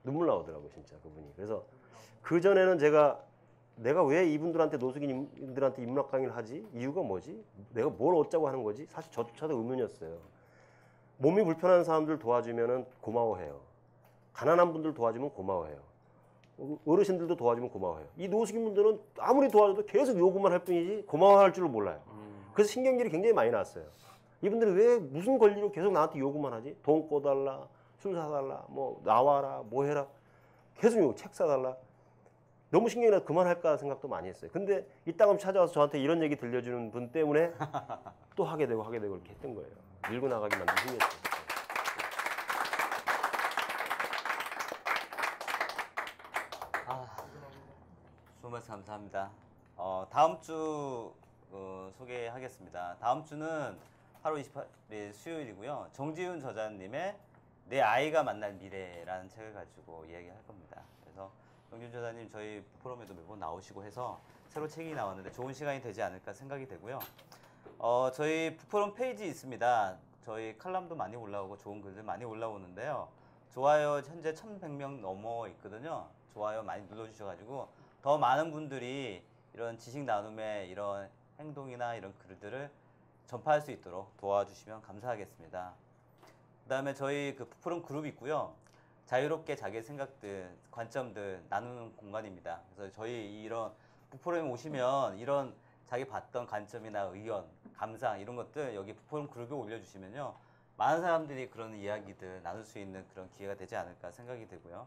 D: 눈물 나오더라고요, 진짜 그분이. 그래서 그 전에는 내가 왜 이분들한테 노숙인들한테 인문학 강의를 하지? 이유가 뭐지? 내가 뭘 얻자고 하는 거지? 사실 저조차도 의문이었어요. 몸이 불편한 사람들 도와주면은 고마워해요. 가난한 분들 도와주면 고마워해요. 어르신들도 도와주면 고마워해요. 이 노숙인 분들은 아무리 도와줘도 계속 요구만 할 뿐이지 고마워할 줄을 몰라요. 그래서 신경질이 굉장히 많이 났어요. 이분들이 왜 무슨 권리로 계속 나한테 요구만 하지? 돈 꿔달라, 술 사달라, 뭐 나와라, 뭐 해라. 계속 요구, 책 사달라. 너무 신경이 나서 그만할까 생각도 많이 했어요. 근데 이따금 찾아와서 저한테 이런 얘기 들려주는 분 때문에 또 하게 되고 이렇게 했던 거예요. 밀고 나가기 만든 힘이었어요.
A: 좋은 말씀 감사합니다. 다음 주 소개하겠습니다. 다음 주는 8월 28일 수요일이고요. 정지훈 저자님의 내 아이가 만날 미래라는 책을 가지고 이야기할 겁니다. 그래서 정지훈 저자님 저희 포럼에도 매번 나오시고 해서 새로 책이 나왔는데 좋은 시간이 되지 않을까 생각이 되고요. 저희 포럼 페이지 있습니다. 저희 칼럼도 많이 올라오고 좋은 글들 많이 올라오는데요. 좋아요 현재 1,100명 넘어 있거든요. 좋아요 많이 눌러주셔가지고 더 많은 분들이 이런 지식 나눔의 이런 행동이나 이런 글들을 전파할 수 있도록 도와주시면 감사하겠습니다. 그 다음에 저희 그 포럼 그룹이 있고요. 자유롭게 자기의 생각들, 관점들 나누는 공간입니다. 그래서 저희 이런 포럼에 오시면 이런 자기 봤던 관점이나 의견, 감상 이런 것들 여기 포럼 그룹에 올려주시면요. 많은 사람들이 그런 이야기들 나눌 수 있는 그런 기회가 되지 않을까 생각이 되고요.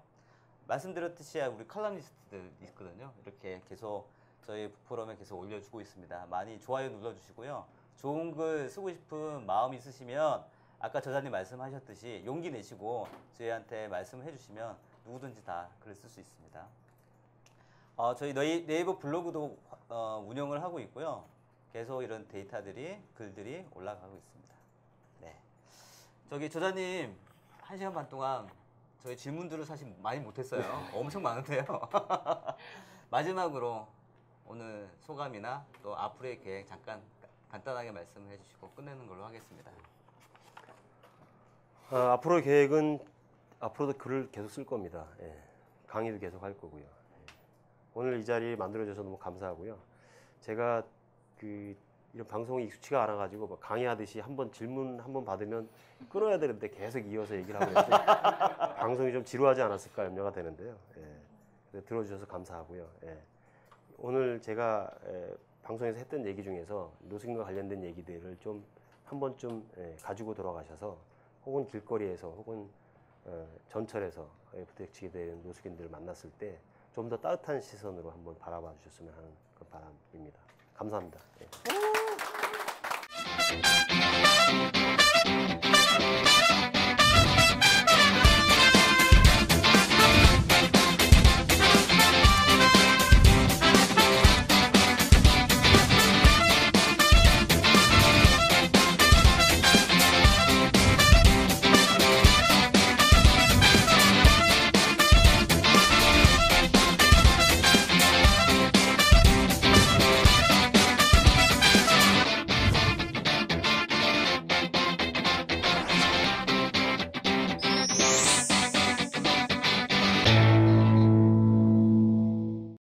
A: 말씀드렸듯이 우리 칼럼니스트들 있거든요. 이렇게 계속 저희 포럼에 계속 올려주고 있습니다. 많이 좋아요 눌러주시고요. 좋은 글 쓰고 싶은 마음 있으시면 아까 저자님 말씀하셨듯이 용기 내시고 저희한테 말씀해 주시면 누구든지 다 글을 쓸 수 있습니다. 저희 네이버 블로그도 운영을 하고 있고요. 계속 이런 데이터들이 글들이 올라가고 있습니다. 네, 저기 저자님 1시간 반 동안 저희 질문들을 사실 많이 못했어요. 엄청 많은데요. 마지막으로 오늘 소감이나 또 앞으로의 계획 잠깐 간단하게 말씀을 해주시고 끝내는 걸로 하겠습니다.
D: 앞으로의 계획은 앞으로도 글을 계속 쓸 겁니다. 예. 강의도 계속 할 거고요. 예. 오늘 이 자리 만들어줘서 너무 감사하고요. 제가 이런 방송에 익숙치가 않아가지고 막 강의하듯이 한번 질문 한번 받으면 끊어야 되는데 계속 이어서 얘기를 하고 있는데 방송이 좀 지루하지 않았을까 염려가 되는데요. 예. 들어주셔서 감사하고요. 예. 오늘 제가 방송에서 했던 얘기 중에서 노숙인과 관련된 얘기들을 좀 한 번쯤 가지고 돌아가셔서 혹은 길거리에서 혹은 전철에서 부대찌개 된 노숙인들을 만났을 때 좀 더 따뜻한 시선으로 한번 바라봐 주셨으면 하는 그 바람입니다. 감사합니다. 예.